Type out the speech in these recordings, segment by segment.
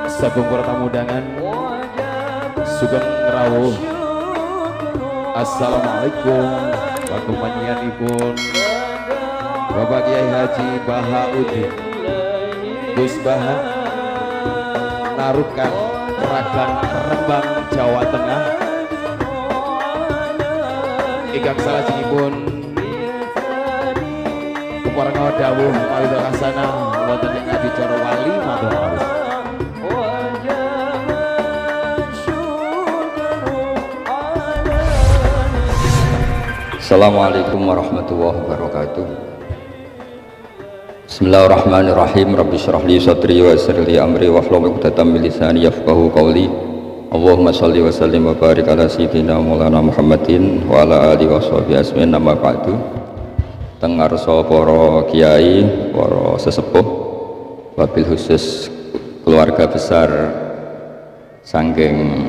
Sagung tamu undangan Sugeng rawuh. Assalamualaikum Wakumanyanipun Bapak Kiai Haji Bahauddin Gus Baha Narukan Ragan Rembang Jawa Tengah ingkang salajengipun kepareng dawuh mawi kasana wonten ing adicara wali matur nuwun. Assalamualaikum warahmatullahi wabarakatuh. Bismillahirrahmanirrahim. Rabbi shrah li sadri wa yassir li amri wahlul 'uqdatam min lisani yafqahu qawli. Allahumma shalli wa sallim wa barik ala sayyidina Maulana Muhammadin wa ala alihi washabihi ajmain. Amma ba'du. Teng ngarsa para kiai, para sesepuh, wabil khusus keluarga besar saking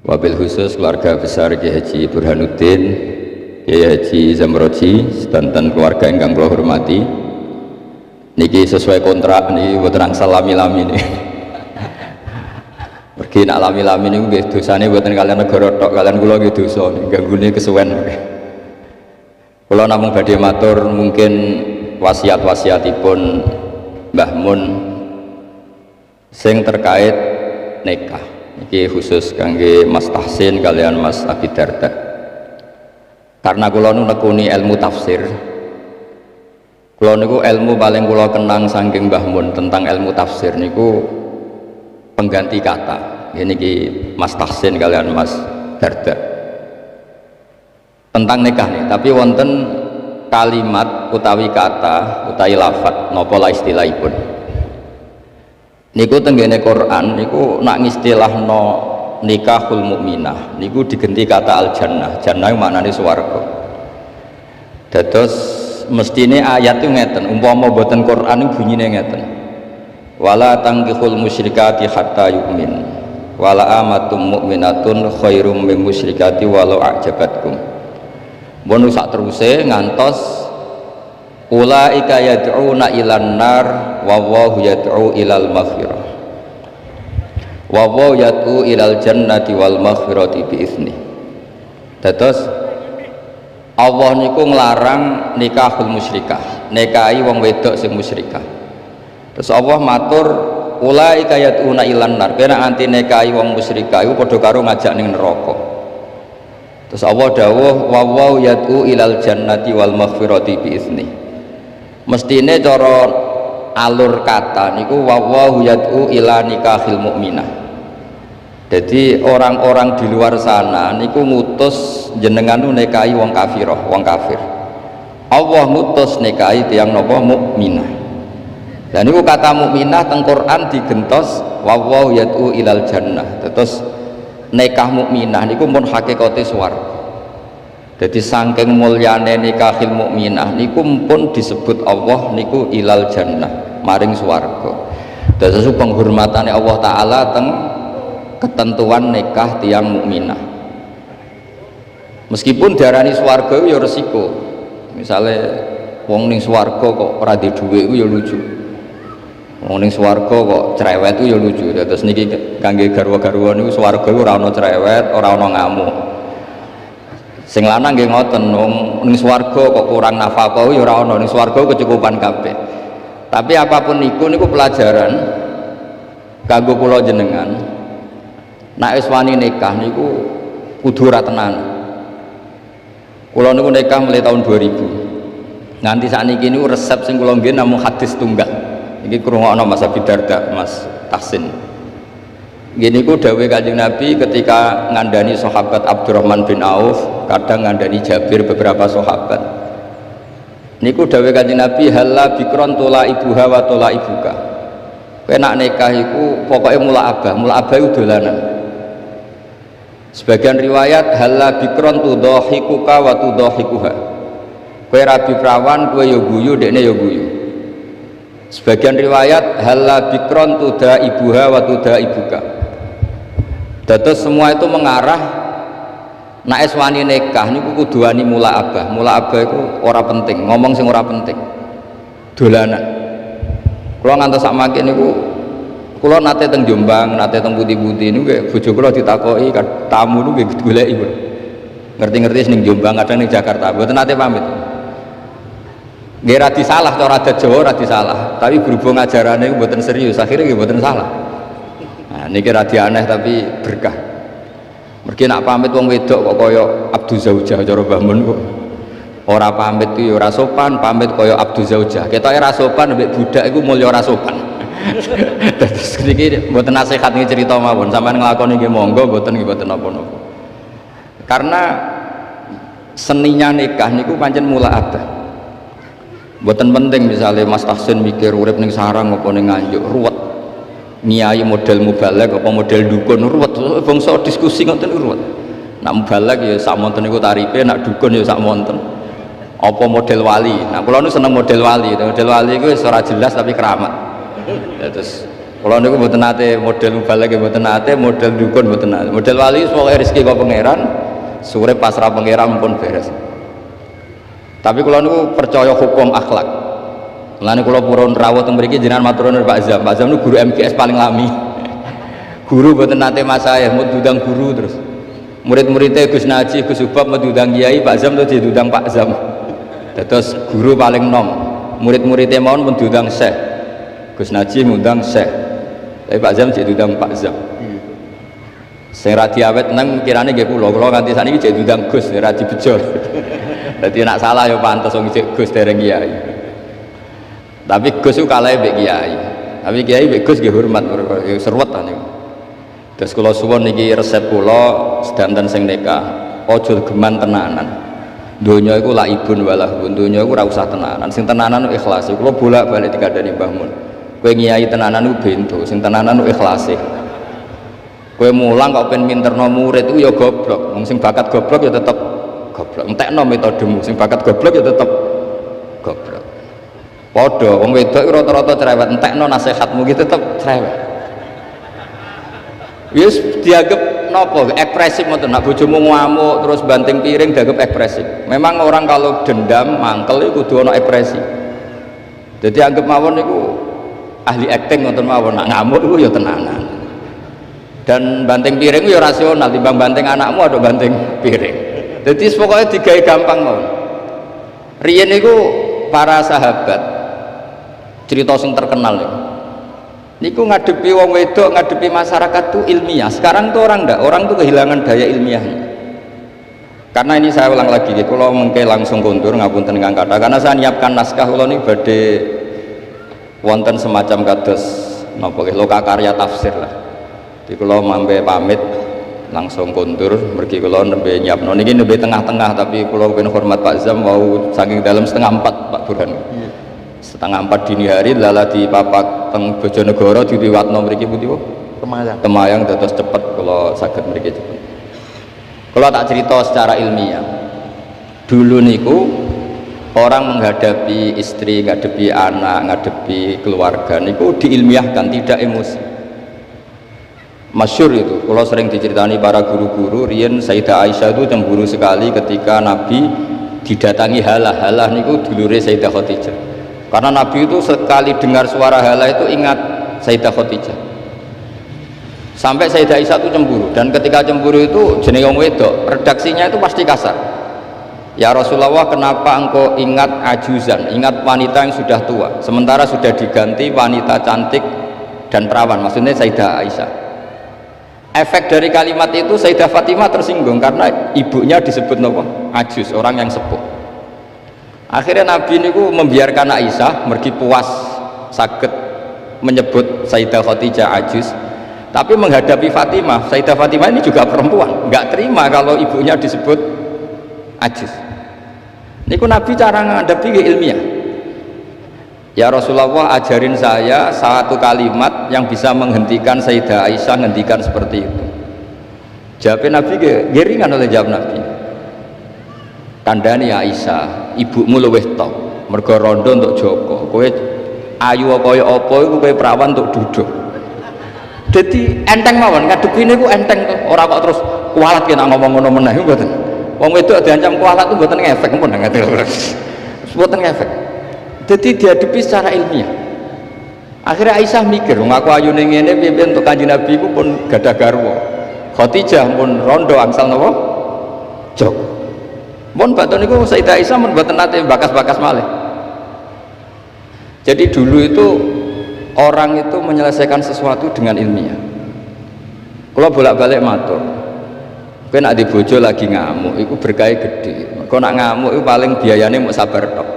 wabil khusus keluarga besar Kiai Haji Burhanuddin, Kiai Haji Zamroji, sedanten keluarga ingkang kula hormati. Niki sesuai kontrak niki mboten angsal lami-lami niki. Mergi nak lami-lami niku nggih dosane mboten kalian negara tok, kalian kula nggih dosa ganggune kesuwen. Kula namung badhe matur mungkin wasiat-wasiatipun Mbah Mun sing terkait nikah. Iki khusus kangge Mas Tahsin kalian Mas Abi Darda. Karena kula nu nekuni ilmu tafsir. Kula niku ilmu paling kula kenang saking Mbah Mun tentang ilmu tafsir niku pengganti kata. Ini ki Mas Tahsin kalian Mas Darda. Tentang nikah nih, tapi wonten kalimat utawi kata utawi lafat napa la istilahipun. Niku tenggene Quran niku nak ngistilahno nikahul mukminah niku digenti kata al jannah. Jannah maknane swarga. Dados mestine ayat itu ngeten, umpama boten Quran niku bunyine ngeten. Wala tangkihul musyrikati hatta yu'min. Wala amatum mukminatun khairum min musyrikati walau a'jabatkum. Mbon sak teruse ngantos ulaika yad'una ilan nar wa wallahu yad'u ilal maghfirah wa wallahu yad'u ilal jannati wal maghfirati bi'izni. Dados Allah niku nglarang nikahul musyrikah, nikahi wong wedok sing musyrikah. Terus Allah matur ulaika yad'una ilan nar, kena anti nikahi wong musyrikah iku padha karo ngajak ning neraka. Terus Allah dawuh wa wallahu yad'u ilal jannati wal maghfirati bi'izni. Mestine cara alur kata niku wallahu yad'u ila nikahil mukminah. Jadi orang-orang di luar sana niku ngutus jenengan nu nikahi wong kafirah, wong kafir. Allah ngutus nikahi tiyang napa mukminah. Dan niku kata mukminah teng Quran digentos wallahu yad'u ilal jannah. Terus nikah mukminah niku pun hakikate swarga. Jadi saking mulyane nikahil mukminah niku pun disebut Allah niku ilal jannah, maring swarga. Dados penghormatane Allah taala teng ketentuan nikah tiyang mukminah. Meskipun diarani swarga ya resiko. Misale wong ning swarga kok ora duwe dhuwit ya lucu. Wong ning swarga kok cerewet ya lucu. Dados niki kangge garwa-garwa niku swarga ora ana cerewet, ora ana ngamuk. Sing lanang nggih ngoten, wong ning swarga kok kurang nafkah ya ora ana, ning swarga kecukupan kabeh. Tapi apapun niku pelajaran kanggo kula jenengan. Nek wis wani nikah niku kudu ora tenan. Kula niku nikah mulai tahun 2000. Nganti sakniki niku resep sing kula nggih namung hadis tunggal. Iki krungokno Mas Abi Darda, Mas Tahsin. Gini ku dawuh Kanjeng Nabi ketika ngandani sahabat Abdurrahman bin Auf, kadang ngandani Jabir beberapa sahabat. Niku dawuh Kanjeng Nabi halla bikron tula ibuha wa tula ibuka. Kowe nak nikah iku pokoke mula abah iku dolanan. Sebagian riwayat halla bikron tudhahikuka wa tudhahikuha. Kowe rabi prawan, kowe ya guyu, dekne ya guyu. Sebagian riwayat halla bikron tuda ibuha wa tuda ibuka. Dados semua itu mengarah Nek es wani nikah niku kudu wani mulaabah. Mulaabah iku ora penting, ngomong sing ora penting. Dolanan. Kula ngantos sak mangke niku kula nate teng Jombang, nate teng Putih-Putih niku bojo kula ditakoki tamu niku nggih goleki. Ngerti-ngerti ning Jombang, kadang ning Jakarta. Mboten nate pamit. Nggih ra disalah cara adat Jawa ra disalah, tapi berhubung ajarane mboten serius, akhirnya nggih mboten salah. Nah, niki ra aneh tapi berkah. Mergi nak pamit wong wedok kok kaya Abdu Zaujah cara Mbah Mun kok. Ora pamit ku ya ora sopan, pamit kaya Abdu Zaujah. Ketoke ra sopan mbek budak iku mulya ora sopan. Terus niki mboten nasihat niki cerita mawon, sampean nglakoni nggih monggo, mboten nggih mboten napa-napa. Karena seninya nikah niku pancen mulaadah. Mboten penting misalnya Mas Tahsin mikir urip ning sarang apa ning Nganjuk, ruwet. Nyai model mubalek apa model dukun ruwet, bangsa diskusi ngoten ruwet. Nak mubalek ya sak monten niku tarife, nak dukun ya sak monten. Apa model wali? Nah kula niku seneng model wali. Model wali iku wis ora jelas tapi keramat. Ya, terus kula niku mboten nate model mubalek mboten nate, model dukun mboten nate. Model wali pokoke rezeki kok pangeran, sure pasrah pangeran pun beres. Tapi kula niku percaya hukum akhlak. Mulane kula purun rawuh teng mriki jenengan matur nuwun Pak Zam. Pak Zam niku guru MGS paling lami. Guru mboten nate mas saya, mau diundang guru terus. Murid-muridnya Gus Naji, Gus Ubab mau diundang kiai, Pak Zam terus diundang Pak Zam. Terus guru paling nom. Murid-muridnya mau pun diundang Syekh. Gus Naji ngundang Syekh. Tapi Pak Zam diundang Pak Zam. Sing ra diawet nang kirane nggih kula nganti sakniki diundang Gus, ra dibejol. Dadi nek salah ya pantes wong Gus dereng kiai. Tapi Gus itu kalah mbek kiai. Tapi kiai mbek Gus nggih hormat, ya seruwet ta niku. Terus kula suwun niki resep kula sedanten sing nikah, aja geman tenanan. Donya iku laibun walahun, donya iku ora usah tenanan. Sing tenanan ikhlas. Kula bolak-balik dikandani Mbah Mun. Kowe kiai tenanan iku bento, sing tenanan ikhlas. Kowe mulang kok pengen minterno murid iku ya goblok. Wong sing bakat goblok ya tetep goblok. Entekno metodemu, sing bakat goblok ya tetep goblok. Padha wong wedok rata-rata cerewet, entekno nasihatmu ki tetep cerewet. Wis dianggap napa ekspresif ngoten. Nak bojomu ngamuk terus banting piring dianggap ekspresif. Memang orang kalau dendam mangkel iku kudu ana ekspresi. Jadi anggap mawon niku ahli acting ngoten mawon. Nak ngamuk iku ya tenanan. Dan banting piring ya rasional, timbang banting anakmu ada banting piring. Jadi pokoknya digawe gampang mawon. Riyen niku para sahabat cerita sing terkenal niku ngadepi wong wedok, ngadepi masyarakat tuh ilmiah. Sekarang tuh orang tuh kehilangan daya ilmiahnya. Karena ini saya ulang lagi, kalau mengke langsung kondur ngapunten ingkang kathah, karena saya nyiapkan naskah kula niki badhe wonten semacam kados napa nggih loka karya tafsir lah. Jadi kula mambe pamit langsung kondur mergi kula nembe nyiapno niki nembe tengah-tengah, tapi kula ben hormat Pak Zam mau saking dalam 3:30 Pak Burhan. 3:30 dini hari lala di papak teng Bojonegoro diwiwatno mriki pundi po? Temayang dados cepet kula saged mriki cepet. Kula tak cerita secara ilmiah. Dulu niku orang menghadapi istri, menghadapi anak, menghadapi keluarga niku diilmiahkan, tidak emosi. Masyhur itu, kalau sering diceritani para guru-guru, riyen Sayyidah Aisyah itu cemburu sekali ketika Nabi didatangi halah niku dulure Sayyidah Khadijah. Karena Nabi itu sekali dengar suara halah itu ingat Sayyidah Khadijah. Sampai Sayyidah Aisyah itu cemburu, dan ketika cemburu itu jenenge wong wedok, redaksinya itu pasti kasar. Ya Rasulullah, kenapa engkau ingat ajuzan, ingat wanita yang sudah tua, sementara sudah diganti wanita cantik dan perawan, maksudnya Sayyidah Aisyah. Efek dari kalimat itu Sayyidah Fatimah tersinggung karena ibunya disebut nopo ajuz, orang yang sepuh. Akhirnya Nabi niku membiarkan Aisyah mergi puas saged menyebut Sayyidah Khadijah ajuz, tapi menghadapi Fatimah, Sayyidah Fatimah ini juga perempuan, nggak terima kalau ibunya disebut ajuz. Niku Nabi cara menghadapi ilmiah. Ya Rasulullah, ajarin saya satu kalimat yang bisa menghentikan Sayyidah Aisyah menghentikan seperti itu. Jawab Nabi geringan oleh jawab Nabi. Kandhani Aisyah, ibumu luwih top, mergo rondo untuk Joko. Kowe ayu kaya apa iku kowe perawan untuk duduk. Jadi enteng mawon, ngadepi niku enteng tuh. Ora kok terus kualat kena ngomong ngono meneh mboten. Wong wedok diancam kualat itu mboten ngefek pun ngerti. Mboten ngefek. Jadi dihadapi secara ilmiah. Akhirnya Aisyah mikir, wong aku ayune ngene piye untuk Kanjeng Nabi ku pun gadah garwa. Khadijah pun rondo angsal napa? Jog. Mun baton niku Sayyidah Aisyah mun mboten nate bakas-bakas malih. Jadi dulu itu orang itu menyelesaikan sesuatu dengan ilmiah. Kalau bolak-balik matur, kowe nak di bojo lagi ngamuk, itu berkah gede. Kau nak ngamuk itu paling biayanya mau sabar tok.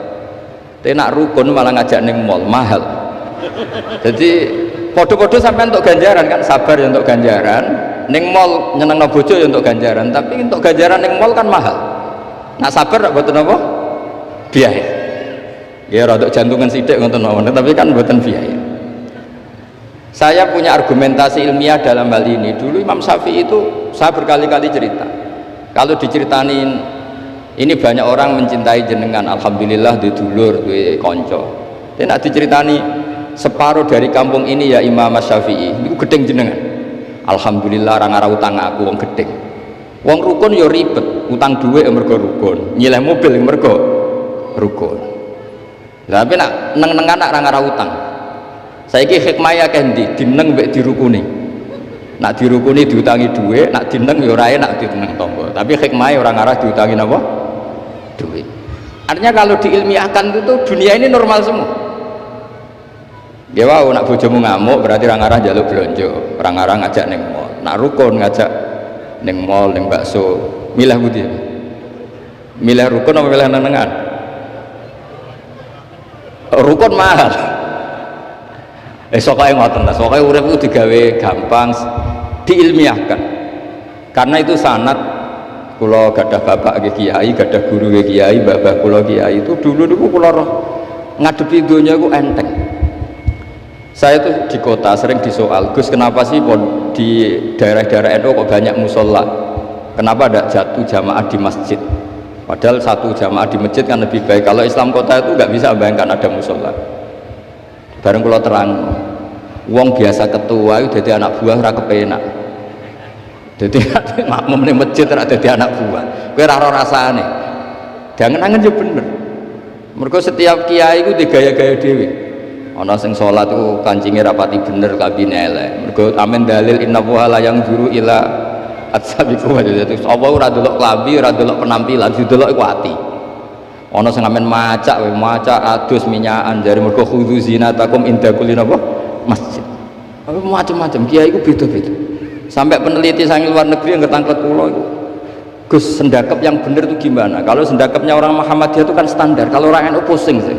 Tapi nak rukun malah ngajak neng mall mahal. Jadi podo-podo sampai untuk ganjaran kan sabar ya untuk ganjaran. Neng mall nyeneng bojo ya untuk ganjaran. Tapi untuk ganjaran neng mall kan mahal. Nak sabar nak buat apa? Biaya. Ya rodok jantungan sidik ngoten mawon, tapi kan buatan biaya. Saya punya argumentasi ilmiah dalam hal ini. Dulu Imam Syafi'i itu saya berkali-kali cerita. Kalau diceritain ini banyak orang mencintai jenengan, alhamdulillah di dulur, di konco. Tapi nak diceritani separuh dari kampung ini ya Imam Syafi'i, itu gedeng jenengan. Alhamdulillah orang arah utang aku wong gedeng. Wong rukun yo ribet, utang duit yang mergo rukun, nyileh mobil yang mergo rukun. Tapi nak neng-nengan nak orang arah utang. Saiki hikmahnya kendi dineng mbek dirukuni. Nak dirukuni diutangi duit, nak dineng yo ora enak dineng tangga. Tapi hikmahnya orang arah diutangi napa? Duit. Artinya kalau diilmiahkan itu dunia ini normal semua. Ya wow, nak bojomu ngamuk berarti orang arah jaluk belanja, orang arah ngajak neng mall. Nak rukun ngajak neng mall, neng bakso. Milah budi. Milah rukun apa milah nenengan? Rukun mahal. Sokoke ngoten ta, sokoke urip itu digawe gampang, diilmiahkan. Karena itu sanad kula gadah bapak kiai, gadah guru kiai, bapak kula kiai itu dulu niku kula roh ngadepi donya iku enteng. Saya itu di kota sering disoal, Gus kenapa sih di daerah-daerah NU kok banyak musola? Kenapa ada jatuh jamaah di masjid? Padahal satu jamaah di masjid kan lebih baik. Kalau Islam kota itu nggak bisa bayangkan ada musola. Bareng kula terang, wong biasa ketua itu jadi anak buah ora kepenak. Jadi makmum ning masjid ora dadi anak buah. Kowe ora ora rasane. Dangen-angen yo bener. Mergo setiap kiai iku digaya-gaya dhewe. Ana sing salat iku kancinge rapati bener kabine elek. Mergo amen dalil inna wa la yang juru ila atsabiku wa jadi apa ora delok klambi, ora delok penampilan, didelok iku ati. Ana sing amen macak adus minyakan jare mergo khudzu zinatakum inda kulli napa masjid. Apa macam-macam kiai iku beda-beda. Sampai peneliti sang luar negeri yang ketangklet kula itu Gus sendakep yang bener itu gimana? Kalau sendakepnya orang Muhammadiyah itu kan standar, kalau orang NU pusing sih.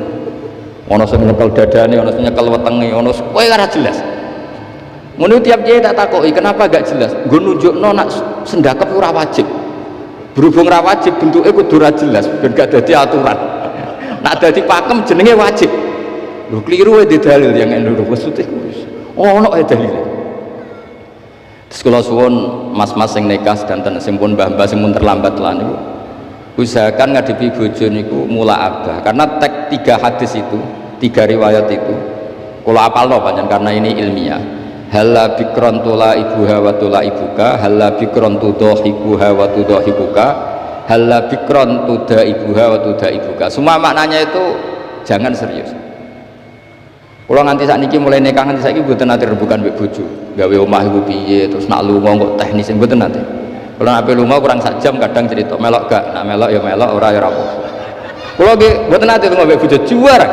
Ono sing nyekel dadane, ono sing nyekel wetenge, ono kowe ora jelas. Ngono tiap kiai tak takoki, kenapa gak jelas? Nggo nunjukno nak sendakep ora wajib. Berhubung ora wajib bentuke kudu ora jelas, ben gak dadi aturan. Nak dadi pakem jenenge wajib. Lho kliru wae di dalil yang NU maksudnya. Ono ae dalil. Terus kalau suwun mas-mas yang nikah sedanten sing pun mbah-mbah sing pun terlambat lan niku usahakan ngadepi bojo niku mula abah karena tek 3 hadis itu 3 riwayat itu kula apalno pancen karena ini ilmiah. Halla bikron tula ibuha wa tula ibuka, halla bikron tudahikuha wa tudahibuka, halla bikron tuda ibuha wa tuda ibuka. Semua maknanya itu jangan serius. Kalau nganti saat ini mulai nikah nganti saat ini bukan nanti rebukan mbek bojo gawe omah iku piye terus nak lunga kok teknis mboten nanti. Kalau nak lunga kurang sak jam kadang cerita melok gak, nak melok ya melok ora ya ora apa. Kalau nggih mboten nanti lunga mbek bojo juara.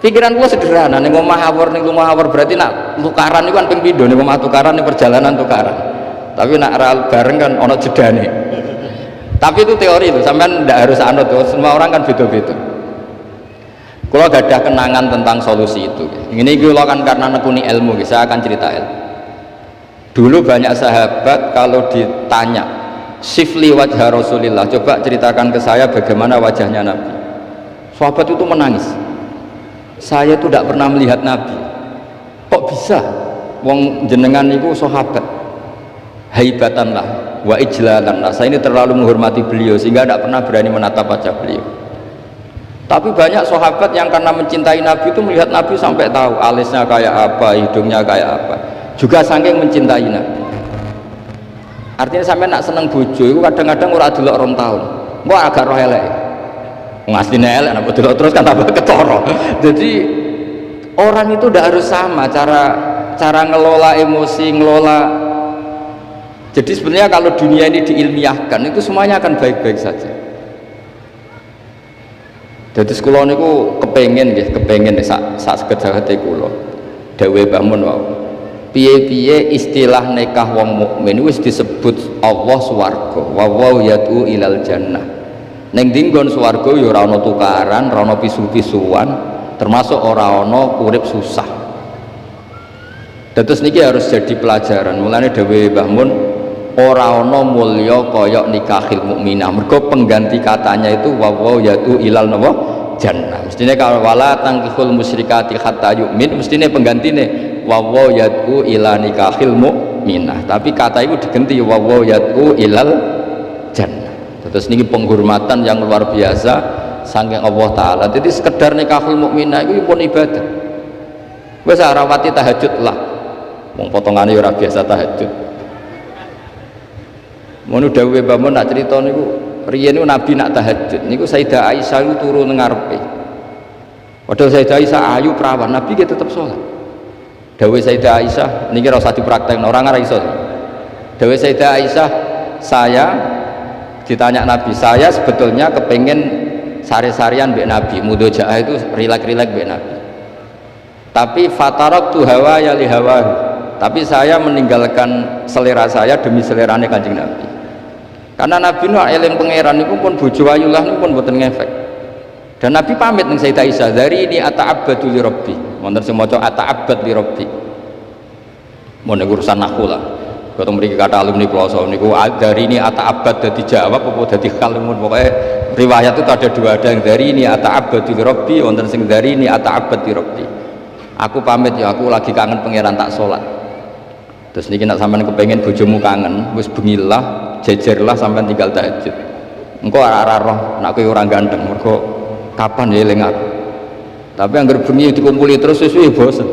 Pikiran kula sederhana ning omah awor ning lunga awor berarti nak tukaran iku kan ping pindho ning omah tukaran ning perjalanan tukaran. Tapi nak ral bareng kan ana jedane. Tapi itu teori itu sampean ndak harus anut, semua orang kan beda-beda. Kalau gak ada kenangan tentang solusi itu ini kalau kan karena nekuni ilmu saya akan cerita ilmu. Dulu banyak sahabat kalau ditanya sifli wajah Rasulillah, coba ceritakan ke saya bagaimana wajahnya Nabi. Sahabat itu menangis, saya itu tidak pernah melihat Nabi, kok bisa wong jenengan itu sahabat haibatan lah wa ijlalan lah, saya ini terlalu menghormati beliau sehingga tidak pernah berani menatap wajah beliau. Tapi banyak sahabat yang karena mencintai Nabi itu melihat Nabi sampai tahu alisnya kayak apa, hidungnya kayak apa. Juga saking mencintai Nabi. Artinya sampai nak seneng bojo itu kadang-kadang ora delok 2 tahun. Engko agak roh elek. Wong asline elek nek delok terus kan tambah ketara. Jadi orang itu tidak harus sama cara ngelola emosi, ngelola. Jadi sebenarnya kalau dunia ini diilmiahkan itu semuanya akan baik-baik saja. Jadi sekolah niku kepengen sak sekedar hati kula. Dawuhe Mbah Mun wae. Piye-piye istilah nikah wong mukmin wis disebut Allah swarga. Wa wa yad'u ilal jannah. Ning dinggon swarga ya ora ana tukaran, ora ana pisu-pisuan, termasuk ora ana urip susah. Terus niki harus jadi pelajaran. Mulane dawuhe Mbah Mun ora ana mulya kaya nikahil mukminah. Mergo pengganti katanya itu wa wa yad'u ilal jannah. Mestine kalau wala tangkihul musyrikati hatta yu'min, mestine penggantine wa wa yad'u ila nikahil mukminah. Tapi kata itu diganti wa wa yad'u ilal jannah. Terus niki penghormatan yang luar biasa saking Allah taala. Jadi sekedar nikahul mukminah itu pun ibadah. Wis ora wati tahajud lah. Wong potongane ora biasa tahajud. Mono dawuhe Mbah Mun nak crita niku riyen niku Nabi nak tahajud niku Sayyidah Aisyah itu turu nang ngarepe. Padahal Sayyidah Aisyah ayu perawan, Nabi ki tetep salat. Dawuhe Sayyidah Aisyah niki ora usah dipraktekno, orang ora iso. Dawuhe Sayyidah Aisyah, saya ditanya Nabi, saya sebetulnya kepengen sari-sarian mbek Nabi, mudojaah itu rilek-rilek mbek Nabi. Tapi fataraktu hawa ya li hawahu. Tapi saya meninggalkan selera saya demi selerane Kanjeng Nabi. Karena Nabi nu eling pangeran niku pun bojo ayulah niku pun mboten ngefek. Dan Nabi pamit ning Sayyidah Aisyah, "Dari ini ata'abbadu li rabbi." Wonten sing maca ata'abbad li rabbi. Mun urusan nahwu lah. Ketemu mriki kata alumni kloso niku dari ini ata'abbad dadi jawab apa dadi hal pokoke riwayat itu ada dua, ada yang dari ini ata'abbadu li rabbi, wonten sing dari ini ata'abbad li rabbi. Aku pamit ya, aku lagi kangen pangeran tak salat. Terus niki nak sampean kepengen bojomu kangen, wis bengilah, jejerlah sampean tinggal tahajud. Engko ora roh nek kowe ora ganteng, mergo kapan ya eling aku. Tapi anggere bengi dikumpuli terus suwe bosen.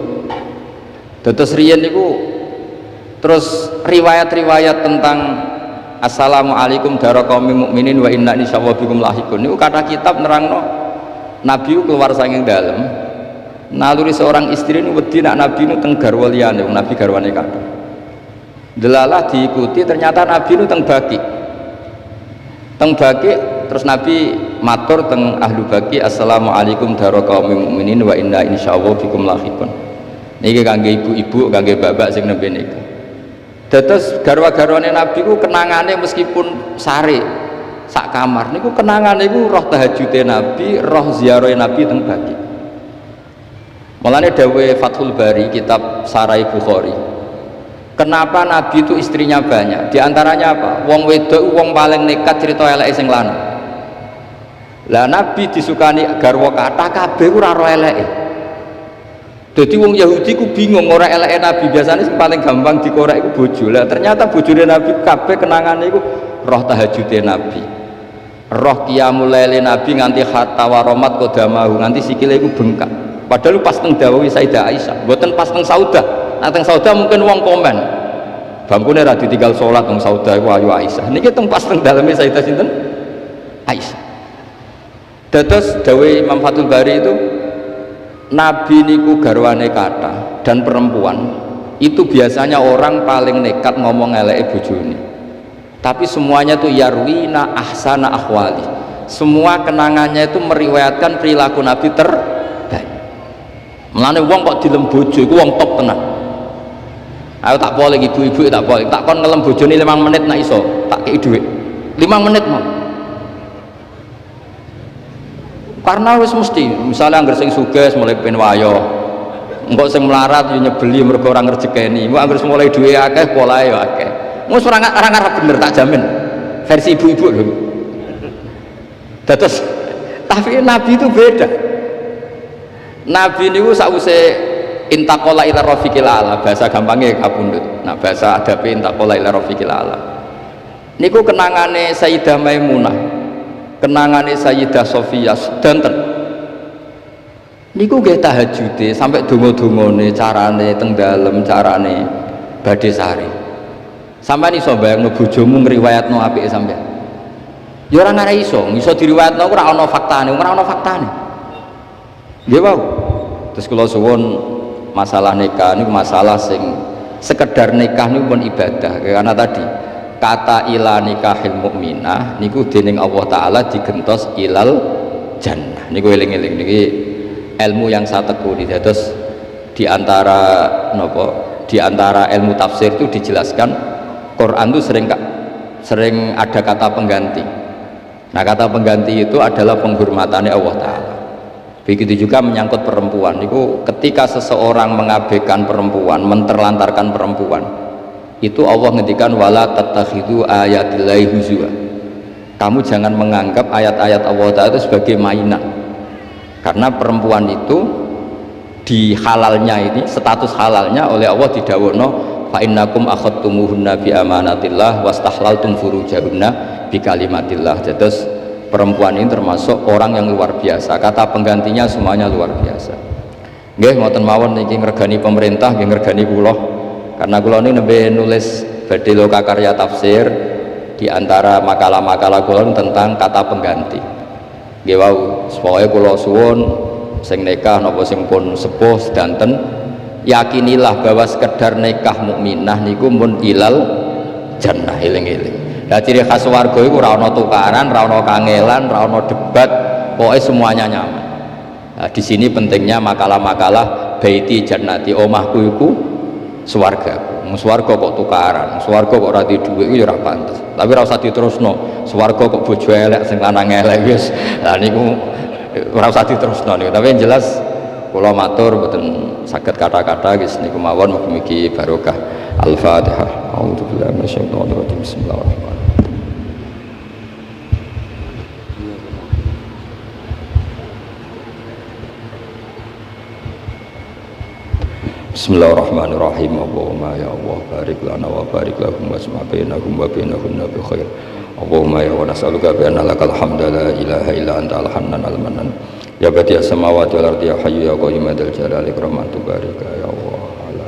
Terus riyen niku terus riwayat-riwayat tentang Assalamualaikum daraqaumil mukminin wa inna insyaallah bikum lahiqun. Niku kata kitab nerangno Nabi keluar saking dalem. Naluri seorang istri niku wedi nak Nabi niku teng garwa liyane, Nabi garwane kathah. Delalah diikuti ternyata Nabi itu teng baki terus Nabi matur teng ahlu baki Assalamualaikum daraqaumil mukminin wa inna insyaallah bikum lahiqun. Niki kangge ibu-ibu kangge bapak sing nembe niku. Dados garwa-garwane Nabi ku kenangane meskipun sare sak kamar niku kenangane iku roh tahajude Nabi, roh ziarah Nabi teng baki. Mulane dawuhe Fathul Bari kitab Sarai Bukhari. Kenapa Nabi itu istrinya banyak? Di antaranya apa? Wong wedok wong paling nekat cerita eleke sing lanang. Lah Nabi disukani garwa kathah kabeh ora ro eleke. Dadi wong Yahudi ku bingung ora eleke Nabi, biasanya sing paling gampang dikorek iku bojo. Lah ternyata bojone Nabi kabeh kenangane iku roh tahajude Nabi. Roh qiyamul lail Nabi nganti hatta waromat qadamahu, nganti sikile iku bengkak. Padahal pas teng dawuh Sayyidah Aisyah, mboten pas teng Saudah. Nah teng Saudah mungkin wong komen bangkune ra ditinggal salat teng Saudah iku ayu Aisyah. Niki teng pas teng daleme Sayyidah sinten? Aisyah. Dados dawuh Imam Fathul Bari itu Nabi niku garwane kathah dan perempuan itu biasanya orang paling nekat ngomong eleke bojone. Tapi semuanya itu yarwina ahsana ahwali. Semua kenangannya itu meriwayatkan perilaku Nabi terbaik. Mulane wong kok dilem bojo iku wong top tenan. Ayo tak boleh ibu-ibu tak boleh. Tak kon ngelem bojone 5 menit nak iso, tak kei dhuwit. 5 menit mau. Karena wis mesti, misalnya anggar sing sugih mulai ben wayo. Engko sing melarat yo nyebeli mergo ora ngrejekeni. Engko anggar mulai duwe akeh polahe yo akeh. Wis ora ngarep bener tak jamin. Versi ibu-ibu lho. Dados tapi Nabi itu beda. Nabi niku sakwise intaqala ila rafiqil ala, bahasa gampangnya kapundhut. Nah, bahasa adabe intaqala ila rafiqil ala. Niku kenangane Sayyidah Maimunah, kenangane Sayyidah Sofiyah sedanten. Niku nggih tahajude sampai donga-dongane carane teng dalem, carane badhe sare. Sampeyan iso bayangno bojomu ngriwayatno apike sampeyan? Ya ora ngare iso diriwayatno ora ana faktane, ora ana faktane. Nggih wae. Terus kula suwun masalah nikah niku masalah sing sekedar nikah niku pun ibadah. Karena tadi kata ila nikahil mukminah niku dening Allah taala digentos ilal jannah. Niku eling-eling niki ilmu yang saya tekuni. Terus di antara ilmu tafsir itu dijelaskan Quran itu sering ada kata pengganti. Nah, kata pengganti itu adalah penghormatannya Allah taala. Begitu juga menyangkut perempuan. Itu ketika seseorang mengabaikan perempuan, menterlantarkan perempuan, itu Allah ngendikan wala tattakhidhu ayatillahi huzwa. Kamu jangan menganggap ayat-ayat Allah taala itu sebagai mainan. Karena perempuan itu di halalnya ini, status halalnya oleh Allah didhawuhna fa innakum akhadtumuhunna bi amanatillah wastahlaltum furujahunna bi kalimatillah. Terus perempuan ini termasuk orang yang luar biasa. Kata penggantinya semuanya luar biasa. Nggih ngoten mawon niki ngregani pemerintah nggih ngregani kula. Karena kula ini nembe nulis badhe loka karya tafsir di antara makalah-makalah kula tentang kata pengganti. Nggih wau, supaya kula suwun sing nikah napa sing pun sepuh sedanten yakinilah bahwa sekedar nikah mukminah niku mun ilal jannah, eling-eling. Lah ciri khas warga iku ora ana tukaran, ora ana kangelan, ora ana debat, pokoknya semuanya nyaman. Nah, di sini pentingnya makalah-makalah baiti jannati, omahku iku swarga. Swarga kok tukaran, swarga kok ora di dhuwit iku ya ora pantes. Tapi ora usah diterusno. Swarga kok bojo elek sing lanang elek wis. Lah niku ora usah diterusno niku. Tapi yang jelas kula matur mboten saged kata-kata wis niku mawon mugi-mugi barokah. Al-Fatihah. A'udzubillahi minasyaitonir rajim. Bismillahirrahmanirrahim. Bismillahirrahmanirrahim. Allahumma ya Allah barik lana wa barik lahum wasma bainahum wa bainahunna bi khair. Allahumma ya wa nas'aluka bi anna lakal hamda la ilaha illa anta al-hannan al-mannan. Ya badi'as samawati wal ardi ya hayyu ya qayyum dzal jalali ikramatu barika ya Allah ala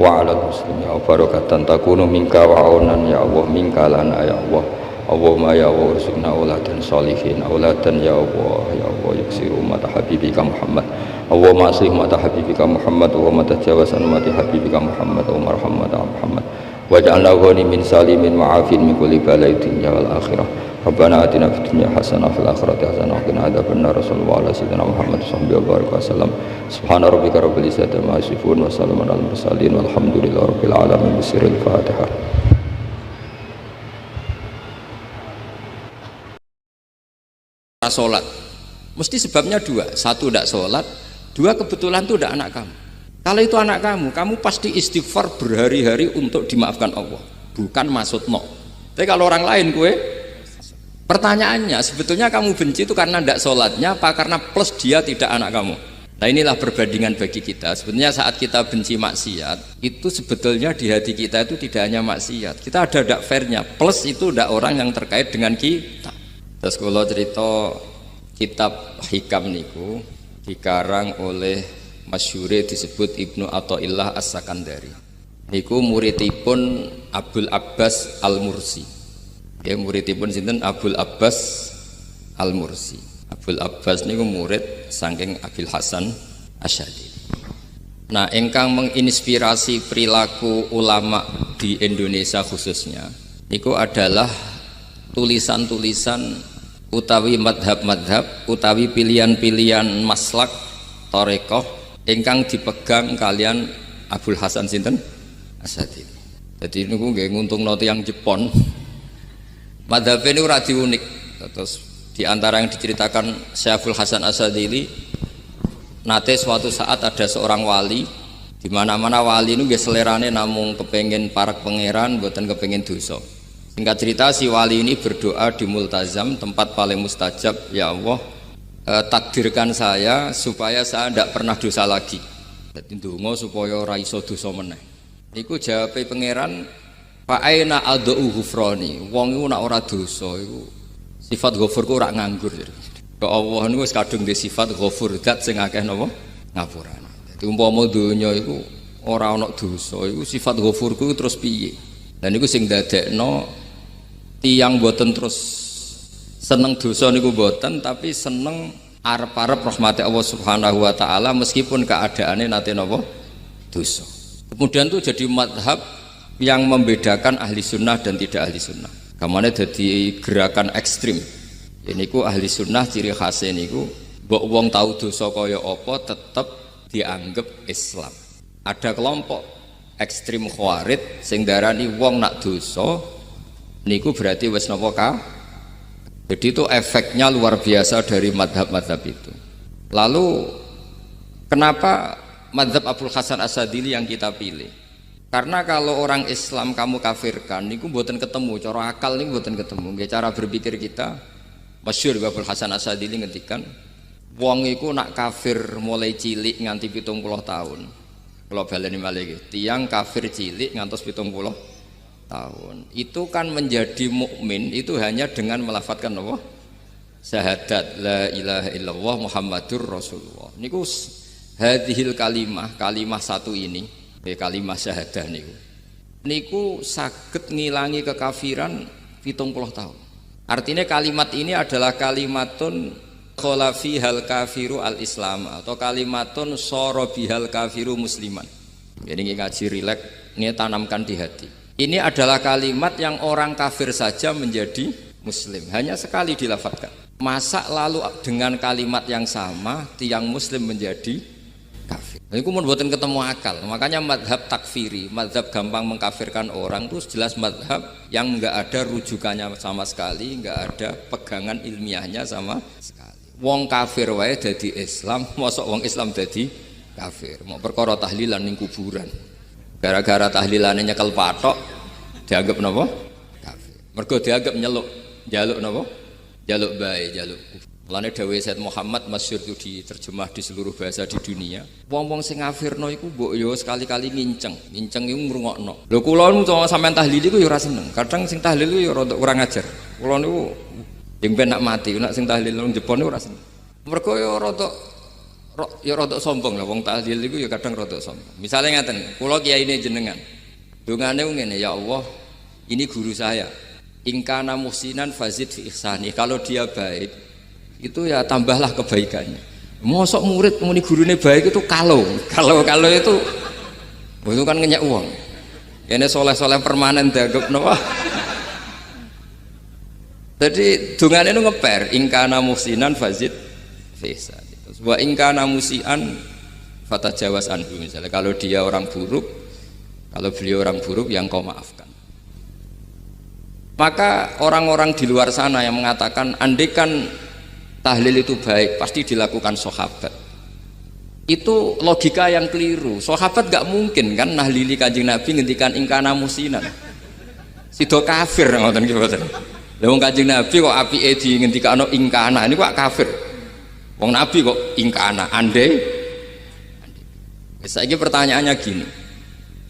wa ala muslimin ya barakatan takunu minka wa aunan ya Allah minka lana ya Allah. Allahumma ya Allah ursuqna auladan sholihin auladan ya Allah yaksiru umat habibika Muhammad. Allahumma aslih umat habibika Muhammad wa tajawaz an umat habibika Muhammad wa marhamata Muhammad waj'alna ghani min salimin ma'afin min kulli bala'in dunya wal akhirah. Rabbana atina fid dunya hasanah fil akhirati hasanah wa qina adzabannar. Sallallahu alaihi wasallam Muhammad sallallahu alaihi wasallam. Subhana rabbika rabbil izzati amma yasifun wa salamun alal mursalin walhamdulillahi rabbil alamin. Bismillahil Fatihah. Sholat mesti sebabnya dua, satu tidak sholat, dua kebetulan itu tidak anak kamu. Kalau itu anak kamu pasti istighfar berhari-hari untuk dimaafkan Allah, bukan maksud no. Tapi kalau orang lain kue, pertanyaannya sebetulnya kamu benci itu karena tidak sholatnya apa karena plus dia tidak anak kamu. Nah inilah perbandingan bagi kita. Sebetulnya saat kita benci maksiat itu sebetulnya di hati kita itu tidak hanya maksiat, kita ada tidak fairnya, plus itu tidak orang yang terkait dengan kita. Terus kalau cerita kitab hikam niku dikarang oleh masyhure disebut Ibnu Athaillah As-Sakandari. Niku muridipun Abul Abbas Al-Mursi. Ya muridipun sinten Abul Abbas Al-Mursi. Abul Abbas niku murid saking Abil Hasan Asy'ari. Nah, ingkang menginspirasi perilaku ulama di Indonesia khususnya niku adalah tulisan-tulisan utawi madhab-madhab utawi pilihan-pilihan maslak tarekoh ingkang dipegang kalian Abul Hasan sinten Asy'ari. Jadi niku nggih nguntungno tiyang Jepon. Madhab ini ora diunik. Terus di antara yang diceritakan Syekh Abul Hasan Asy'ari nate suatu saat ada seorang wali, di mana-mana wali niku nggih selerane namung kepengin parak pangeran mboten kepengin dosa. Singkat cerita si wali ini berdoa di multazam, tempat paling mustajab, ya Allah takdirkan saya supaya saya tidak pernah dosa lagi. Jadi ndonga supaya ora iso dosa meneh. Iku jawabe pangeran fa aina ad'u ghufrani. Wong iku nek ora dosa iku sifat ghafur ku ora nganggur. Ya Allah niku wis kadung di sifat ghafur zat sing akeh napa ngapurane. Dadi umpama donya iku ora ana dosa iku sifat ghafur ku terus piye? Dan niku sing dadekno tiyang boten terus seneng dosa niku boten, tapi seneng arep-arep rahmati Allah Subhanahu wa taala meskipun keadaannya nate napa dosa. Kemudian itu jadi madhab yang membedakan ahli sunnah dan tidak ahli sunnah. Kamane jadi gerakan ekstrim. Ini ku ahli sunnah ciri khasnya niku mbok wong tahu dosa kaya apa tetep dianggap Islam. Ada kelompok ekstrim khawarij sing darani wong nak dosa niku berarti wis napa ka. Jadi itu efeknya luar biasa dari madhab-madhab itu. Lalu kenapa madhab Abul Hasan As-Sadili yang kita pilih? Karena kalau orang Islam kamu kafirkan niku mboten ketemu, cara akal niku mboten ketemu. Nggih cara berpikir kita masyhur Abul Hasan As-Sadili ngendikan wong iku nak kafir mulai cilik nganti 70 tahun. Kalau baleni malih tiyang kafir cilik ngantos 70 tahun. Itu kan menjadi mukmin itu hanya dengan melafadzkan apa? Syahadat la ilaha illallah Muhammadur Rasulullah. Niku hadhil kalimah satu ini, kalimah syahadah niku. Niku saged ngilangi kekafiran 70 tahun. Artinya kalimat ini adalah kalimatun qala fihal kafiru al-islam atau kalimatun sara bihal kafiru musliman. Jadi ngaji rileks, ini tanamkan di hati. Ini adalah kalimat yang orang kafir saja menjadi muslim, hanya sekali dilafadzkan. Masa lalu dengan kalimat yang sama tiang muslim menjadi kafir. Ini kumun buatan ketemu akal. Makanya madhab takfiri, madhab gampang mengkafirkan orang itu jelas madhab yang enggak ada rujukannya sama sekali, enggak ada pegangan ilmiahnya sama sekali. Wong kafir wae dadi Islam, mosok wong Islam dadi kafir. Mau perkara tahlilan ning kuburan. Gara-gara tahlilane nyekel patok dianggap napa? Kafir. Mergo dianggap njaluk napa? Jaluk bae, jaluk. Mulane dawuh Said Muhammad masyhur itu diterjemah di seluruh bahasa di dunia. Wong-wong sing ngafirno iku mbok yo sekali-kali nginceng iku ngrungokno. Lho kula sama sampean tahlil iku yo ora seneng. Kadang sing tahlil iku yo rada kurang ajar. Kula niku yang ben nak mati, nak sing tahlil nang Jepun ora seneng. Mergo yo rada sombong lah wong tahlil iku yo kadang rada sombong. Misale ngaten, kula kiyaine jenengan. Dongane ngene, ya Allah, ini guru saya. In kana muhsinan fazid fi ihsani. Kalau dia baik, itu ya tambahlah kebaikannya. Mosok murid muni gurune baik itu kalau itu kan ngenyek uang. Kene soleh-soleh permanen dianggap napa? Jadi dungane itu ngeper ingkana muhsinan fazid fisa. Wa ingkana musian fatajawaz anhu misalnya kalau dia orang buruk, kalau beliau orang buruk yang kau maafkan. Maka orang-orang di luar sana yang mengatakan andekan tahlil itu baik pasti dilakukan sahabat. Itu logika yang keliru. Sahabat gak mungkin kan nahlili Kanjeng Nabi ngendikan ingkana musinan. Sido kafir ngoten ki mboten. Lah wong Kanjeng Nabi kok apike di ngendikano ingkana ini kok kafir. Wong Nabi kok ingkana andai. Saiki pertanyaannya gini.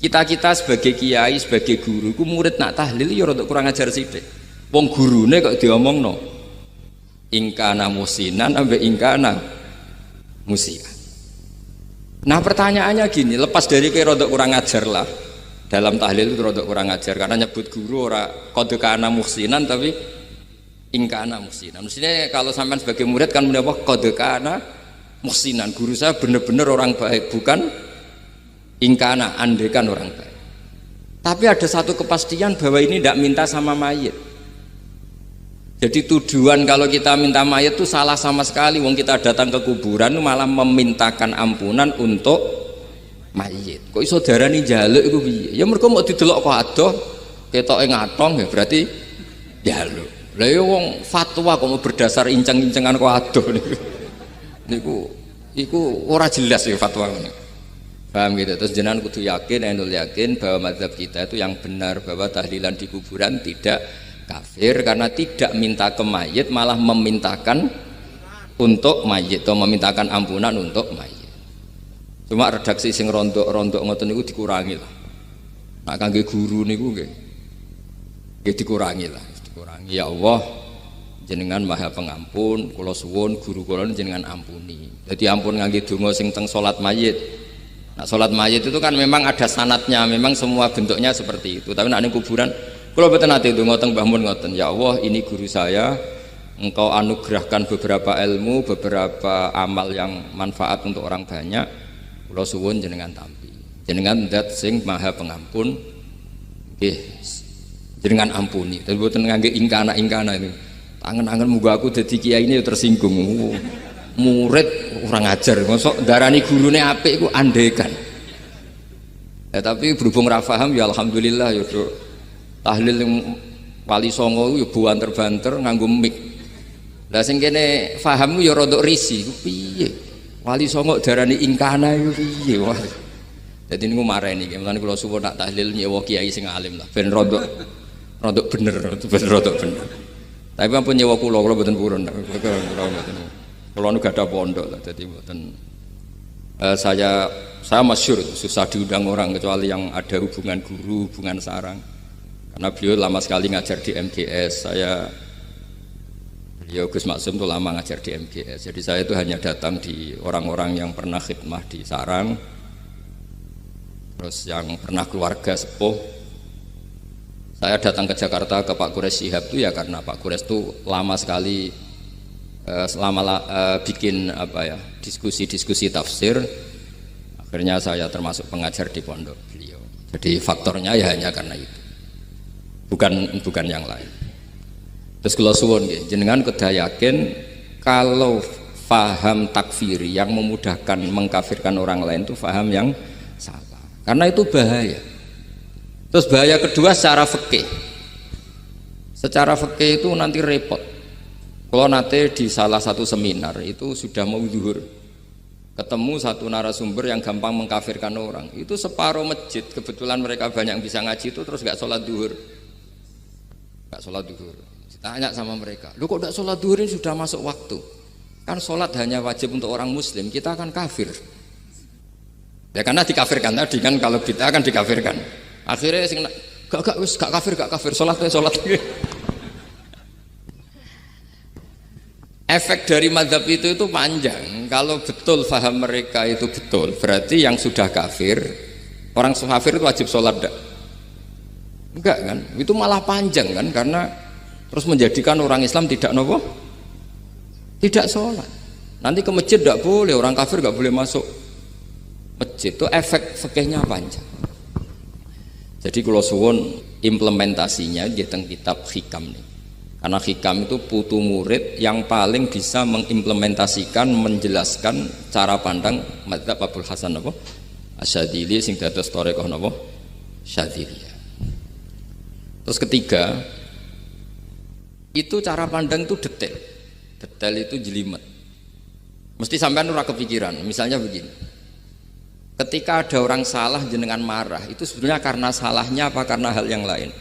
Kita sebagai kiai, sebagai guru ku murid nak tahlil ya rada kurang ajar sithik. Wong gurune kok diomongno ingkana musinan ambek ingkana musia. Nah pertanyaannya gini, lepas dari kayak rada kurang ajar lah. Dalam tahlil itu rada kurang ajar karena nyebut guru ora qad kana muhsinan tapi ingkana muhsinan. Mestinya kalau sampean sebagai murid kan menapa qad kana muhsinan. Guru saya benar-benar orang baik, bukan ingkana andekan orang baik. Tapi ada satu kepastian bahwa ini tidak minta sama mayit. Jadi tujuan kalau kita minta mayit itu salah sama sekali. Wong kita datang ke kuburan malah memintakan ampunan untuk mayit. Kok iso darani njaluk iku piye? Ya mergo mau didelok kok adoh ketoke ngatong ya berarti njaluk. Lah ya wong fatwa kok mau berdasar inceng-incengan kok adoh niku. Iku ora jelas ya fatwa ngene. Paham gitu. Terus jenengan kudu yakin, endul yakin bahwa mazhab kita itu yang benar bahwa tahlilan di kuburan tidak kafir karena tidak minta ke mayit malah memintakan untuk mayit atau memintakan ampunan untuk mayit. Cuma redaksi sing rondok-rondok ngoten niku dikurangi lah. Nak kangge guru niku nggih dikurangi lah, dikurangi. Ya Allah, jenengan Maha Pengampun, kula suwun guru kula jenengan ampuni. Jadi ampun ngangge donga sing teng salat mayit. Nah, sholat mayit itu kan memang ada sanatnya, memang semua bentuknya seperti itu. Tapi nak ning kuburan, kalau betul nanti itu ngotong Mbah Mun ngoten, ya Allah ini guru saya, engkau anugerahkan beberapa ilmu, beberapa amal yang manfaat untuk orang banyak. Kula suwun jenengan tampi, jenengan zat sing maha pengampun, nggih, jenengan ampuni. Tapi boten ngangge ingkana itu. Tangan-tangan muga aku dadi kiai ini tersinggung. Murid orang ajar, mosok darani gurune apik iku andekan. Ya tapi berhubung ra paham ya alhamdulillah ya do. Tahlil yang Wali Songo ya banter-banter nganggo mic. Lah sing kene paham ya rada risi, piye? Wali Songo darani ingkana iku piye? Wah. Dadi niku mareni iki, mulane kula suwun nak tahlil nyewa kiai sing alim lah ben rada bener, ben rada bener. Tapi ampun nyewa kula mboten purun. Kalau nu gak ada pondok lah, jadi buatan saya masyhur susah diundang orang kecuali yang ada hubungan guru, hubungan sarang. Karena beliau lama sekali ngajar di MGS, beliau Gus Maksum itu lama ngajar di MGS. Jadi saya itu hanya datang di orang-orang yang pernah khidmah di sarang, terus yang pernah keluarga sepuh. Saya datang ke Jakarta ke Pak Quraisy Shihab itu ya karena Pak Quraisy itu lama sekali bikin diskusi tafsir, akhirnya saya termasuk pengajar di pondok beliau. Jadi faktornya ya hanya karena itu, bukan yang lain. Terus kalau suwun jenengan kedah yakin kalau faham takfiri yang memudahkan mengkafirkan orang lain itu faham yang salah, karena itu bahaya. Terus bahaya kedua secara fikih itu nanti repot. Kalau nanti di salah satu seminar itu sudah mau zuhur, ketemu satu narasumber yang gampang mengkafirkan orang, itu separuh masjid kebetulan mereka banyak yang bisa ngaji itu terus nggak sholat zuhur, ditanya sama mereka, lu kok nggak sholat zuhur, ini sudah masuk waktu, kan sholat hanya wajib untuk orang muslim, kita akan kafir, ya karena dikafirkan tadi kan, kalau kita akan dikafirkan, akhirnya gak kafir, sholat. Efek dari mazhab itu panjang. Kalau betul faham mereka itu betul, berarti yang sudah kafir, orang kafir itu wajib sholat enggak kan? Itu malah panjang kan, karena terus menjadikan orang Islam tidak sholat. Nanti ke masjid tidak boleh, orang kafir nggak boleh masuk masjid. Itu efek fikihnya panjang. Jadi kalau suwun implementasinya di kitab Hikam nih. Karena Hikam itu putu murid yang paling bisa mengimplementasikan, menjelaskan cara pandang madzhab Abul Hasan Asyadzili sing dados thariqah Syadziliyah. Terus ketiga, itu cara pandang itu detail itu jelimet. Mesti sampean ora kepikiran. Misalnya begini, ketika ada orang salah jenengan marah, itu sebenarnya karena salahnya apa karena hal yang lain?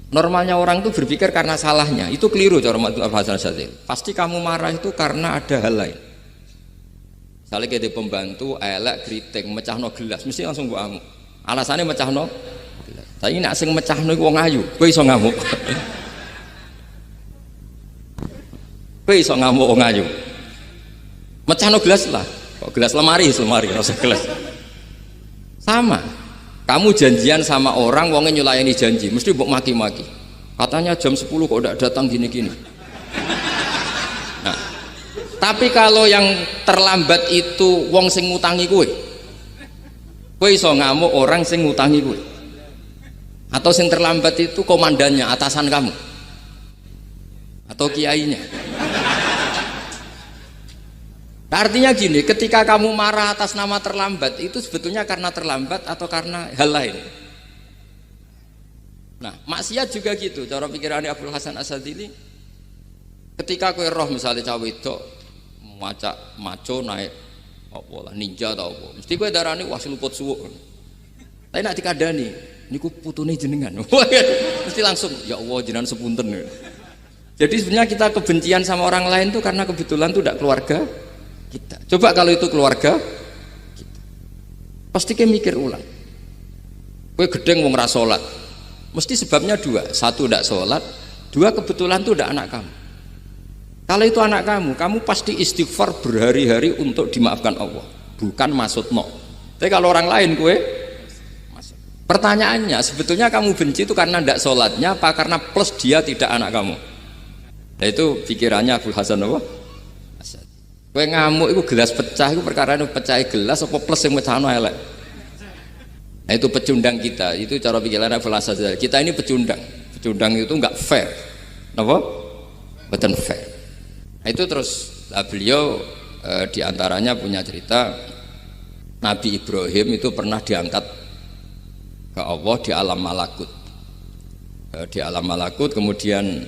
Normalnya orang itu berpikir karena salahnya, itu keliru cara Abul Hasan Asyadzili. Pasti kamu marah itu karena ada hal lain. Misalnya kayak pembantu elek kriting mecahno gelas, mesti langsung mbok amuk. Alasannya mecahno gelas. Tapi nek sing mecahno iku wong ayu, kowe iso ngamuk. Kowe iso ngamuk wong ayu. Mecahno gelas lah. Kok gelas lemari rasa gelas. Sama. Kamu janjian sama orang, wongnya nyulayani janji, mesti mbok maki-maki. Katanya jam 10 kok udah datang gini-gini. Nah, tapi kalau yang terlambat itu wong sing ngutangi kowe iso ngamuk orang sing ngutangi kowe. Atau sing terlambat itu komandannya, atasan kamu. Atau kiainya. Nah, artinya gini, ketika kamu marah atas nama terlambat itu sebetulnya karena terlambat atau karena hal lain. Nah, maksiat juga gitu. Cara pikirannya Abul Hasan Asyadzili, ketika kowe roh misalnya cawe itu maco naik apa lah ninja atau apa, mesti kowe darani wah seluput suwuk. Tapi nak dikandani, niku putune jenengan. Mesti langsung ya Allah jenengan sepunten. Jadi sebenarnya kita kebencian sama orang lain itu karena kebetulan itu tidak keluarga kita. Coba kalau itu keluarga kita, pasti kayak mikir ulang. Kowe gedeng wong ra salat, mesti sebabnya dua. Satu tidak salat, dua kebetulan itu tidak anak kamu. Kalau itu anak kamu pasti istighfar berhari-hari untuk dimaafkan Allah. Bukan maksud no. Tapi kalau orang lain kue, pertanyaannya sebetulnya kamu benci itu karena tidak sholatnya apa karena plus dia tidak anak kamu? Nah itu pikirannya Abu Hasan apa? Kue ngamuk itu gelas pecah itu perkara itu pecah gelas apa plus yang pecah elek. Nah itu pecundang kita, itu cara pikiran Abu Hasan. Kita ini pecundang itu enggak fair, apa? Betul fair. Nah, itu terus beliau diantaranya punya cerita Nabi Ibrahim itu pernah diangkat ke Allah di alam malakut. Di alam malakut kemudian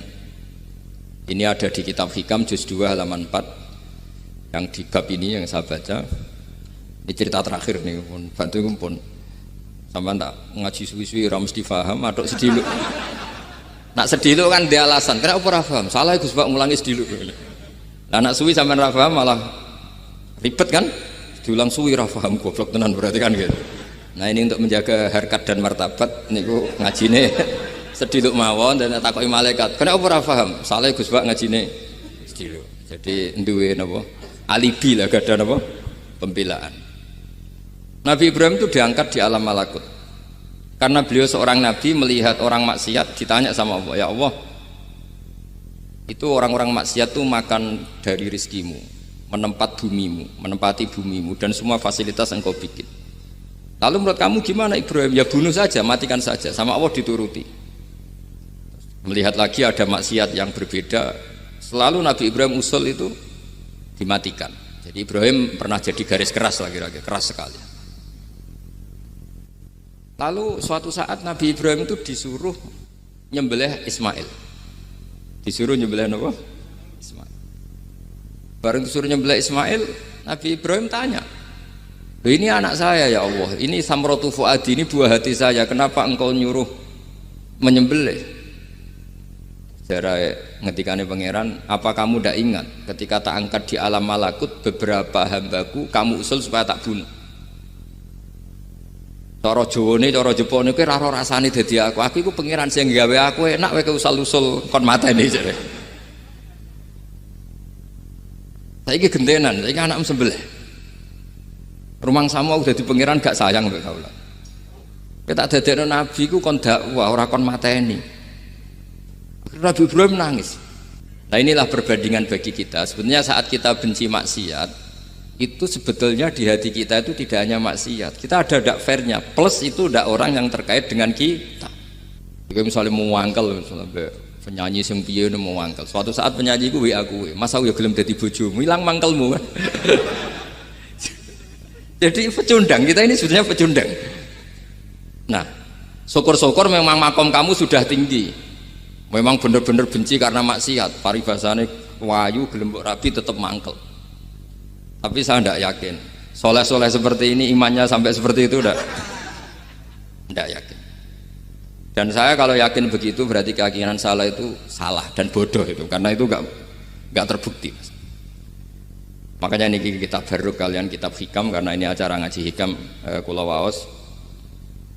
ini ada di kitab Hikam juz 2 halaman 4 yang di bab ini yang saya baca. Ini cerita terakhir nih pun bantu pun sampai tak ngaji suwi-suwi ora mesti paham atau sediluk. Nak sediluk kan dia alasan kenapa ora paham salah Gus Pak ngulangi sediluk. Lah nak suwi sampean ora paham malah ribet kan diulang suwi ora paham goblok tenan berarti kan gitu. Nah ini untuk menjaga harkat dan martabat niku ngajine sediluk mawon dan takoki malaikat kenapa ora paham salah Gus Pak ngajine sediluk. Jadi duwe napa alibi lah gak ada napa pembelaan. Nabi Ibrahim itu diangkat di alam malakut karena beliau seorang nabi melihat orang maksiat ditanya sama Allah, ya Allah itu orang-orang maksiat tuh makan dari rizkimu, menempati bumimu dan semua fasilitas yang kau bikin. Lalu menurut kamu gimana Ibrahim? Ya bunuh saja, matikan saja. Sama Allah dituruti. Melihat lagi ada maksiat yang berbeda, selalu Nabi Ibrahim usul itu dimatikan. Jadi Ibrahim pernah jadi garis keras lagi keras sekali. Lalu suatu saat Nabi Ibrahim itu disuruh nyembelih Ismail. Disuruh nyembelih apa? Ismail. Bareng disuruh nyembelih Ismail, Nabi Ibrahim tanya, ini anak saya ya Allah, ini samratu fuadi, ini buah hati saya, kenapa engkau nyuruh menyembelih? Sejarah ngetikane pangeran, apa kamu tidak ingat ketika tak angkat di alam malakut beberapa hambaku kamu usul supaya tak bunuh? Cara Jawane, cara Jepone kowe ora rasane dadi aku iku pangeran sing gawe aku enak kowe usul-usul kon mateni jare. Saiki gentenan, saiki anakmu sembelih. Rumang samu aku dadi pangeran gak sayang mbek kaula. Kowe tak dadekno nabi ku kon dakwah ora kon mateni. Nabi Ibrahim nangis. Nah inilah perbandingan bagi kita. Sebenarnya saat kita benci maksiat, itu sebetulnya di hati kita itu tidak hanya maksiat. Kita ada dak fairnya. Plus itu dak orang yang terkait dengan kita. Jika misalnya mau wangkel, misalnya penyanyi sing piye mau wangkel. Suatu saat penyanyi gue aku, masa gue gelem dadi bojomu, hilang mangkelmu kan. Jadi pecundang kita ini sebenarnya pecundang. Nah, syukur-syukur memang makom kamu sudah tinggi. Memang benar-benar benci karena maksiat, paribasane wayu gelembok rapi tetap mangkel. Tapi saya tidak yakin soleh-soleh seperti ini imannya sampai seperti itu tidak yakin. Dan saya kalau yakin begitu berarti keyakinan salah itu salah dan bodoh itu, karena itu nggak terbukti. Makanya ini kitab baru kalian kitab Hikam, karena ini acara ngaji Hikam kula waos.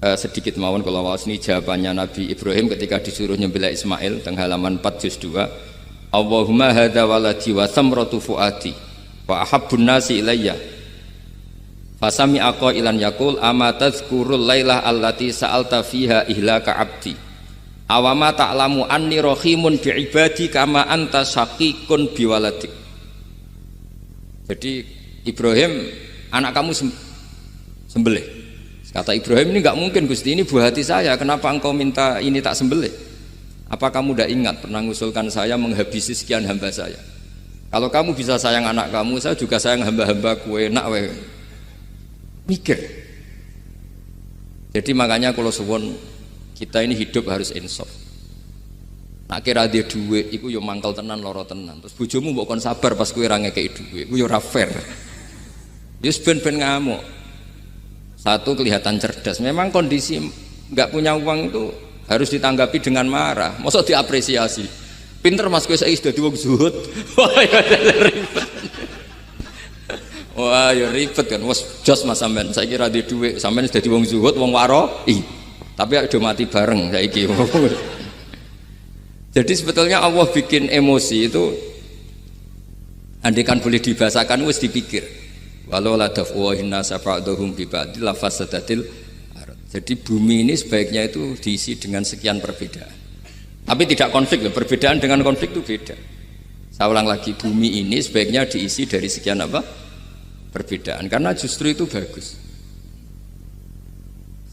Sedikit mawon kalau waos ini jawabannya Nabi Ibrahim ketika disuruh nyembelih Ismail teng halaman 4 juz 2. Allahumma hadza waladi wa samratu fuadi wa ahabbun nasi ilayya fasami aqailan yaqul ama tadhkurul lailah allati sa'alta fiha ihlaka abdi awama ta'lamu anni rahimun bi ibadi kama anta syaqiqun biwaladik. Jadi Ibrahim, anak kamu sembelih. Kata Ibrahim, ini nggak mungkin Gusti, ini buah hati saya, kenapa engkau minta ini tak sembelih? Apa kamu tidak ingat pernah mengusulkan saya menghabisi sekian hamba saya? Kalau kamu bisa sayang anak kamu, saya juga sayang hamba-hambaku, enak we. Mikir. Jadi makanya kalau suwon kita ini hidup harus insaf. Nak kira dia duit, iku yo mangkel tenan, loro tenan. Terus bojomu mbok kon sabar pas kowe ra ngekeki duit, iku yo ora fair. Wis ben-ben ngamuk. Satu kelihatan cerdas, memang kondisi nggak punya uang itu harus ditanggapi dengan marah, maksud diapresiasi. Pinter mas gue saya sudah wong zuhud. Wah ya ribet kan, was jos mas sampean. Saya kira di duit, sampean sudah wong zuhud, wong waro, tapi udah mati bareng saya kira. Jadi sebetulnya Allah bikin emosi itu, andaikan boleh dibahasakan, wis dipikir. walau la daf'uhin nasa ba'dhum bi ba'd la fasadatil ardh. Jadi bumi ini sebaiknya itu diisi dengan sekian perbedaan. Tapi tidak konflik loh, perbedaan dengan konflik itu beda. Saya ulang lagi, bumi ini sebaiknya diisi dari sekian apa? Perbedaan, karena justru itu bagus.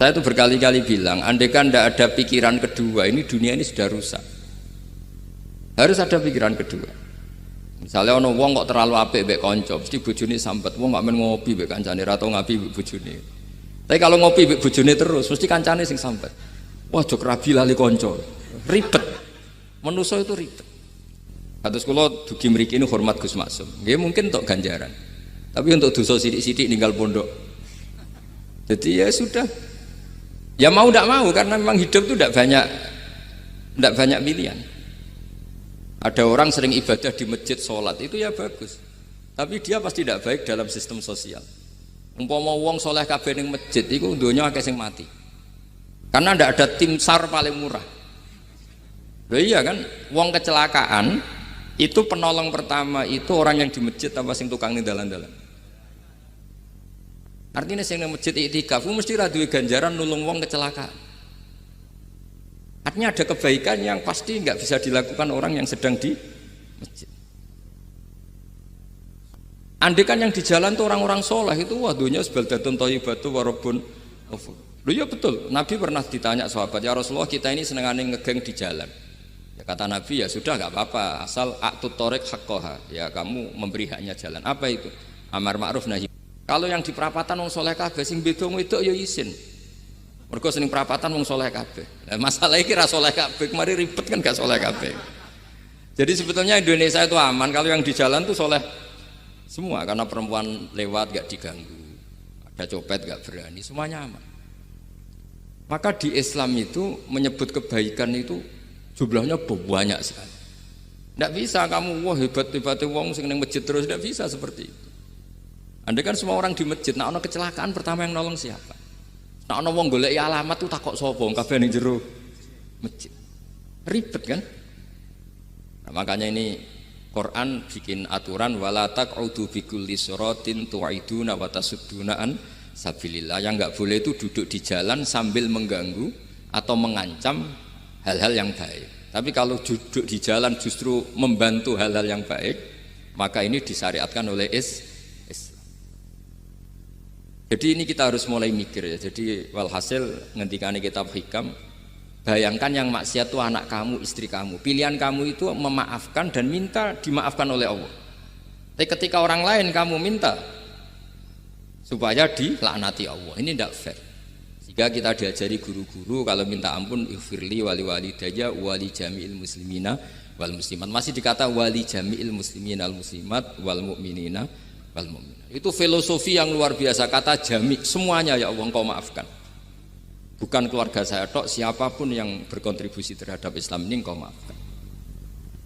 Saya itu berkali-kali bilang, andaikan tidak ada pikiran kedua, ini dunia ini sudah rusak. Harus ada pikiran kedua. Misalnya ono wong kok terlalu apik mbek kanca, mesti bojone sambat. Wong gak men ngopi mbek kancane, ra tau ngapi mbek bojone. Tapi kalau ngopi mbek bojone terus, mesti kancane sing sambat. Wah, jok rabi lali kanca. Ribet. Manusa itu ribet. Kados kula dugi mriki ini hormat Gus Maksum. Nggih mungkin untuk ganjaran. Tapi untuk dosa sithik-sithik ninggal pondok. Jadi ya sudah. Ya mau tidak mau karena memang hidup itu tidak banyak pilihan. Ada orang sering ibadah di masjid sholat itu ya bagus, tapi dia pasti tidak baik dalam sistem sosial. Umpama wong soleh kabeh ning masjid itu dunya akeh sing mati, karena tidak ada tim SAR paling murah. Loh iya kan, wong kecelakaan itu penolong pertama itu orang yang di masjid apa sing tukang ning dalan-dalan. Artinya sing ning masjid iktikaf mesti ra duwe ganjaran nulung wong kecelakaan. Artinya ada kebaikan yang pasti nggak bisa dilakukan orang yang sedang di masjid. Andekan yang di jalan tuh orang-orang soleh itu wah dunya sebaldatun thayyibatu warabun ghafur. Loh ya betul, Nabi pernah ditanya sahabat, ya Rasulullah kita ini senengane ngegeng di jalan. Ya kata Nabi ya sudah nggak apa-apa, asal a'tut thoriq haqqaha, ya kamu memberi haknya jalan. Apa itu? Amar ma'ruf nahi. Kalau yang di perapatan wong soleh kabeh sing beda wedok ya isin. Mergo sing perapatan wong soleh kabeh. Nah, masalah iki ra soleh kabeh, kemari ribet kan gak soleh kabeh. Jadi sebetulnya Indonesia itu aman kalau yang di jalan tuh soleh semua karena perempuan lewat gak diganggu. Ada copet gak berani, semuanya aman. Maka di Islam itu menyebut kebaikan itu jumlahnya banyak sekali. Tidak bisa kamu wah hebat-hebatnya wong sing ning masjid terus, tidak bisa seperti itu. Andai kan semua orang di masjid, nah ono kecelakaan pertama yang nolong siapa? Nah ana wong goleki alamat tuh takok sapa kabeh ning jero masjid. Ribet kan? Nah, makanya ini Quran bikin aturan wala taq'udu bikulli siratin tu'iduna wa tasudduna an sabilillah. Yang enggak boleh itu duduk di jalan sambil mengganggu atau mengancam hal-hal yang baik. Tapi kalau duduk di jalan justru membantu hal-hal yang baik, maka ini disyariatkan oleh Islam. Jadi ini kita harus mulai mikir ya. Jadi walhasil ngendikane kitab hikam, bayangkan yang maksiat itu anak kamu, istri kamu. Pilihan kamu itu memaafkan dan minta dimaafkan oleh Allah. Tapi ketika orang lain kamu minta supaya dilaknati Allah, ini tidak fair. Jika kita diajari guru-guru kalau minta ampun ighfirli wali walidayya wali jami'il muslimina wal muslimat. Masih dikata wali jami'il muslimina wal muslimat wal mu'minina wal mu'minat. Itu filosofi yang luar biasa, kata jami, semuanya ya Allah engkau maafkan. Bukan keluarga saya tok, siapapun yang berkontribusi terhadap Islam ini engkau maafkan.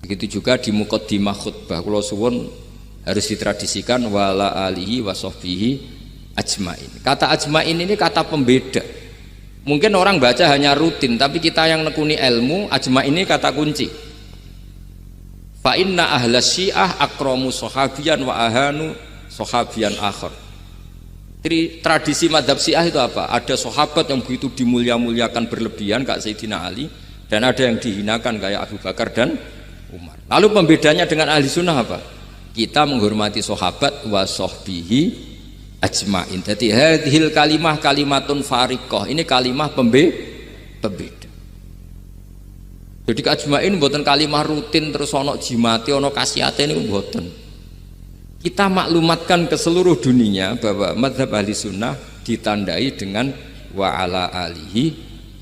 Begitu juga di muqaddimah khutbah kula suwun harus ditradisikan wala alihi wa sahbihi ajmain. Kata ajmain ini kata pembeda. Mungkin orang baca hanya rutin, tapi kita yang nekuni ilmu, ajmain ini kata kunci. Fa inna ahlas syiah akramu sahabiyan wa ahanu sahabian akhir. Tradisi madhab Syiah itu apa? Ada sahabat yang begitu dimulia-muliakan berlebihan kayak Sayyidina Ali, dan ada yang dihinakan kayak Abu Bakar dan Umar. Lalu pembedanya dengan ahli sunnah apa? Kita menghormati sahabat wa sahbihi ajmain. Jadi hadhil kalimah kalimatun fariqah. Ini kalimah pembeda. Jadi ajmain buatan kalimah rutin terus ono jimati ono kasiate ini buatan. Kita maklumatkan ke seluruh dunia bahwa mazhab ahli sunnah ditandai dengan wa ala alihi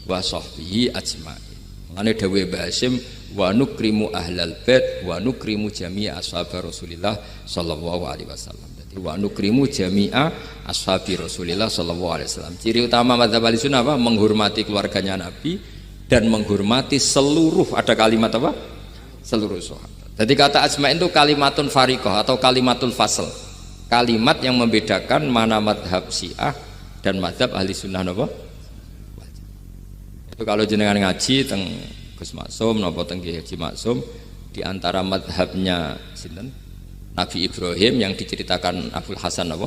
wa sahbihi ajma'in. Makanya dawe Basim wa nukrimu ahlal bait wa nukrimu jami'a ashabi Rasulillah sallallahu alaihi wasallam. Jadi wa nukrimu jami'a ashabi Rasulillah sallallahu alaihi wasallam. Ciri utama mazhab ahli sunnah apa? Menghormati keluarganya Nabi dan menghormati seluruh, ada kalimat apa? Seluruh sahabat. Jadi kata ajma'in itu kalimatun fariqah atau kalimatul fasl, kalimat yang membedakan mana madhab Syiah dan madhab ahli sunnah apa? Itu kalau jenengan ngaji teng Gus Maksum napa teng Haji Maksum, di antara madhabnya sinten Nabi Ibrahim yang diceritakan Abdul Hasan apa?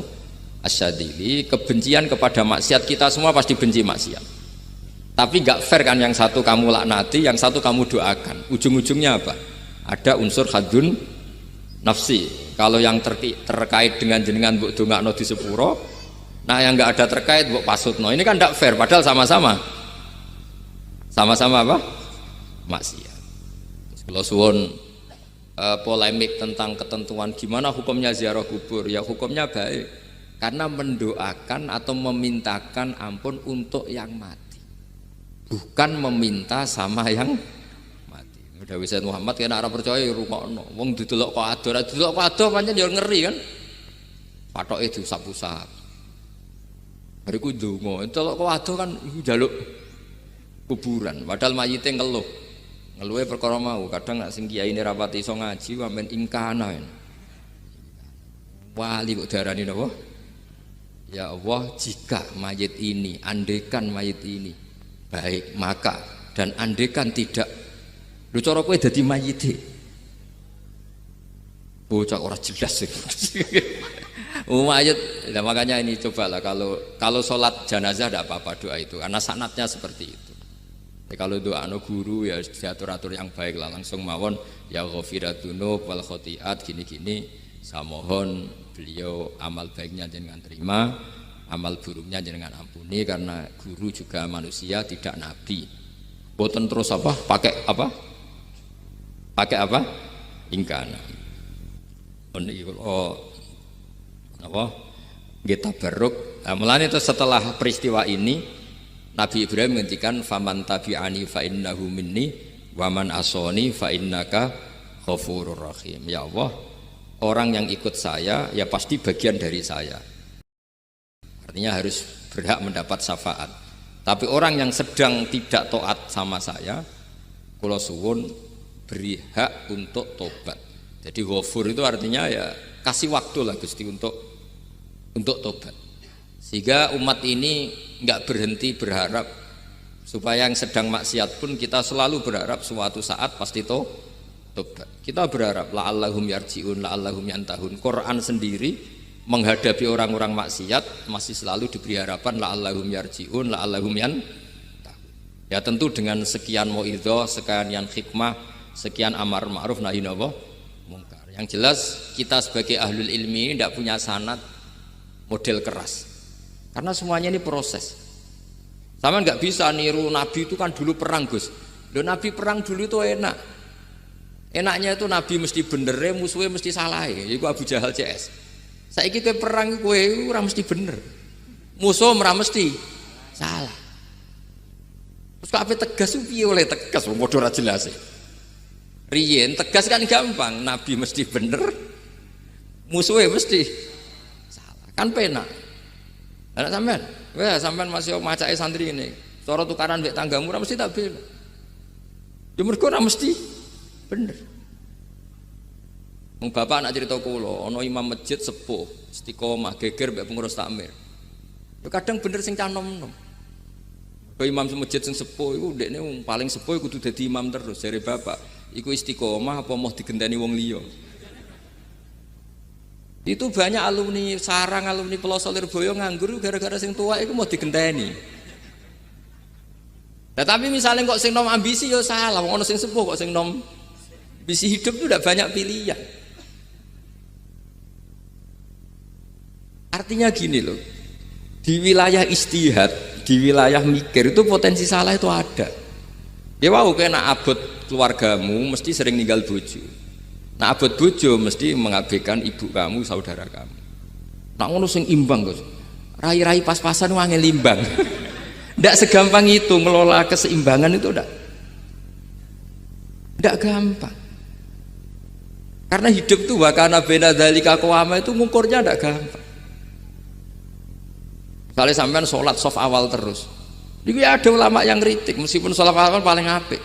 Asyadili, kebencian kepada maksiat, kita semua pasti benci maksiat. Tapi gak fair kan, yang satu kamu laknati, yang satu kamu doakan. Ujung-ujungnya apa? Ada unsur hadun nafsi. Kalau yang terkait dengan jenengan mbok dongakno di sepuro, nah yang gak ada terkait mbok pasutno. Ini kan gak fair, padahal sama-sama apa? Maksiat. Kalau suwun polemik tentang ketentuan gimana hukumnya ziarah kubur, ya hukumnya baik. Karena mendoakan atau memintakan ampun untuk yang mati, bukan meminta sama yang mati. Udah Sayyid Muhammad kena arah percaya rungokno. Wong didelok kok ado pancen ya ngeri kan. Patoke diusap-usap. Bariku ndonga, delok kok ado kan njaluk kuburan, padahal mayite ngeluhe perkara mau. Kadang nek sing kiyaine rapati iso ngaji wamen ingkana. Wali kok darani napa? Ya Allah, jika mayit ini, andekan mayit ini baik, maka, dan andekan tidak, lu cara kowe dadi mayite. Bocah ora jelas sih. Mayit, nah makanya ini cobalah kalau sholat jenazah tidak apa-apa doa itu, karena sanatnya seperti itu. Ya, kalau doa guru ya diatur-atur yang baik lah, langsung mawon ya ghafiratunu wal khotiat gini-gini. Saya mohon beliau amal baiknya jangan terima, amal buruknya jangan ampuni, karena guru juga manusia tidak nabi. Boten terus apa? Pakai apa? Ingkana. Apa? Kita beruk. Nah, mulanya itu setelah peristiwa ini Nabi Ibrahim menghentikan faman tabi'ani fa innahu minni wa man asoni fa innaka ghafurur rahim. Ya Allah, orang yang ikut saya ya pasti bagian dari saya, artinya harus berhak mendapat syafaat. Tapi orang yang sedang tidak taat sama saya, kula suwun beri hak untuk tobat. Jadi ghafur itu artinya ya kasih waktu lah Gusti untuk tobat, sehingga umat ini nggak berhenti berharap supaya yang sedang maksiat pun kita selalu berharap suatu saat pasti tobat. Kita berharap la'allahum yarji'un, la'allahum yantahun. Quran sendiri menghadapi orang-orang maksiat masih selalu diberi harapan la'allahum yarji'un, la'allahum yantahun. Ya tentu dengan sekian mauidhah, sekian hikmah, sekian amar ma'ruf nahi mungkar. Yang jelas kita sebagai ahlul ilmi ini tidak punya sanad model keras, karena semuanya ini proses. Sama nggak bisa niru Nabi itu kan dulu perang Gus. Loh, Nabi perang dulu itu enaknya itu Nabi mesti bener, musuhnya mesti salah. Itu Abu Jahal CS. Saiki kowe perang kowe ora mesti bener, musuh ora mesti salah. Terus kabeh tegas piye oleh tegas wong padha ora jelas. Riyen tegas kan gampang, Nabi mesti bener, musuhnya mesti salah. Kan penak. Anak sampean, wah sampean masih macake santri ini. Cara tukaran mbek tanggamu ora mesti tak bela. Ya mergo ora mesti bener. Wong bapak anak cerita kula, ana imam masjid sepuh, istiqomah geger mbek pengurus takmir. Ya kadang bener sing canom-nom. Kok imam masjid sing sepuh iku ndekne paling sepuh kudu dadi imam terus jare bapak. Iku istiqomah apa mau digenteni wong liya. Itu banyak alumni sarang, alumni Pelosok Lirboyo nganggur gara-gara sing tua iku mau digenteni. Nah, tapi misalnya kok sing nom ambisi ya salah, wong ana sing sepuh kok sing nom ambisi hidup itu udah banyak pilihan. Artinya gini loh, di wilayah istihad, di wilayah mikir itu potensi salah itu ada. Ya wow, kena abot keluargamu mesti sering ninggal bojo. Nah abot bojo mesti mengabaikan ibu kamu, saudara kamu. Nak ngono sing imbang Gus. Rai-rai pas-pasan wangel imbang. Ndak segampang itu ngelola keseimbangan itu ndak gampang. Karena hidup itu wakana bena dzalika qawama itu ngukurnya ndak gampang. Misalnya sampean sholat soft awal terus. Ini ada ulama yang kritik meskipun sholat awal paling apik.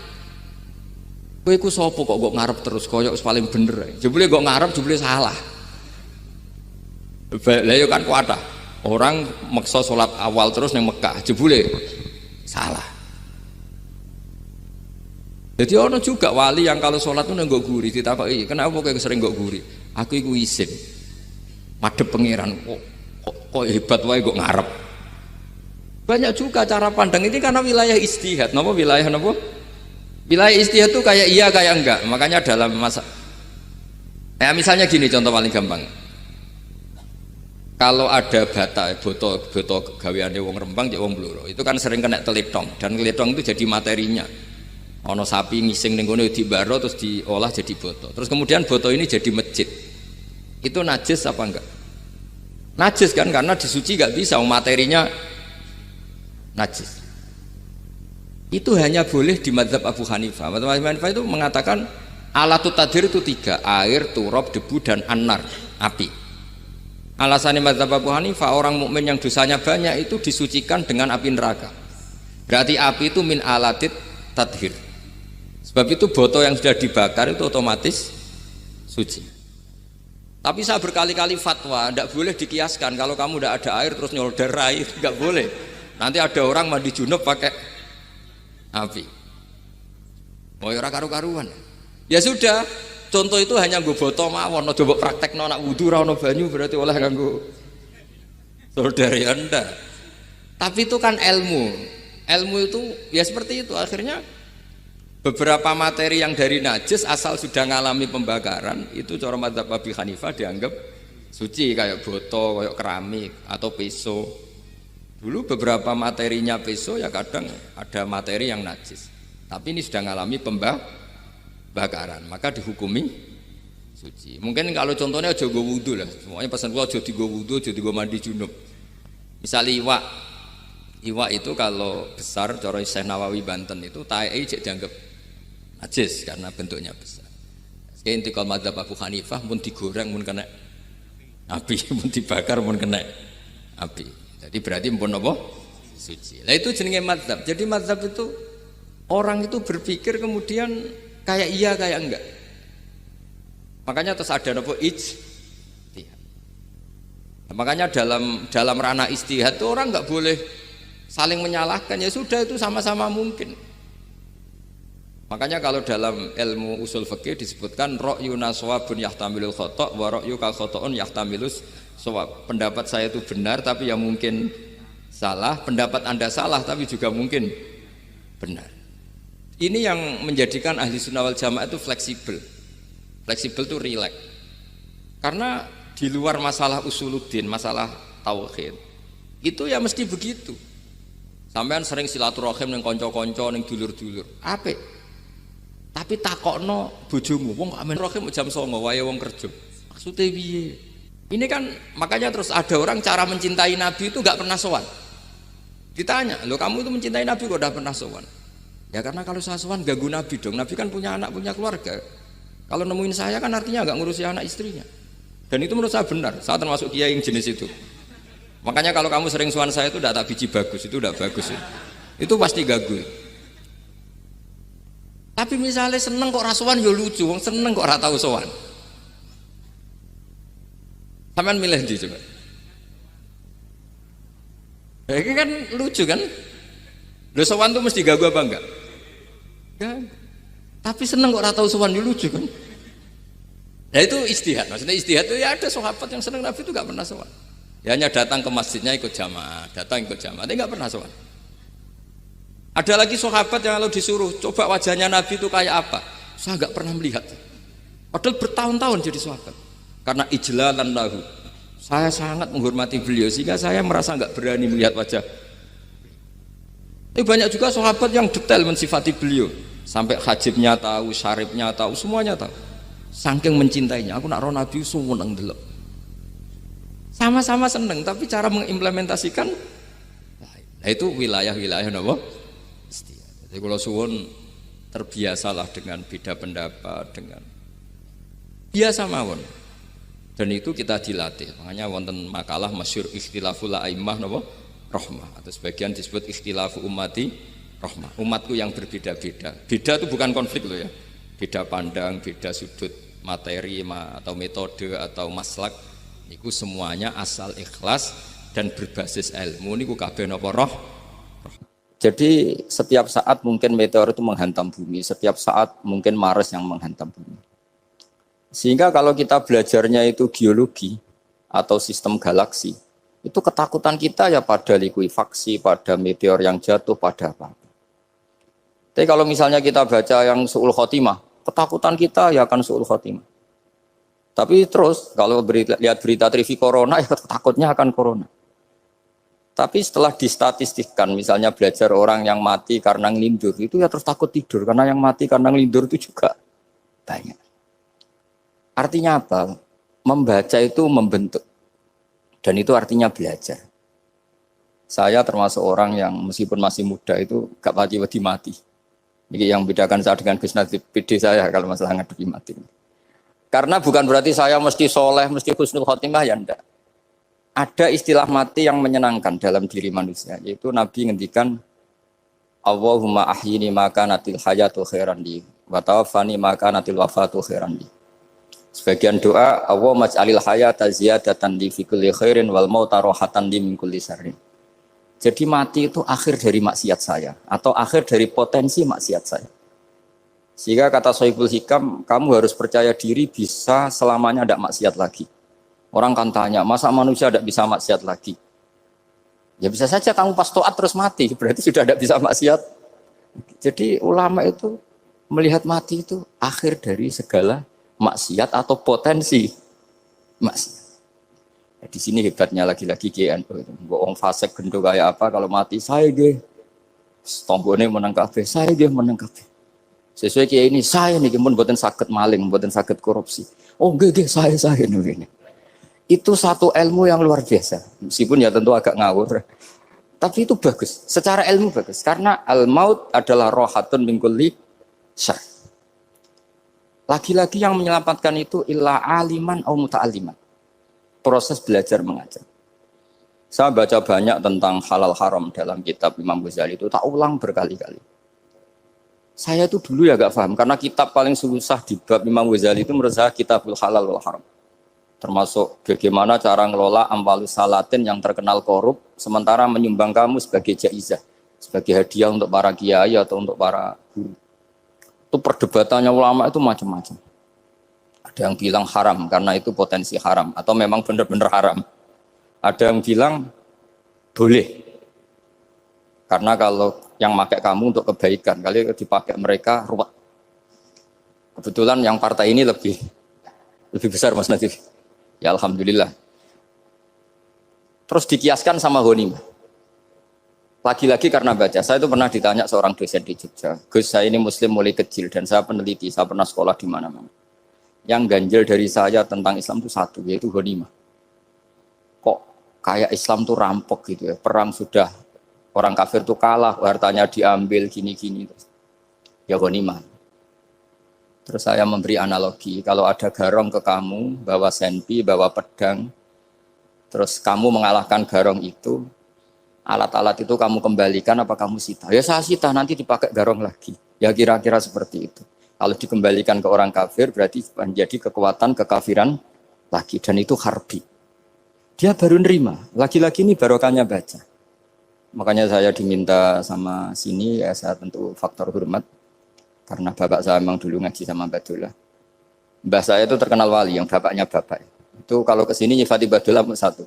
Kowe iku sapa kok ngarep terus koyok paling bener. Jebule kok ngarep jebule salah. Lah yo kan kuatah. Orang maksa sholat awal terus nang Mekah, jebule salah. Jadi ono juga wali yang kalau sholat itu nggak guri, ditakoki, kenapa kowe sering nggak guri? Aku iku isin, madhep pangeran kok. kok hebat wae kok ngarep. Banyak juga cara pandang ini karena wilayah ijtihad. Napa wilayah napa? Wilayah ijtihad itu kayak iya kayak enggak. Makanya dalam masa misalnya gini contoh paling gampang. Kalau ada boto gaweane wong Rembang cek wong Blora, itu kan sering kena teletong dan teletong itu jadi materinya. Ono sapi ngising ning kono dibaro terus diolah jadi boto. Terus kemudian boto ini jadi masjid. Itu najis apa enggak? Najis kan karena disuci enggak bisa materinya najis. Itu hanya boleh di mazhab Abu Hanifah. Mazhab Abu Hanifah itu mengatakan alatut tadhir itu 3, air, turab, debu dan anar, api. Alasannya mazhab Abu Hanifah orang mukmin yang dosanya banyak itu disucikan dengan api neraka. Berarti api itu min alatit tadhir. Sebab itu boto yang sudah dibakar itu otomatis suci. Tapi saya berkali-kali fatwa, tidak boleh dikiaskan kalau kamu tidak ada air terus nyolder air, tidak boleh. Nanti ada orang mandi junub pakai api. Mau ora karu-karuan. Ya sudah, contoh itu hanya nggo boto mawon, aja mbok praktekno nak wudu ra ono banyu berarti oleh nganggo solder ya ndak. Tapi itu kan ilmu. Ilmu itu ya seperti itu akhirnya. Beberapa materi yang dari najis asal sudah mengalami pembakaran itu cara mazhab Abu Hanifah dianggap suci kayak boto, kayak keramik atau peso. Dulu beberapa materinya peso ya kadang ada materi yang najis. Tapi ini sudah mengalami pembakaran, maka dihukumi suci. Mungkin kalau contohnya aja go wudu lah. Semuanya pesan gua aja digo wudu, aja digo mandi junub. Misalnya iwak itu kalau besar cara Syekh Nawawi Banten itu tae cek dianggap najis karena bentuknya besar. Sekian intikal mazhab Abu Hanifah pun digoreng pun kena api, pun dibakar pun kena api. Jadi berarti pun apa? Suci. Nah itu jenenge mazhab. Jadi mazhab itu orang itu berpikir kemudian kayak iya kayak enggak. Makanya terus ada apa ijtihad. Nah, makanya dalam ranah ijtihad itu orang enggak boleh saling menyalahkan, ya sudah itu sama-sama mungkin. Makanya kalau dalam ilmu usul fikih disebutkan ra'yuna shawabun yahtamilul khata' wa ra'yuka khata'un yahtamilus shawab. Pendapat saya itu benar tapi ya mungkin salah, pendapat Anda salah tapi juga mungkin benar. Ini yang menjadikan ahli sunnah wal jamaah itu fleksibel. Fleksibel itu rileks. Karena di luar masalah usuluddin, masalah tauhid, itu ya mesti begitu. Sampean sering silaturahim ning kanca-kanca ning dulur-dulur. Apik. Tapi takokno bojomu, wong kok amen rahim jam 09.00 wae wong kerja. Maksudnya piye? Ini kan makanya terus ada orang cara mencintai Nabi itu enggak pernah sowan. Ditanya, "Loh kamu itu mencintai Nabi kok enggak pernah sowan?" Ya karena kalau saya sowan ganggu Nabi dong. Nabi kan punya anak, punya keluarga. Kalau nemuin saya kan artinya enggak ngurusi anak istrinya. Dan itu menurut saya benar. Saya termasuk kiai yang jenis itu. Makanya kalau kamu sering sowan saya itu enggak tak biji bagus, itu enggak bagus. Itu pasti ganggu. Tapi misalnya seneng kok rasuan ya lucu, wong seneng kok ora tau sowan. Sampean milih ndi coba? Ini kan lucu kan? Lho sowan tuh mesti ganggu apa enggak? Enggak. Tapi seneng kok ora tau sowan ya lucu kan? Nah itu ijtihad. Maksudnya ijtihad itu ya ada sahabat yang seneng Nabi itu enggak pernah sowan. Ya hanya datang ke masjidnya ikut jamaah, tapi enggak pernah sowan. Ada lagi sahabat yang kalau disuruh coba wajahnya Nabi itu kayak apa, saya nggak pernah melihat. Padahal bertahun-tahun jadi sahabat. Karena ijlalan lahu, saya sangat menghormati beliau sehingga saya merasa nggak berani melihat wajah. Tapi banyak juga sahabat yang detail mensifati beliau, sampai hajibnya tahu, syaribnya tahu, semuanya tahu. Saking mencintainya, aku nak roh Nabi seneng delok. Sama-sama seneng, tapi cara mengimplementasikan, nah itu wilayah-wilayah napa? Jadi kalau suwun terbiasalah dengan beda pendapat, dengan biasa mawon. Dan itu kita dilatih. Makanya wonten makalah masyhur ikhtilaful a'immah napa? Rahmah. Atau sebagian disebut ikhtilafu ummati rahmah. Umatku yang berbeda-beda. Beda itu bukan konflik loh ya. Beda pandang, beda sudut materi atau metode atau maslak. Niku semuanya asal ikhlas dan berbasis ilmu niku kabeh napa roh. Jadi setiap saat mungkin meteor itu menghantam bumi, setiap saat mungkin Mars yang menghantam bumi. Sehingga kalau kita belajarnya itu geologi atau sistem galaksi, Itu ketakutan kita ya pada likuifaksi, pada meteor yang jatuh, pada apa. Tapi kalau misalnya kita baca yang su'ul khotimah, ketakutan kita ya akan su'ul khotimah. Tapi terus kalau lihat berita TV corona ya takutnya akan corona. Tapi setelah distatistikkan, misalnya belajar orang yang mati karena ngelindur, itu ya terus takut tidur, karena yang mati karena ngelindur itu juga banyak. Artinya apa? Membaca itu membentuk. Dan itu artinya belajar. Saya termasuk orang yang meskipun masih muda itu gak pati-pati mati. Ini yang membedakan saya dengan Gus Nadir PD saya kalau masalah ngadepi mati. Karena bukan berarti saya mesti soleh, mesti husnul khotimah, ya enggak. Ada istilah mati yang menyenangkan dalam diri manusia, yaitu Nabi ngendikan Allahumma ahyini maka natil hayatu khairan li wa tawaffani maka natil wafatu khairan li. Sebagian doa Allahumma ij'alil hayata ziyadatan li fi kulli khairin wal mauta rohatan li min kulli syarrin. Jadi mati itu akhir dari maksiat saya atau akhir dari potensi maksiat saya. Sehingga kata Sohibul Hikam, kamu harus percaya diri bisa selamanya tidak maksiat lagi. Orang kan tanya, masa manusia tidak bisa maksiat lagi? Ya bisa saja kamu pas toat terus mati, berarti sudah tidak bisa maksiat. Jadi ulama itu melihat mati itu akhir dari segala maksiat atau potensi maksiat. Di sini hebatnya lagi-lagi GNU itu. Orang fasik gendo kayak apa kalau mati saya ge. Tombone menang kabeh, saya ge menang kabeh. Sesuai kayak ini saya nih mun mboten saged maling, mboten saged korupsi. Oh nggih saya ini. Itu satu ilmu yang luar biasa. Meskipun ya tentu agak ngawur. Tapi itu bagus. Secara ilmu bagus karena al-maut adalah rohatun min kulli syarr. Lagi-lagi yang menyelamatkan itu illa aliman au muta'alliman. Proses belajar mengajar. Saya baca banyak tentang halal haram dalam kitab Imam Ghazali itu, tak ulang berkali-kali. Saya itu dulu ya gak paham, karena kitab paling susah di bab Imam Ghazali itu menurut saya kitabul halal wal haram. Termasuk bagaimana cara ngelola amwalus salatin yang terkenal korup, sementara menyumbang kamu sebagai jaizah, sebagai hadiah untuk para kiai atau untuk para guru. Itu perdebatannya ulama itu macam-macam. Ada yang bilang haram karena itu potensi haram atau memang benar-benar haram. Ada yang bilang boleh karena kalau yang pakai kamu untuk kebaikan, kali dipakai mereka ruwet. Kebetulan yang partai ini lebih besar Mas Nadif. Ya alhamdulillah. Terus dikiaskan sama ghanimah. Lagi-lagi karena baca, saya itu pernah ditanya seorang dosen di Jogja. Gus, saya ini muslim mulai kecil dan saya peneliti, saya pernah sekolah di mana-mana. Yang ganjil dari saya tentang Islam itu satu, yaitu ghanimah. Kok kayak Islam tuh rampok gitu ya, perang sudah, orang kafir tuh kalah, hartanya diambil, gini-gini. Ya ghanimah. Terus saya memberi analogi, kalau ada garong ke kamu, bawa senpi, bawa pedang, terus kamu mengalahkan garong itu, alat-alat itu kamu kembalikan apa kamu sita? Ya saya sita, nanti dipakai garong lagi. Ya kira-kira seperti itu. Kalau dikembalikan ke orang kafir berarti menjadi kekuatan kekafiran lagi dan itu harbi. Dia baru nerima. Lagi-lagi ini barokahnya baca. Makanya saya diminta sama sini ya saya tentu faktor hormat karena bapak saya memang dulu ngaji sama Badullah. Mbah saya itu terkenal wali yang bapaknya bapak. Itu kalau ke sini nyifati Badullah satu.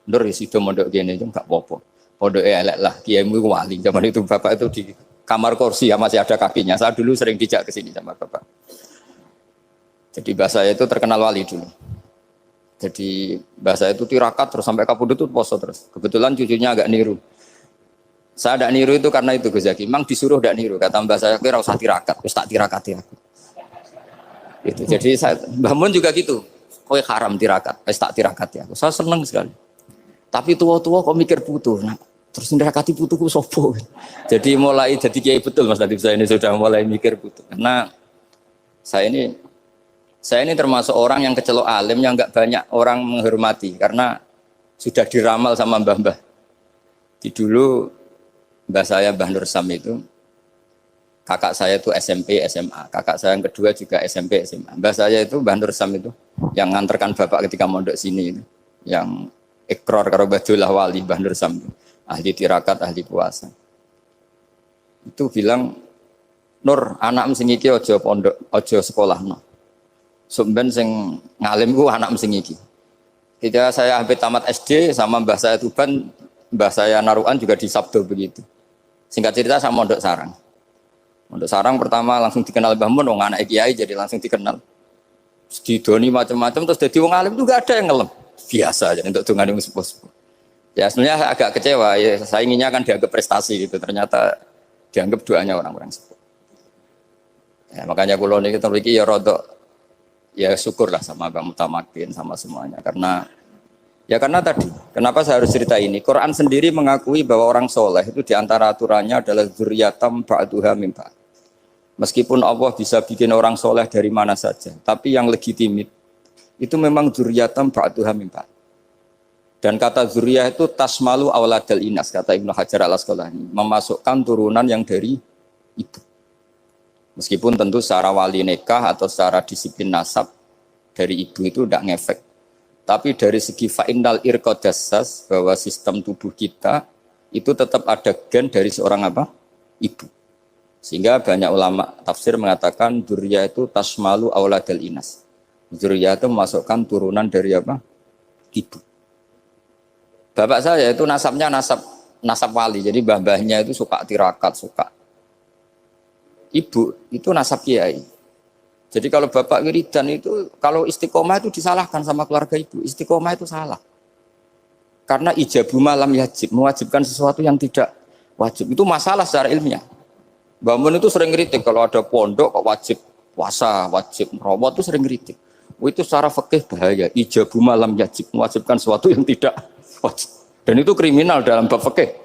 Nur sido mondok gene itu enggak apa-apa. Pondok elek lah kiaimu wali. Zaman itu bapak itu di kamar kursi ya masih ada kakinya. Saya dulu sering dijak ke sini sama bapak. Jadi mbah saya itu terkenal wali dulu. Jadi mbah saya itu tirakat terus sampai kapundhut itu poso terus. Kebetulan cucunya agak niru. Saya tidak niru itu karena itu Gus Zaki. Memang disuruh tidak niru. Kata mbah saya kira usah tirakat, terus tak tirakati aku. Gitu. Jadi saya Mbah Mun juga gitu. Kowe haram tirakat, terus tak tirakati aku. Saya senang sekali. Tapi tua-tua kok mikir putu. Nah, terus nirakati putuku sopo. Jadi mulai jadi kiai betul Mas Nadif saya ini sudah mulai mikir putu. Karena saya ini termasuk orang yang kecelok alim yang enggak banyak orang menghormati karena sudah diramal sama mbah-mbah. Di dulu mbah saya Mbah Nur Sam itu kakak saya itu SMP SMA, kakak saya yang kedua juga SMP SMA. Mbah saya itu Mbah Nur Sam itu yang nganterkan bapak ketika mondok sini itu, yang ikrar karo Badullah wali Mbah Nur Sam itu, ahli tirakat, ahli puasa. Itu bilang Nur, anak sing iki aja pondok, aja sekolah no. Sumben sing ngalim ku anak sing iki. Ketika saya hampir tamat SD sama mbah saya Tuban, mbah saya Narukan juga di Sabdo begitu. Singkat cerita saya mondok sarang. Mondok sarang pertama langsung dikenal Mbah Mun, wong anak kiai jadi langsung dikenal. Terus didoni macam-macam terus jadi wong alim juga ada yang ngelem. Biasa aja untuk dongane wong sepuh-sepuh. Ya sebenarnya agak kecewa ya, saya inginnya kan dianggap prestasi gitu, ternyata dianggap doanya orang-orang sepuh. Ya, makanya kula niki terus ya rodok ya syukurlah sama Bang Mutamakin sama semuanya karena tadi, kenapa saya harus cerita ini? Quran sendiri mengakui bahwa orang soleh itu diantara aturannya adalah dzurriyyatam ba'duha min ba'd. Meskipun Allah bisa bikin orang soleh dari mana saja, tapi yang legitimit itu memang dzurriyyatam ba'duha min ba'd. Dan kata dzurriyyah itu tasmalu auladal inas, kata Ibnu Hajar al-Asqalani, memasukkan turunan yang dari ibu. Meskipun tentu secara wali nikah atau secara disiplin nasab dari ibu itu tidak ngefek. Tapi dari segi fa'innal irqadassas bahwa sistem tubuh kita itu tetap ada gen dari seorang apa? Ibu. Sehingga banyak ulama tafsir mengatakan dzurriyyah itu tasmalu auladal inas. Dzurriyyah itu memasukkan turunan dari apa? Ibu. Bapak saya itu nasabnya nasab wali. Jadi mbah-mbahnya itu suka tirakat, suka. Ibu itu nasab kiai. Jadi kalau bapak wiridan itu, kalau istiqomah itu disalahkan sama keluarga ibu. Istiqomah itu salah. Karena ijabu malam yajib, mewajibkan sesuatu yang tidak wajib. Itu masalah secara ilmiah. Mbak Mun itu sering kritik, kalau ada pondok kok wajib puasa, wajib merawat itu sering kritik. Itu secara fikih bahaya. Ijabu malam yajib, mewajibkan sesuatu yang tidak wajib. Dan itu kriminal dalam bab fikih.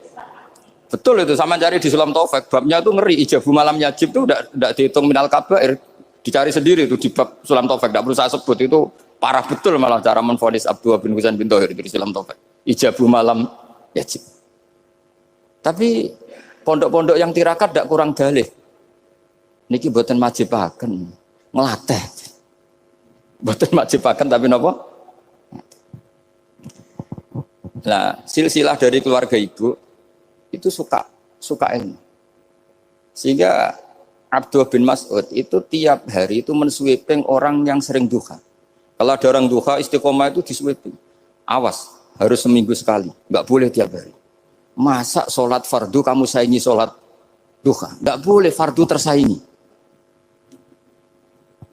Betul itu, sama cari di Sulam Taufik. Babnya itu ngeri, ijabu malam yajib itu tidak dihitung minal kabair. Dicari sendiri itu di bab Sulam Taufik, tidak perlu saya sebut, itu parah betul malah cara menvonis Abdullah bin Husain bin Thohir itu di Sulam Taufik. Ijabu malam yajib. Tapi pondok-pondok yang tirakat tidak kurang dalih. Niki boten majibaken, ngelatih. Boten majibaken tapi napa? Nah, silsilah dari keluarga ibu itu suka ilmu. Sehingga Abdullah bin Mas'ud itu tiap hari itu mensweeping orang yang sering duha. Kalau ada orang duha istiqomah itu disweeping. Awas, harus seminggu sekali, nggak boleh tiap hari. Masa sholat fardu kamu saingi sholat duha? Nggak boleh, fardu tersaingi.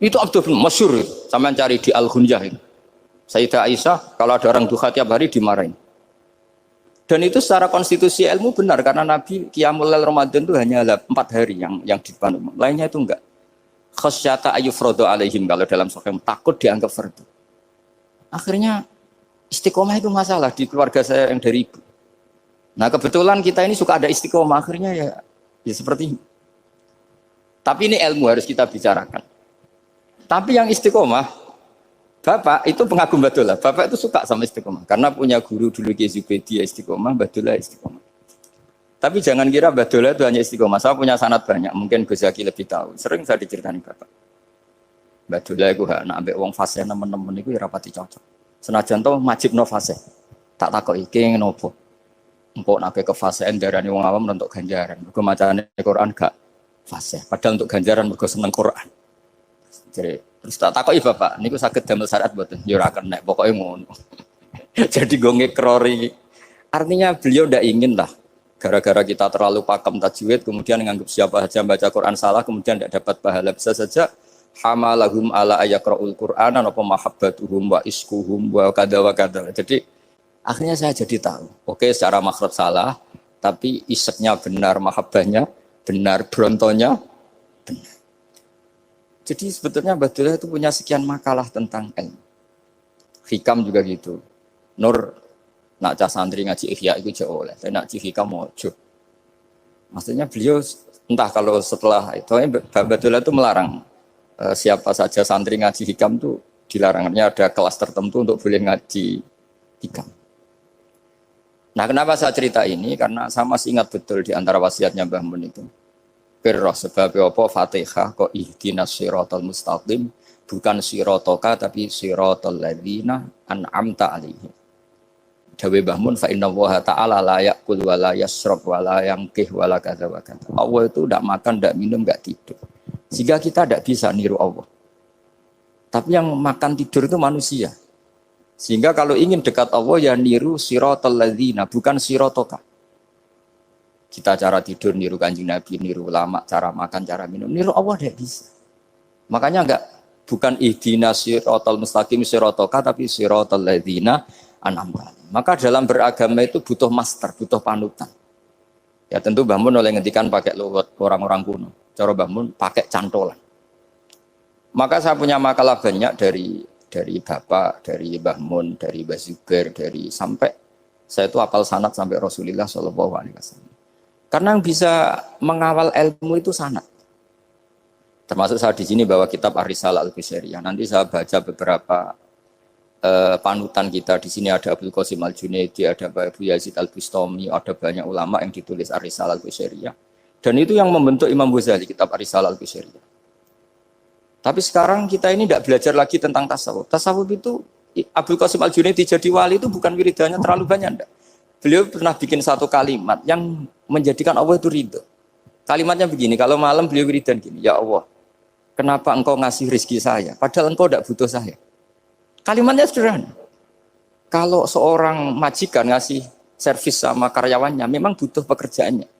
Itu Abdullah bin masyhur, sama cari di Al-Ghunjah ini. Sayyidah Aisyah kalau ada orang duha tiap hari dimarahin. Dan itu secara konstitusi ilmu benar karena Nabi Qiyamul Lail Ramadan itu hanya 4 hari yang dipandu. Lainnya itu enggak. Khasyata ayyufradu alaihim kalau dalam sahih takut dianggap fardu. Akhirnya istiqomah itu masalah di keluarga saya yang dari ibu. Nah, kebetulan kita ini suka ada istiqomah akhirnya ya seperti ini. Tapi ini ilmu harus kita bicarakan. Tapi yang istiqomah Bapak itu pengagum Badullah. Bapak itu suka sama istiqomah karena punya guru dulu Ki Zubedi istiqomah, Badullah istiqomah. Tapi jangan kira Badullah itu hanya istiqomah. Saya punya sanad banyak, mungkin Gus Zaki lebih tahu. Sering saya diceritain Bapak. Badullah itu nak ambek wong fase nemen-nemen iku ya rapati cocok. Senajan to majibno fase. Tak takoki iki ngopo. Engko nek ke fasean darani wong awam untuk ganjaran. Mergo macane Quran gak fase. Padahal untuk ganjaran mergo seneng Quran. Jadi terus tak takoki Bapak, niku saged damel syariat mboten? Ya ora kena, pokoke ngono. Jadi gue ngekrori. Artinya beliau ndak ingin lah gara-gara kita terlalu pakem tajwid kemudian menganggap siapa saja baca Quran salah kemudian tidak dapat pahala. Bisa saja hamalahum ala ayakraul Quran apa mahabbatuhum wa iskuhum wa kada wa kada. Jadi akhirnya saya jadi tahu. Oke, secara makhraj salah, tapi iseknya benar, mahabbahnya benar, brontonya benar. Jadi sebetulnya Badullah itu punya sekian makalah tentang ilmu. Hikam juga gitu. Nur nak cah santri ngaji Ihya itu jauh oleh. Tapi nak ngaji Hikam mojo. Maksudnya beliau entah kalau setelah itu Badullah itu melarang siapa saja santri ngaji Hikam itu dilarangnya ada kelas tertentu untuk boleh ngaji Hikam. Nah, kenapa saya cerita ini? Karena saya masih ingat betul di antara wasiatnya Mbah Mun itu. Pirroh sebab apa Fatihah kok ihdinas siratal mustaqim bukan siratoka tapi siratal ladzina an'amta alaihim. Dawe Mbah Mun fa innallaha ta'ala la ya'kul wa la yashrab wa la yanqih wa la kadza wa kadza. Allah itu enggak makan, enggak minum, enggak tidur. Sehingga kita enggak bisa niru Allah. Tapi yang makan tidur itu manusia. Sehingga kalau ingin dekat Allah ya niru siratal ladzina, bukan siratoka. Kita cara tidur niru Kanjeng Nabi, niru ulama, cara makan, cara minum, niru Allah tidak bisa. Makanya bukan ihdinas siratal mustaqim siratoka, tapi siratal ladzina an'amta. Maka dalam beragama itu butuh master, butuh panutan. Ya tentu Mbah Mun oleh ngendikan pakai luwet orang-orang kuno. Cara Mbah Mun pakai cantolan. Maka saya punya makalah banyak dari Bapak, dari Mbah Mun, dari Mbah Zubair, dari sampai saya itu hafal sanad sampai Rasulullah SAW. Karena yang bisa mengawal ilmu itu sanad. Termasuk saya di sini bawa kitab Ar-Risalah Al-Qusairiyah. Nanti saya baca beberapa panutan kita. Di sini ada Abdul Qasim Al-Junaidi, ada Abu Yazid Al-Bustami, ada banyak ulama yang ditulis Ar-Risalah Al-Qusairiyah. Dan itu yang membentuk Imam Ghazali, kitab Ar-Risalah Al-Qusairiyah. Tapi sekarang kita ini tidak belajar lagi tentang tasawuf. Tasawuf itu Abdul Qasim Al-Junaidi jadi wali itu bukan wiridannya terlalu banyak. Enggak. Beliau pernah bikin satu kalimat yang menjadikan Allah itu ridho. Kalimatnya begini, kalau malam beliau wiridan gini, ya Allah, kenapa engkau ngasih rezeki saya? Padahal engkau tidak butuh saya. Kalimatnya sederhana. Kalau seorang majikan ngasih servis sama karyawannya, memang butuh pekerjaannya.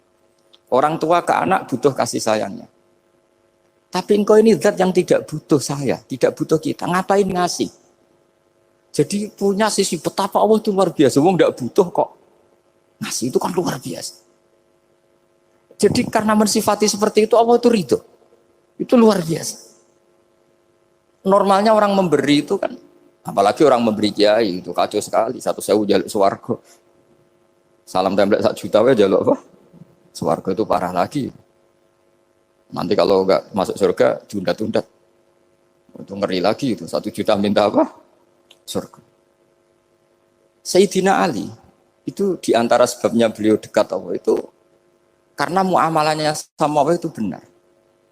Orang tua ke anak butuh kasih sayangnya. Tapi engkau ini zat yang tidak butuh saya, tidak butuh kita. Ngapain ngasih? Jadi punya sisi betapa Allah itu luar biasa. Wong tidak butuh kok. Ngasih itu kan luar biasa. Jadi karena mensifati seperti itu Allah itu ridho. Itu luar biasa. Normalnya orang memberi itu kan, apalagi orang memberi kiai itu kacau sekali. 1.000 jaluk swarga. Salam template 1 juta ya jaluk apa? Swarga itu parah lagi. Nanti kalau enggak masuk surga, tunda-tunda. Itu ngeri lagi itu. 1 juta minta apa? Surga. Sayyidina Ali, itu diantara sebabnya beliau dekat Allah itu, karena muamalahnya sama Allah itu benar.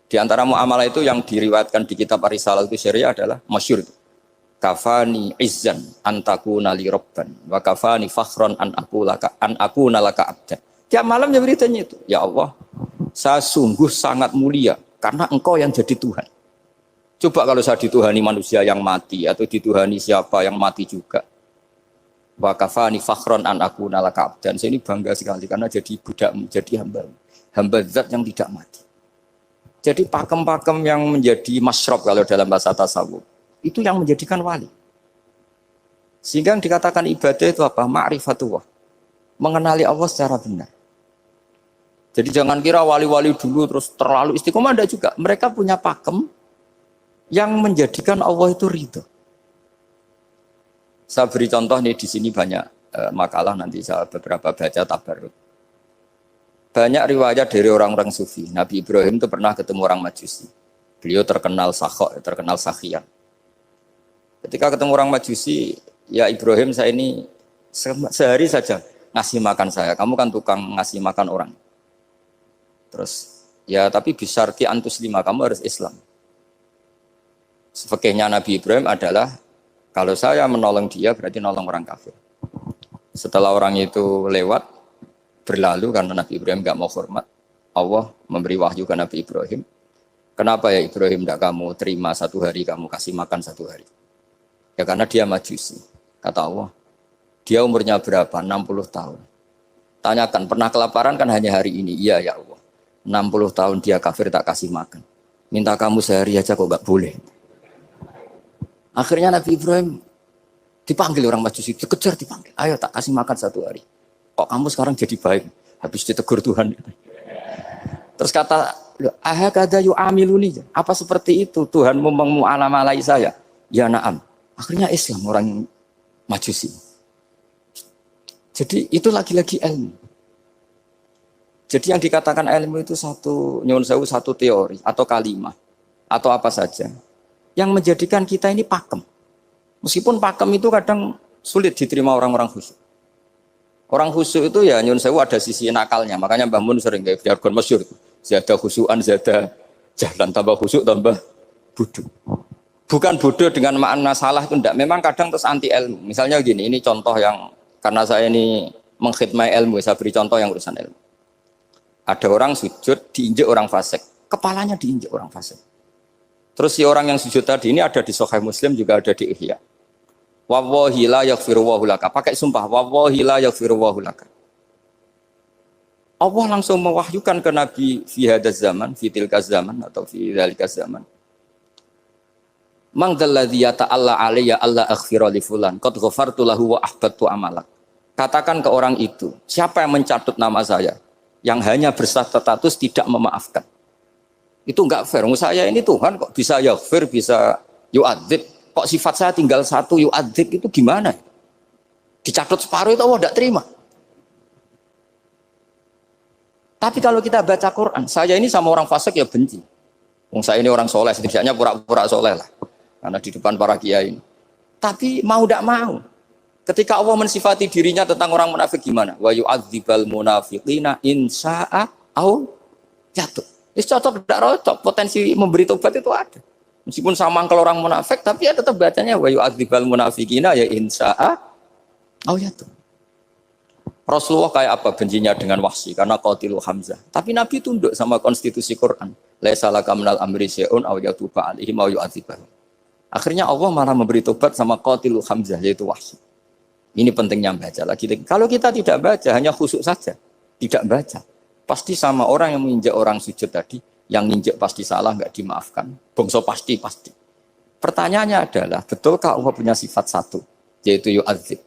Di antara muamalah itu yang diriwayatkan di kitab Ar-Risalah Al-Qusairiyah adalah masyhur itu. Kafani izzan antakuna li rabban, wa kafani fakhran an akuna laka abdan. Tiap malam ya beritanya itu. Ya Allah, saya sungguh sangat mulia karena engkau yang jadi Tuhan. Coba kalau saya dituhani manusia yang mati atau dituhani siapa yang mati juga. Wa kafani fakhron an akuna laka abdan. Saya ini bangga sekali karena jadi budak, jadi hamba zat yang tidak mati. Jadi pakem-pakem yang menjadi masyrab kalau dalam bahasa tasawuf itu yang menjadikan wali. Sehingga yang dikatakan ibadah itu apa? Ma'rifatullah. Mengenali Allah secara benar. Jadi jangan kira wali-wali dulu terus terlalu istiqomah, ada juga. Mereka punya pakem yang menjadikan Allah itu ridho. Saya beri contoh nih di sini banyak makalah nanti saya beberapa baca tabarruk. Banyak riwayat dari orang-orang sufi. Nabi Ibrahim itu pernah ketemu orang Majusi. Beliau terkenal sakhok, terkenal sakhian. Ketika ketemu orang Majusi, ya Ibrahim saya ini sehari saja ngasih makan saya. Kamu kan tukang ngasih makan orang. Terus, ya tapi bisyarti antus lima, kamu harus Islam. Fikihnya Nabi Ibrahim adalah, kalau saya menolong dia berarti nolong orang kafir. Setelah orang itu lewat, berlalu karena Nabi Ibrahim gak mau hormat, Allah memberi wahyu ke Nabi Ibrahim. Kenapa ya Ibrahim tidak kamu terima 1 hari, kamu kasih makan 1 hari? Ya karena dia Majusi. Kata Allah, dia umurnya berapa? 60 tahun. Tanyakan, pernah kelaparan kan hanya hari ini? Iya ya Allah. 60 tahun dia kafir tak kasih makan. Minta kamu sehari aja kok gak boleh. Akhirnya Nabi Ibrahim dipanggil orang Majusi, dikejar dipanggil. Ayo tak kasih makan 1 hari. Kok kamu sekarang jadi baik? Habis ditegur Tuhan. Terus kata, ahakada yu'amiluni. Apa seperti itu Tuhan memu'alamalai saya? Ya na'am. Akhirnya Islam orang Majusi. Jadi itu lagi-lagi ilmu. Jadi yang dikatakan ilmu itu nyuwun sewu satu teori atau kalimat atau apa saja yang menjadikan kita ini pakem. Meskipun pakem itu kadang sulit diterima orang-orang khusyuk. Orang khusyuk itu ya nyuwun sewu ada sisi nakalnya. Makanya Mbah Mun sering kayak jargon masyhur itu. Zada khusyuan, zada jahlan, tambah khusyuk tambah bodoh. Bukan bodoh dengan makna salah itu enggak. Memang kadang terus anti ilmu. Misalnya gini, ini contoh yang karena saya ini mengkhidmati ilmu, saya beri contoh yang urusan ilmu. Ada orang sujud diinjek orang fasik, kepalanya diinjek orang fasik. Terus si orang yang sujud tadi ini ada di Sahih Muslim juga ada di Ihya. Wallahi la yaghfirullahu laka. Pakai sumpah, wallahi la yaghfirullahu laka. Allah langsung mewahyukan ke Nabi fi hadzal zaman, fi tilka zaman atau fi dzalika zaman. Man dzalladzi yata'alla alayya alla aghfira li fulan qad ghafartu lahu wa ahbattu amalak. Katakan ke orang itu, siapa yang mencatut nama saya yang hanya berstatus tidak memaafkan. Itu enggak fair. Saya ini Tuhan kok bisa yaghfir, bisa yu'adzib. Kok sifat saya tinggal satu yu'adzib itu gimana? Dicatut separuh itu Allah tidak terima. Tapi kalau kita baca Quran, saya ini sama orang fasik ya benci. Saya ini orang soleh, setidaknya pura-pura soleh lah. Karena di depan para kiai ini. Tapi mau tidak mau. Ketika Allah mensifati dirinya tentang orang munafik gimana? Wa yu'adzibal munafiqina insya'a au jatuh. Itu cocok tidak cocok. Potensi memberi tobat itu ada. Meskipun sama kalau orang munafik, tapi ya tetap bacanya wa yu'adzibal munafiqina ya insya'a au jatuh. Rasulullah kayak apa bencinya dengan Wahsy karena qatilu Hamzah. Tapi Nabi tunduk sama konstitusi Quran. Laisa laka minal amri syai'un aw yatuba alaihim aw yu'adzibahum. Akhirnya Allah malah memberi tobat sama qatilu Hamzah yaitu Wahsy. Ini pentingnya baca lagi. Kalau kita tidak baca hanya khusyuk saja, tidak baca, pasti sama orang yang menginjak orang sujud tadi, yang nginjak pasti salah enggak dimaafkan. Bongso pasti. Pertanyaannya adalah, betulkah Allah punya sifat satu yaitu yu'adzib?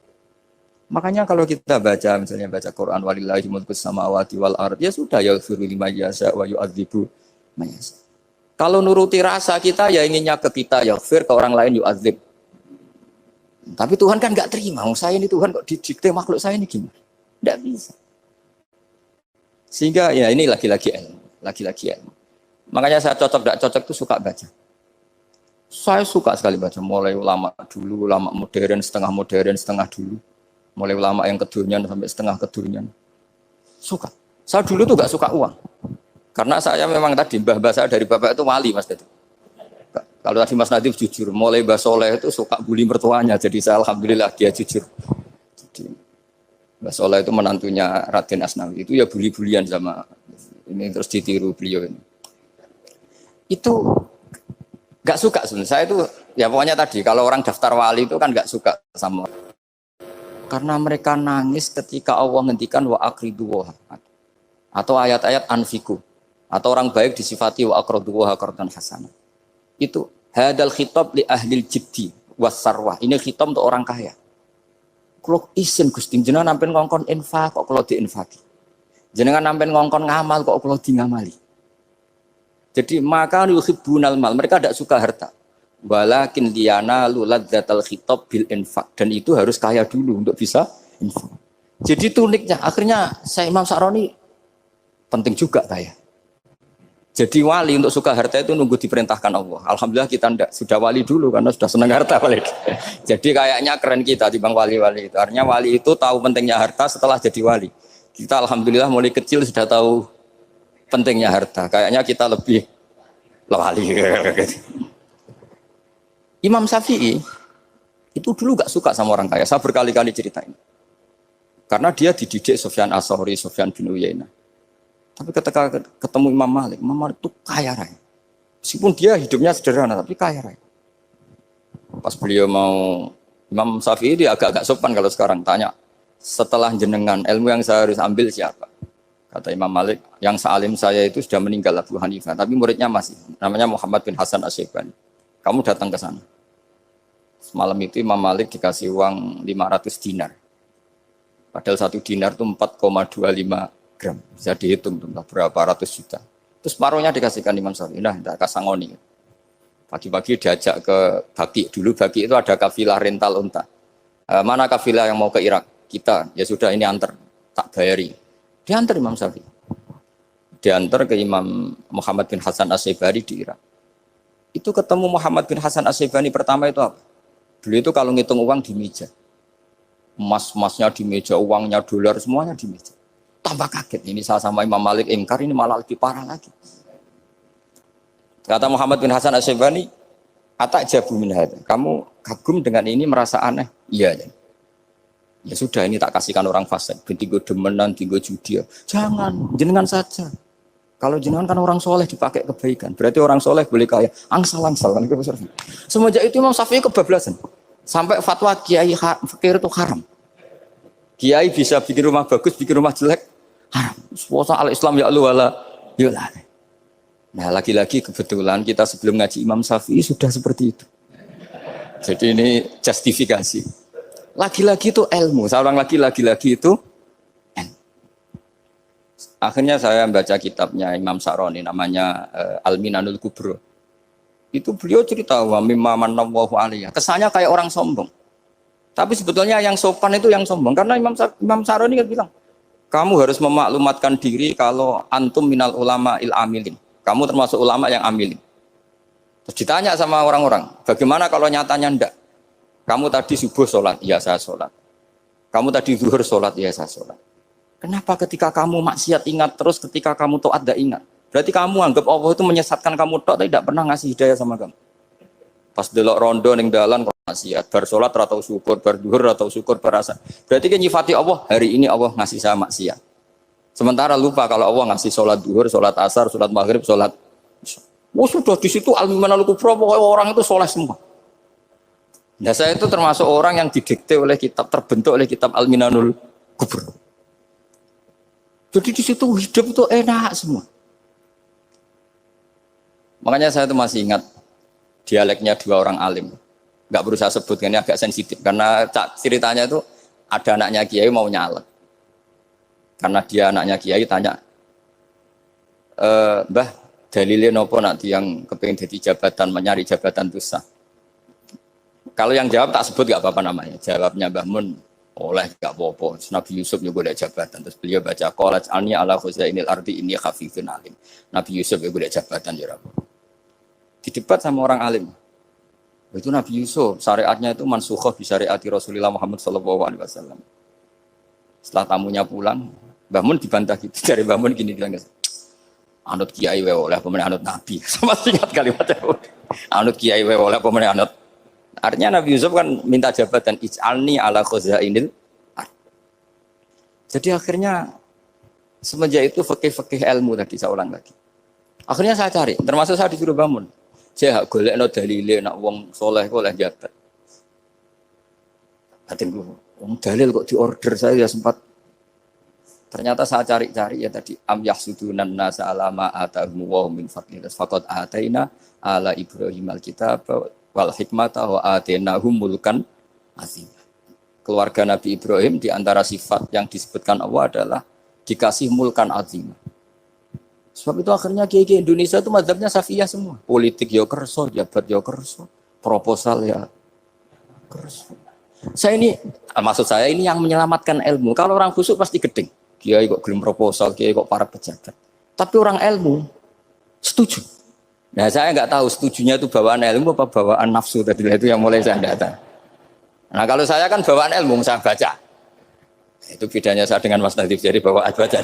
Makanya kalau kita baca, misalnya baca Quran, walillahi mulkus samawati wal ard, ya sudah, yaghfiru liman yasha wa yu'adzibu man yasha. Kalau nuruti rasa kita, ya inginnya ke kita, yaghfir, ke orang lain yu'adzib. Tapi Tuhan kan nggak terima, saya ini Tuhan kok didikte makhluk saya ini gimana? Nggak bisa. Sehingga ya ini lagi-lagi ilmu. Makanya saya cocok, nggak cocok itu suka baca. Saya suka sekali baca, mulai ulama dulu, ulama modern, setengah dulu. Mulai ulama yang kedunian sampai setengah kedunian. Suka. Saya dulu tuh gak suka uang. Karena saya memang tadi, mbah-mbah saya dari bapak itu wali Mas Nadif. Kalau tadi Mas Nadif jujur, mulai Mbah Soleh itu suka bully mertuanya. Jadi saya alhamdulillah dia jujur. Jadi Mbah Soleh itu menantunya Raden Asnawi. Itu ya bully-bulian sama ini terus ditiru beliau ini. Itu gak suka sebenarnya. Saya itu ya pokoknya tadi kalau orang daftar wali itu kan gak suka sama. Karena mereka nangis ketika Allah ngendikan wa akridu wa atau ayat-ayat anfiku atau orang baik disifati wa akridu wa qardan hasanah. Itu hadal khitab li ahlil jiddi was sarwah. Ini khitab untuk orang kaya. Kalau isin Gusti jenengan nampen ngongkon infak kok kalau diinfaki. Jenengan nampen ngongkon ngamal kok kalau di ngamali. Jadi maka yuhibbunal mal, mereka tidak suka harta. Walakin liyana luladzatal khitab bil infak, dan itu harus kaya dulu untuk bisa infak. Jadi itu uniknya. Akhirnya saya Imam Sa'roni penting juga kaya. Jadi wali untuk suka harta itu nunggu diperintahkan Allah. Alhamdulillah kita ndak sudah wali dulu karena sudah senang harta wali. Jadi kayaknya keren kita dibanding wali-wali itu. Artinya wali itu tahu pentingnya harta setelah jadi wali. Kita alhamdulillah mulai kecil sudah tahu pentingnya harta. Kayaknya kita lebih wali. Imam Syafi'i itu dulu gak suka sama orang kaya. Saya berkali-kali ceritain. Karena dia dididik Sufyan As-Tsauri, Sufyan bin Uyainah. Tapi ketika ketemu Imam Malik itu kaya raya. Meskipun dia hidupnya sederhana, tapi kaya raya. Pas beliau mau, Imam Syafi'i dia agak-agak sopan kalau sekarang tanya, setelah jenengan, ilmu yang saya harus ambil siapa? Kata Imam Malik, yang sealim saya itu sudah meninggal Abu Hanifah, tapi muridnya masih, namanya Muhammad bin Hasan Asy-Syaibani. Kamu datang ke sana. Semalam itu Imam Malik dikasih uang 500 dinar. Padahal 1 dinar itu 4,25 gram. Bisa dihitung berapa ratus juta. Terus separuhnya dikasihkan Imam Syafi'i. Nah, tidak kasangoni. Pagi-pagi diajak ke Baki. Dulu Baki itu ada kafilah rental unta. Mana kafilah yang mau ke Irak? Kita. Ya sudah ini antar. Tak bayari. Diantar Imam Syafi'i. Diantar ke Imam Muhammad bin Hasan Asy-Syaibani di Irak. Itu ketemu Muhammad bin Hasan Asy-Syaibani pertama itu apa? Beliau itu kalau ngitung uang di meja. Emas-emasnya di meja, uangnya dolar semuanya di meja. Tambah kaget, ini saya sama Imam Malik ingkar, ini malah lebih parah lagi. Kata Muhammad bin Hasan Asy-Syaibani, "Atajabu min hadza." Kamu kagum dengan ini, merasa aneh? Iya. Ya sudah, ini tak kasihkan orang fasik, tinggo demenan, tinggo judi. Jangan, jenengan saja. Kalau jenengan kan orang soleh dipakai kebaikan, berarti orang soleh boleh kaya. Angsal. Semenjak itu Imam Syafi'i kebablasan. Sampai fatwa kiai fakir itu haram. Kiai bisa bikin rumah bagus, bikin rumah jelek, haram. Puasa al Islam ya lu wala yola. Nah lagi-lagi kebetulan kita sebelum ngaji Imam Syafi'i sudah seperti itu. Jadi ini justifikasi. Lagi-lagi itu ilmu. Seorang lagi-lagi itu ilmu. Akhirnya saya baca kitabnya Imam Sa'roni namanya Al-Minanul Kubro. Itu beliau cerita wa mimma manallahu alaihi. Kesannya kayak orang sombong. Tapi sebetulnya yang sopan itu yang sombong karena Imam Sa'roni kan bilang, kamu harus memaklumatkan diri kalau antum minal ulama il amilin. Kamu termasuk ulama yang amilin. Terus ditanya sama orang-orang, bagaimana kalau nyatanya ndak? Kamu tadi subuh sholat, iya saya sholat. Kamu tadi zuhur sholat, iya saya sholat. Kenapa ketika kamu maksiat ingat terus, ketika kamu taat tidak ingat? Berarti kamu anggap Allah itu menyesatkan kamu tok, tidak pernah ngasih hidayah sama kamu. Pas delok rondo ning dalan kok maksiat, bar sholat atau syukur, bar zuhur atau syukur berasa. Berarti kan nyifati Allah, hari ini Allah ngasih saya maksiat. Sementara lupa kalau Allah ngasih sholat zuhur, sholat asar, sholat maghrib, sholat. Oh sudah di situ al-Minanul Kubro, pokoknya orang itu soleh semua. Nah saya itu termasuk orang yang didikte oleh kitab, terbentuk oleh kitab Al-Minanul Kubro. Jadi di situ hidup itu enak semua. Makanya saya itu masih ingat dialeknya dua orang alim. Nggak berusaha sebutkan, ini agak sensitif. Karena ceritanya itu ada anaknya kiai mau nyalek. Karena dia anaknya kiai tanya, Mbah, dalilnya nopo nanti yang kepingin jadi jabatan, mencari jabatan itu sah. Kalau yang jawab tak sebut gak apa-apa namanya. Jawabnya Mbah Mun, oleh gak apa-apa. Nabi Yusuf juga ada jabatan. Terus beliau baca, qalat alni ala khuzainil ardi inni khafifun alim. Nabi Yusuf juga ada jabatan. Ya Rabbi. Didebat sama orang alim. Itu Nabi Yusuf, syariatnya itu mansukhoh di syariati Rasulullah Muhammad SAW. Setelah tamunya pulang, Mbah Mun dibantah gitu. Dari Mbah Mun gini, bilang, anut kiai wae oleh pemenang anut Nabi. Sama ingat kalimatnya. Anut kiai wae oleh pemenang anut. Artinya Nabi Yusuf kan minta jabatan ij'alni ala khuzainil ard. Jadi akhirnya semenjak itu fikih-fikih ilmu tadi saya ulang lagi. Akhirnya saya cari, termasuk saya disuruh bangun. Saya golekno dalile nak wong soleh kok oleh jabat. Katanya wong dalil kok diorder saya ya sempat. Ternyata saya cari-cari ya tadi am yahsudunan nasa alama atahum wa min fadlillah faqad ataina ala Ibrahim alkitab wal hikmata wa atainahum mulkan azim. Keluarga Nabi Ibrahim di antara sifat yang disebutkan Allah adalah dikasih mulkan azim. Sebab itu akhirnya kiai Indonesia itu mazhabnya Syafi'iyah semua. Politik ya kerso, jabat ya kerso, proposal ya kerso. Saya ini, maksud saya ini yang menyelamatkan ilmu. Kalau orang khusyuk pasti gedeng. Kiai kok gelem proposal, kiai kok para pejabat. Tapi orang ilmu setuju. Nah saya nggak tahu setujunya itu bawaan ilmu apa bawaan nafsu tadi itu yang mulai saya data. Nah kalau saya kan bawaan ilmu saya baca. Itu bedanya saya dengan Mas Nadif jadi bawaan baca.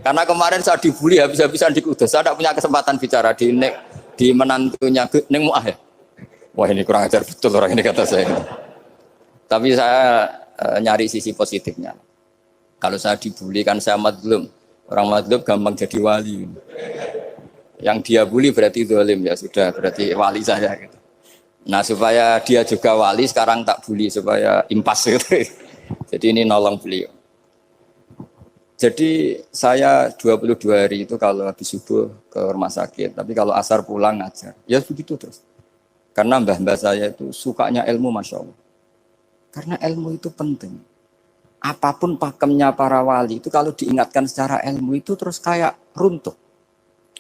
Karena kemarin saya dibully habis-habisan di Kudus. Saya tidak punya kesempatan bicara di menantunya Neng Mu'ah ya. Wah ini kurang ajar betul orang ini kata saya. Tapi saya nyari sisi positifnya. Kalau saya dibully kan saya madlum. Orang madlum gampang jadi wali. Yang dia bully berarti zalim ya sudah berarti wali saya. Gitu. Nah supaya dia juga wali sekarang tak bully supaya impas gitu. Jadi ini nolong beliau. Jadi saya 22 hari itu kalau habis subuh ke rumah sakit. Tapi kalau asar pulang ngajar. Ya begitu terus. Karena mbah-mbah saya itu sukanya ilmu Masya Allah. Karena ilmu itu penting. Apapun pakemnya para wali itu kalau diingatkan secara ilmu itu terus kayak runtuh.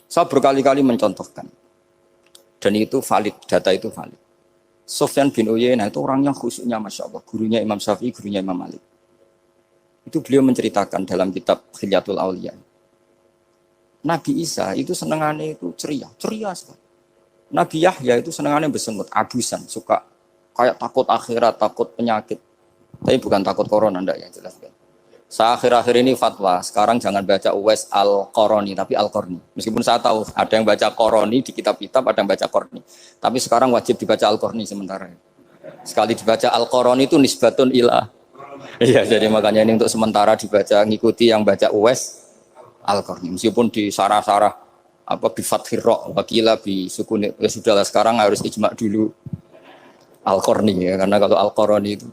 Saya berkali-kali mencontohkan. Dan itu valid, data itu valid. Sufyan bin Uyainah itu orang yang khusyuknya Masya Allah. Gurunya Imam Syafi'i, gurunya Imam Malik. Itu beliau menceritakan dalam kitab Khilyatul Auliya. Nabi Isa itu senengannya itu ceria sekali. Nabi Yahya itu senengannya bersengut, abusan, suka kayak takut akhirat, takut penyakit. Tapi bukan takut corona, enggak ya jelas kan. Saya akhir-akhir ini fatwa, sekarang jangan baca Uwais Al-Qarani, tapi Al-Qarni. Meskipun saya tahu ada yang baca Qarani di kitab-kitab, ada yang baca Qarni. Tapi sekarang wajib dibaca Al-Qarni sementara. Sekali dibaca Al-Qarani itu nisbatun ilah. Iya, jadi makanya ini untuk sementara dibaca, ngikuti yang baca Uwais Al-Qarni. Meskipun di sarah-sarah, apa bifathir ra' wakila bi sukun, ya sudahlah sekarang harus ijma' dulu. Al-Qarni ya, karena kalau Al-Qarni itu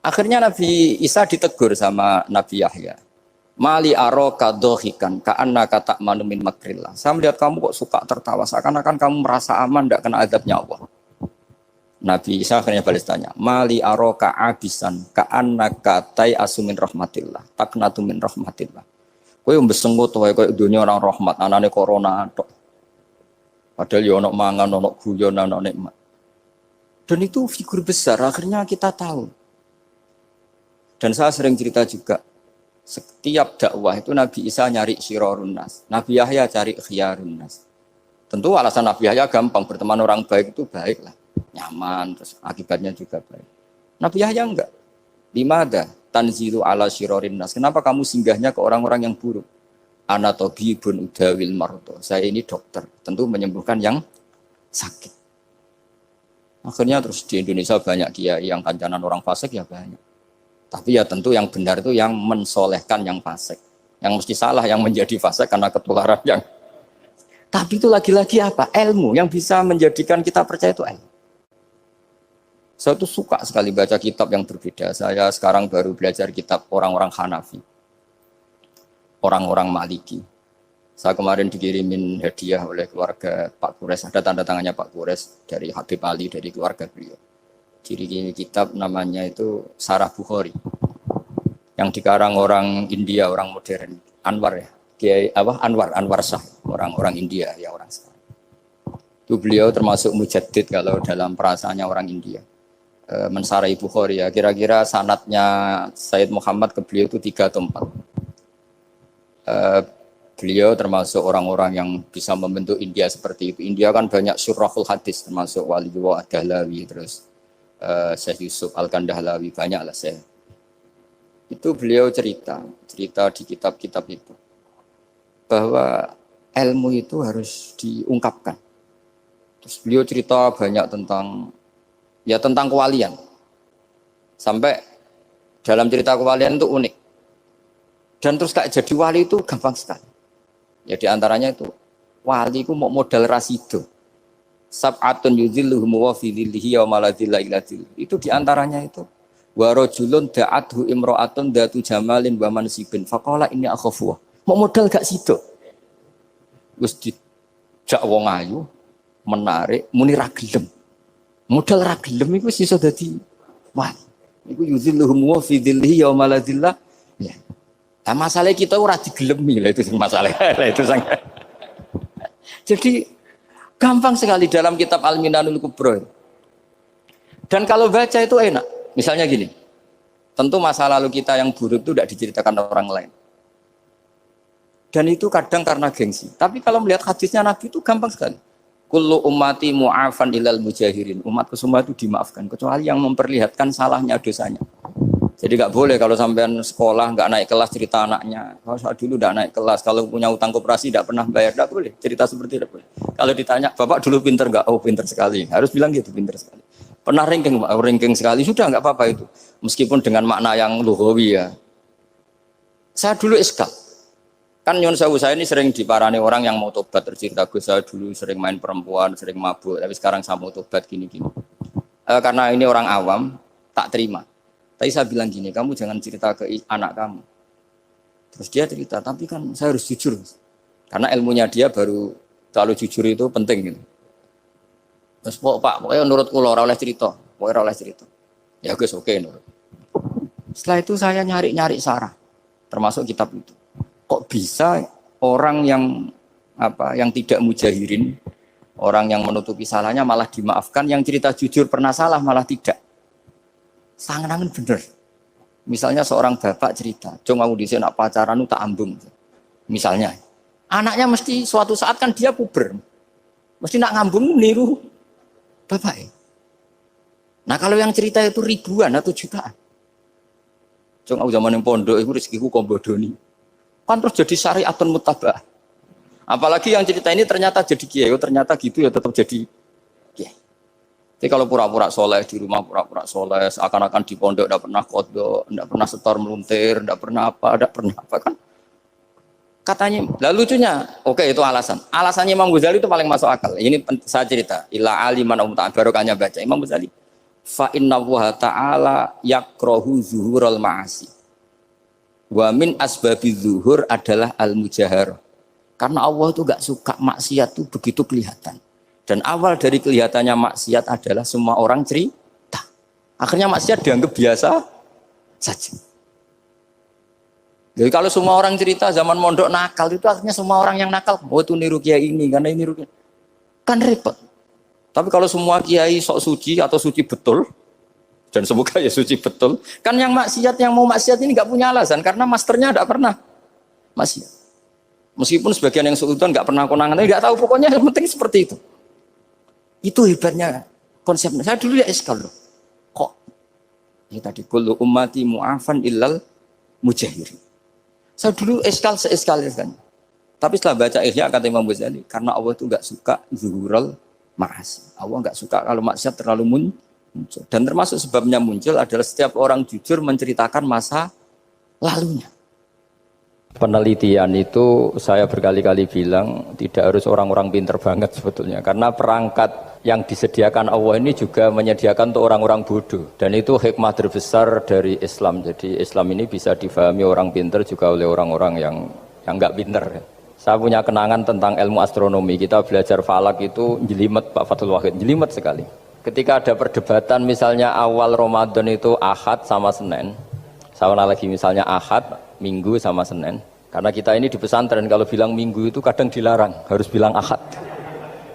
akhirnya Nabi Isa ditegur sama Nabi Yahya. Mali aroka dohikan ka'annaka ta'manu min makrillah. Saya melihat kamu kok suka tertawa, seakan-akan kamu merasa aman tidak kena azabnya Allah. Nabi Isa akhirnya balas tanya, Mali aroka abisan ka'annaka tai'asu min rahmatillah, taknatu min rahmatillah. Kowe mbesengut wae koyo dunia orang rahmat, anane corona tok. Padahal ya ono mangan, ono guyon, ono nikmat. Dan itu figur besar, akhirnya kita tahu. Dan saya sering cerita juga, setiap dakwah itu Nabi Isa nyari syirorun nas, Nabi Yahya cari khiyarun nas. Tentu alasan Nabi Yahya gampang, berteman orang baik itu baik lah, nyaman, terus akibatnya juga baik. Nabi Yahya enggak. Limada tanzilu ala syirorin nas. Kenapa kamu singgahnya ke orang-orang yang buruk? Ana tabibun udawil marto. Saya ini dokter, tentu menyembuhkan yang sakit. Akhirnya terus di Indonesia banyak kiai yang kancanan orang fasik ya banyak. Tapi ya tentu yang benar itu yang mensolehkan yang fasik. Yang mesti salah yang menjadi fasik karena ketularan yang. Tapi itu lagi-lagi apa? Ilmu yang bisa menjadikan kita percaya itu ilmu. Saya tuh suka sekali baca kitab yang berbeda. Saya sekarang baru belajar kitab orang-orang Hanafi. Orang-orang Maliki. Saya kemarin dikirimin hadiah oleh keluarga Pak Kures. Ada tanda tangannya Pak Kures dari Habib Ali, dari keluarga beliau. Ciri kitab namanya itu Sarah Bukhari. Yang dikarang orang India, orang modern. Anwar ya. Kiai Anwar Shah, orang-orang India ya orang sekarang. Itu beliau termasuk mujaddid kalau dalam perasaannya orang India. Mensarai Bukhari ya, kira-kira sanadnya Sayyid Muhammad ke beliau itu 3 atau 4. Beliau termasuk orang-orang yang bisa membentuk India seperti itu. India kan banyak syurahul hadis, termasuk Waliullah Ad-Dahlawi, terus Syekh Yusuf Al-Kandahlawi, banyak lah saya. Itu beliau cerita di kitab-kitab itu bahwa ilmu itu harus diungkapkan. Terus beliau cerita banyak tentang kewalian. Sampai dalam cerita kewalian itu unik. Dan terus kayak jadi wali itu gampang sekali. Ya diantaranya itu wali itu mau modal rasido. Sab'atun yudhilluhum wa fi dhillihi wa maladhilla ila dhillihi. Itu diantaranya itu. Wa rajulun da'athu imra'atun datu jamalin wa mansibin. Faqala inni akhafu. Mau modal gak sido. Wis dijak wong ayu, menarik, muni ra gelem. Modal ra gelem iku wis iso dadi wali. Iku yudhilluhum wa fi dhillihi wa maladhilla. Ya. Nah, masalah kita ora digelemi lah itu masalah. Itu sangat. Jadi gampang sekali dalam kitab Al-Minanul Kubra. Dan kalau baca itu enak. Misalnya gini, tentu masa lalu kita yang buruk itu tidak diceritakan orang lain. Dan itu kadang karena gengsi. Tapi kalau melihat hadisnya Nabi itu gampang sekali. Kullu ummati mu'afan ilal mujahirin. Umatku semua itu dimaafkan. Kecuali yang memperlihatkan salahnya dosanya. Jadi nggak boleh kalau sampean sekolah nggak naik kelas cerita anaknya. Kalau saat dulu nggak naik kelas, kalau punya utang koperasi tidak pernah bayar, nggak boleh cerita seperti itu. Kalau ditanya, bapak dulu pinter nggak? Oh pinter sekali. Harus bilang gitu, pinter sekali. Pernah ranking sekali, sudah nggak apa-apa itu. Meskipun dengan makna yang lughawi ya. Saya dulu iskal. Kan nyon sewu saya ini sering diparani orang yang mau tobat, tercerita gue saya dulu sering main perempuan, sering mabuk, tapi sekarang saya mau tobat gini-gini. Karena ini orang awam, tak terima. Tapi saya bilang gini, kamu jangan cerita ke anak kamu. Terus dia cerita, tapi kan saya harus jujur. Karena ilmunya dia baru terlalu jujur itu penting gitu. Terus pokoknya menurut kula ora oleh cerita, pokoknya ora oleh cerita. Ya guys, oke nurut. Setelah itu saya nyari-nyari sarah, termasuk kitab itu. Kok bisa orang yang tidak mujahirin, orang yang menutupi salahnya malah dimaafkan, yang cerita jujur pernah salah malah tidak. Sangat bener. Misalnya seorang bapak cerita, "Cung aku dhisik nak pacaran tak ambung." Misalnya, anaknya mesti suatu saat kan dia puber. Mesti nak ngambung niru bapak. Nah, kalau yang cerita itu ribuan atau jutaan. Cung aku zaman yang pondok iku rezekiku kok bodoni. Kan terus jadi syariatun muttaba'ah. Apalagi yang cerita ini ternyata jadi kiai, ternyata gitu ya tetap jadi kiai. Jadi kalau pura-pura soleh di rumah, pura-pura soleh, seakan-akan di pondok tidak pernah kodok, tidak pernah setor meluntir, tidak pernah apa kan. Katanya, lah lucunya, oke itu alasan. Alasannya Imam Ghazali itu paling masuk akal. Ini saya cerita. Ila aliman barokahnya baca Imam Ghazali. Fa inna wa ta'ala yakrahu zuhurul ma'asi. Wa min asbabi zuhur adalah al-mujahar. Karena Allah itu gak suka maksiat itu begitu kelihatan. Dan awal dari kelihatannya maksiat adalah semua orang cerita. Akhirnya maksiat dianggap biasa saja. Jadi kalau semua orang cerita zaman mondok nakal itu artinya semua orang yang nakal. Oh itu niru kiai ini karena ini niru kiai. Kan repot. Tapi kalau semua kiai sok suci atau suci betul dan semoga ya suci betul, kan yang maksiat yang mau maksiat ini nggak punya alasan karena masternya tidak pernah maksiat. Meskipun sebagian yang sultan nggak pernah konangan, nggak tahu pokoknya yang penting seperti itu. Itu hebatnya konsepnya. Saya dulu ya eskal loh. Kok? Ya tadi kullu ummati mu'afan illal mujahirin. Saya dulu se-eskal. Tapi setelah baca Ihya kata Imam Ghazali, karena Allah itu nggak suka zuhurul ma'asi. Allah nggak suka kalau maksiat terlalu muncul. Dan termasuk sebabnya muncul adalah setiap orang jujur menceritakan masa lalunya. Penelitian itu saya berkali-kali bilang tidak harus orang-orang pinter banget sebetulnya. Karena perangkat yang disediakan Allah ini juga menyediakan untuk orang-orang bodoh. Dan itu hikmah terbesar dari Islam. Jadi Islam ini bisa difahami orang pinter juga oleh orang-orang yang nggak pinter. Saya punya kenangan tentang ilmu astronomi. Kita belajar falak itu jelimet Pak Fathul Wahid, jelimet sekali. Ketika ada perdebatan misalnya awal Ramadan itu Ahad sama Senin. Saya lagi misalnya Ahad, Minggu sama Senin. Karena kita ini di pesantren kalau bilang Minggu itu kadang dilarang, harus bilang Ahad.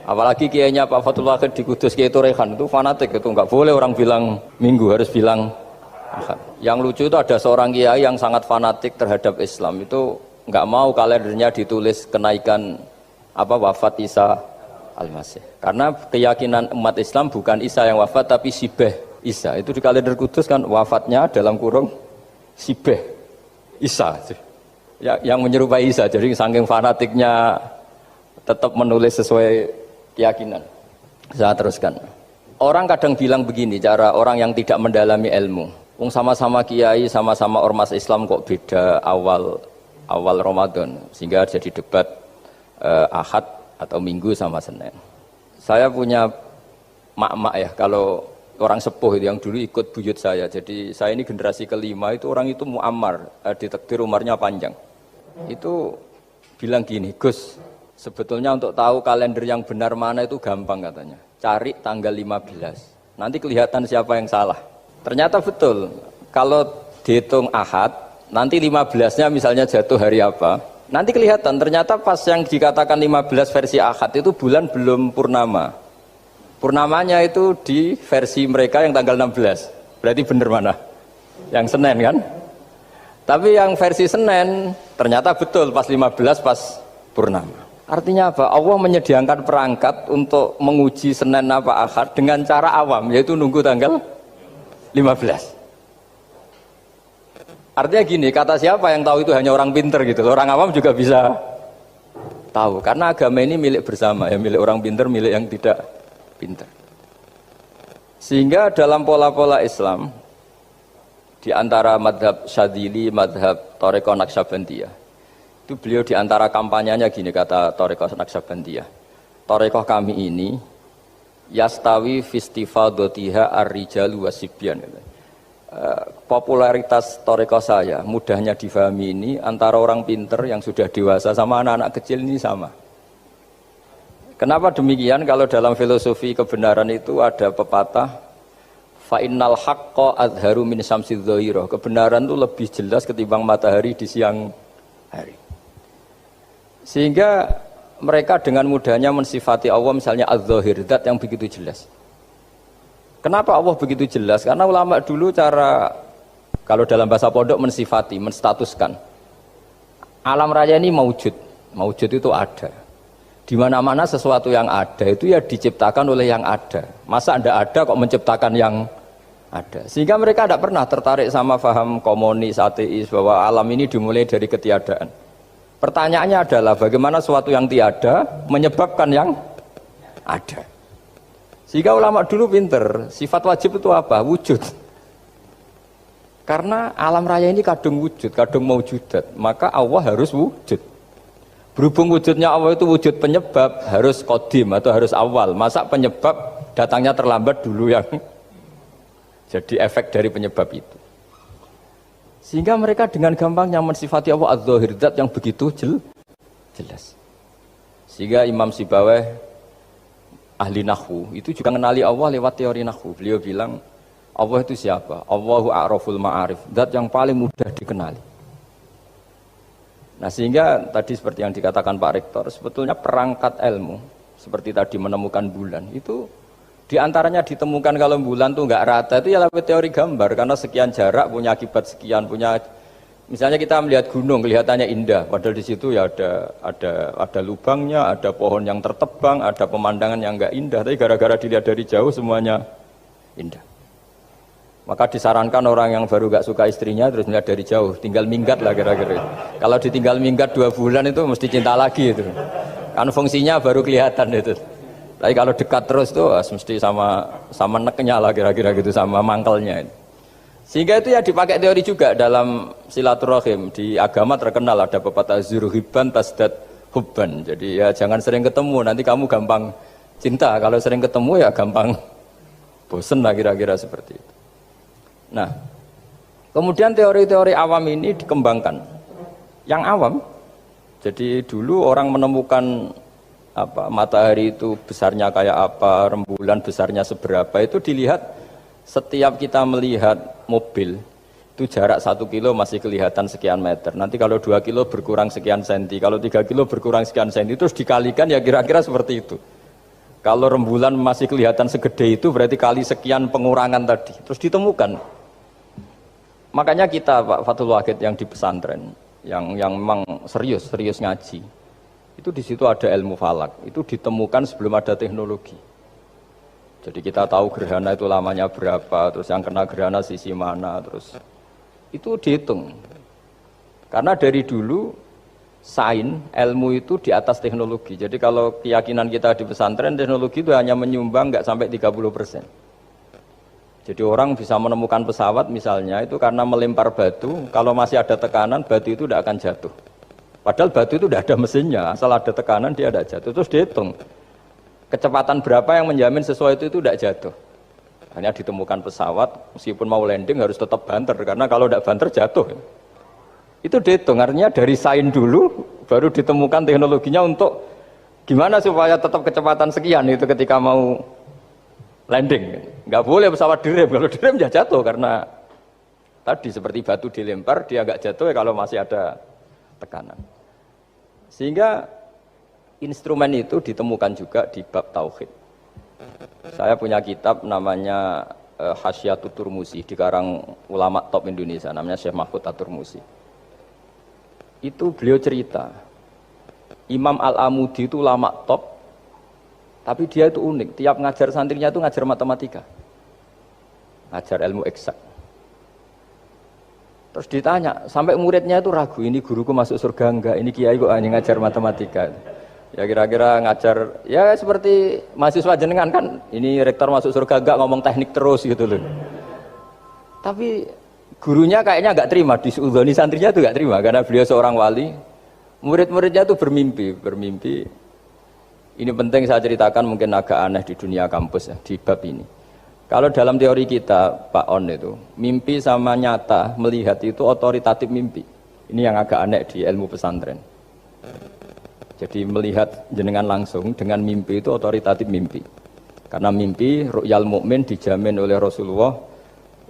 Apalagi kiainya Pak Fathul Wahid di Kudus, Kiai Torehan itu fanatik, itu nggak boleh orang bilang Minggu, harus bilang Ahad. Yang lucu itu ada seorang kiai yang sangat fanatik terhadap Islam, itu nggak mau kalendernya ditulis kenaikan wafat Isa Al-Masih. Karena keyakinan umat Islam bukan Isa yang wafat tapi Sibeh Isa. Itu di kalender Kudus kan wafatnya dalam kurung Sibeh Isa. Ya, yang menyerupai Isa. Jadi saking fanatiknya tetap menulis sesuai keyakinan. Saya teruskan. Orang kadang bilang begini, cara orang yang tidak mendalami ilmu. Sama-sama kiai, sama-sama ormas Islam kok beda awal Ramadan, sehingga jadi debat Ahad atau Minggu sama Senin. Saya punya mak-mak ya, kalau orang sepuh itu yang dulu ikut buyut saya. Jadi saya ini generasi kelima, itu orang itu muammar, ditakdir umarnya panjang. Itu bilang gini, Gus, sebetulnya untuk tahu kalender yang benar mana itu gampang katanya. Cari tanggal 15. Nanti kelihatan siapa yang salah. Ternyata betul. Kalau dihitung Ahad, nanti 15-nya misalnya jatuh hari apa, nanti kelihatan ternyata pas yang dikatakan 15 versi Ahad itu bulan belum purnama. Purnamanya itu di versi mereka yang tanggal 16. Berarti benar mana? Yang Senin kan? Tapi yang versi Senin ternyata betul pas 15 pas purnama. Artinya apa? Allah menyediakan perangkat untuk menguji Senin apa Ahad dengan cara awam, yaitu nunggu tanggal 15. Artinya gini, kata siapa yang tahu itu hanya orang pinter gitu. Orang awam juga bisa tahu. Karena agama ini milik bersama, ya milik orang pinter, milik yang tidak pinter. Sehingga dalam pola-pola Islam, di antara madhab Syadzili, madhab Thariqah Naqsyabandiyah, itu beliau di antara kampanyenya gini, kata Thariqah Naqsyabandiyah. Thariqah kami ini, yastawi fistifadatiha ar-rijalu wasibyan. Popularitas Thariqah saya, mudahnya difahami ini, antara orang pinter yang sudah dewasa sama anak-anak kecil ini sama. Kenapa demikian? Kalau dalam filosofi kebenaran itu ada pepatah, fa innal haqqa adharu min syamsi dhahirah. Kebenaran itu lebih jelas ketimbang matahari di siang hari. Sehingga mereka dengan mudahnya mensifati Allah misalnya az-zahir, zat yang begitu jelas. Kenapa Allah begitu jelas? Karena ulama dulu cara, kalau dalam bahasa pondok mensifati, menstatuskan. Alam raya ini maujud. Maujud itu ada. Di mana-mana sesuatu yang ada itu ya diciptakan oleh yang ada. Masa Anda ada kok menciptakan yang ada? Sehingga mereka tidak pernah tertarik sama faham komunis, ateis, bahwa alam ini dimulai dari ketiadaan. Pertanyaannya adalah bagaimana sesuatu yang tiada menyebabkan yang ada. Sehingga ulama dulu pinter, sifat wajib itu apa? Wujud. Karena alam raya ini kadung wujud, kadung maujudat, maka Allah harus wujud. Berhubung wujudnya Allah itu wujud penyebab, harus kodim atau harus awal. Masa penyebab datangnya terlambat dulu yang jadi efek dari penyebab itu. Sehingga mereka dengan gampangnya mensifati Allah az-zahir, zat yang begitu jelas. Sehingga Imam Sibawayh ahli nahwu itu juga mengenali Allah lewat teori nahwu. Beliau bilang Allah itu siapa? Allahu a'raful ma'arif, zat yang paling mudah dikenali. Nah sehingga tadi seperti yang dikatakan Pak Rektor, sebetulnya perangkat ilmu seperti tadi menemukan bulan itu diantaranya ditemukan kalau bulan tuh nggak rata itu ya lewat teori gambar, karena sekian jarak punya akibat sekian, punya misalnya kita melihat gunung kelihatannya indah, padahal di situ ya ada lubangnya, ada pohon yang tertebang, ada pemandangan yang nggak indah, tapi gara-gara dilihat dari jauh semuanya indah. Maka disarankan orang yang baru gak suka istrinya terus melihat dari jauh, tinggal minggat lah kira-kira. Kalau ditinggal minggat 2 bulan itu mesti cinta lagi itu. Kan fungsinya baru kelihatan itu. Tapi kalau dekat terus tuh mesti sama neknya lah kira-kira gitu, sama mangkelnya. Sehingga itu ya dipakai teori juga dalam silaturahim. Di agama terkenal ada pepatah zuruhiban tasdad hubban. Jadi ya jangan sering ketemu, nanti kamu gampang cinta. Kalau sering ketemu ya gampang bosen lah kira-kira seperti itu. Nah, kemudian teori-teori awam ini dikembangkan. Yang awam, jadi dulu orang menemukan matahari itu besarnya kayak apa, rembulan besarnya seberapa, itu dilihat setiap kita melihat mobil, itu jarak 1 kilo masih kelihatan sekian meter. Nanti kalau 2 kilo berkurang sekian senti, kalau 3 kilo berkurang sekian senti, terus dikalikan ya kira-kira seperti itu. Kalau rembulan masih kelihatan segede itu berarti kali sekian pengurangan tadi, terus ditemukan. Makanya kita Pak Fathul Wahid yang di pesantren, yang memang serius ngaji, itu di situ ada ilmu falak, itu ditemukan sebelum ada teknologi. Jadi kita tahu gerhana itu lamanya berapa, terus yang kena gerhana sisi mana, terus itu dihitung. Karena dari dulu sains, ilmu itu di atas teknologi. Jadi kalau keyakinan kita di pesantren, teknologi itu hanya menyumbang nggak sampai 30%. Jadi orang bisa menemukan pesawat misalnya itu karena melempar batu, kalau masih ada tekanan batu itu tidak akan jatuh. Padahal batu itu tidak ada mesinnya, asal ada tekanan dia tidak jatuh. Terus dihitung kecepatan berapa yang menjamin sesuatu itu tidak jatuh. Hanya ditemukan pesawat meskipun mau landing harus tetap banter, karena kalau tidak banter jatuh. Itu dihitung, artinya dari sains dulu baru ditemukan teknologinya untuk gimana supaya tetap kecepatan sekian itu ketika mau landing. Nggak boleh pesawat direm, kalau direm ya jatuh, karena tadi seperti batu dilempar dia nggak jatuh ya kalau masih ada tekanan. Sehingga instrumen itu ditemukan juga di bab tauhid. Saya punya kitab namanya Hasyiatut Turmusi, dikarang ulama top Indonesia namanya Syekh Mahfud At-Turmusi. Itu beliau cerita Imam Al-Amudi itu ulama top, tapi dia itu unik, tiap ngajar santrinya itu ngajar matematika, ngajar ilmu eksak. Terus ditanya, sampai muridnya itu ragu, ini guruku masuk surga enggak, ini kiai kok hanya ngajar matematika. Ya kira-kira ngajar, ya seperti mahasiswa jenengan kan, ini rektor masuk surga enggak, ngomong teknik terus gitu loh. Tapi gurunya kayaknya enggak terima, disuudoni santrinya itu enggak terima, karena beliau seorang wali. Murid-muridnya itu bermimpi. Ini penting saya ceritakan, mungkin agak aneh di dunia kampus ya, di bab ini. Kalau dalam teori kita, Pak On itu, mimpi sama nyata, melihat itu otoritatif mimpi. Ini yang agak aneh di ilmu pesantren. Jadi melihat jenengan langsung dengan mimpi itu otoritatif mimpi. Karena mimpi, ru'yal mukmin dijamin oleh Rasulullah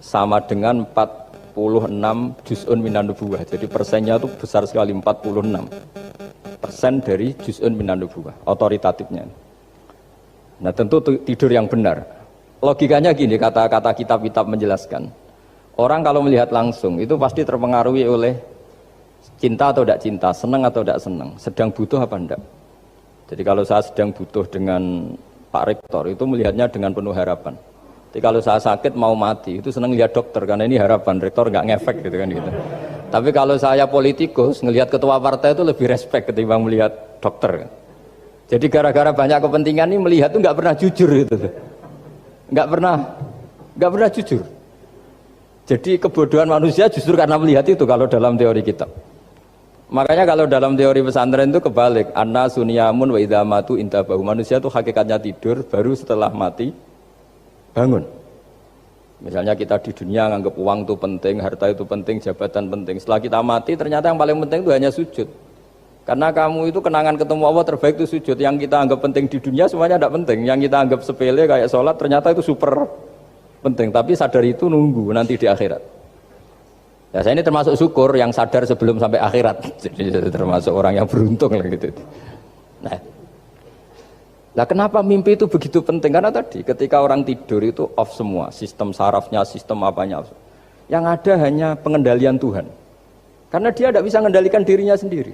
sama dengan 46 juz'un minan nubuwah. Jadi persennya itu besar sekali, 46% dari juz'un minan nubuwah, otoritatifnya. Nah tentu tidur yang benar. Logikanya gini, kata-kata kitab-kitab menjelaskan. Orang kalau melihat langsung itu pasti terpengaruhi oleh cinta atau tidak cinta, senang atau tidak senang, sedang butuh apa enggak. Jadi kalau saya sedang butuh dengan Pak Rektor itu melihatnya dengan penuh harapan. Jadi kalau saya sakit mau mati itu senang lihat dokter karena ini harapan, Rektor nggak ngefek gitu kan gitu. Tapi kalau saya politikus ngelihat ketua partai itu lebih respect ketimbang melihat dokter. Jadi gara-gara banyak kepentingan ini melihat itu nggak pernah jujur gitu. Nggak pernah jujur. Jadi kebodohan manusia justru karena melihat itu kalau dalam teori kita. Makanya kalau dalam teori pesantren itu kebalik, anna sunyamun wa idza matu intabahu. Manusia itu hakikatnya tidur, baru setelah mati bangun. Misalnya kita di dunia nganggap uang itu penting, harta itu penting, jabatan penting. Setelah kita mati ternyata yang paling penting itu hanya sujud. Karena kamu itu kenangan ketemu Allah terbaik itu sujud. Yang kita anggap penting di dunia semuanya tidak penting. Yang kita anggap sepele kayak sholat ternyata itu super penting. Tapi sadar itu nunggu nanti di akhirat. Ya saya ini termasuk syukur yang sadar sebelum sampai akhirat. Jadi termasuk orang yang beruntung lah gitu. Nah, kenapa mimpi itu begitu penting? Karena tadi ketika orang tidur itu off semua, sistem sarafnya, sistem apanya. Yang ada hanya pengendalian Tuhan. Karena dia tidak bisa mengendalikan dirinya sendiri.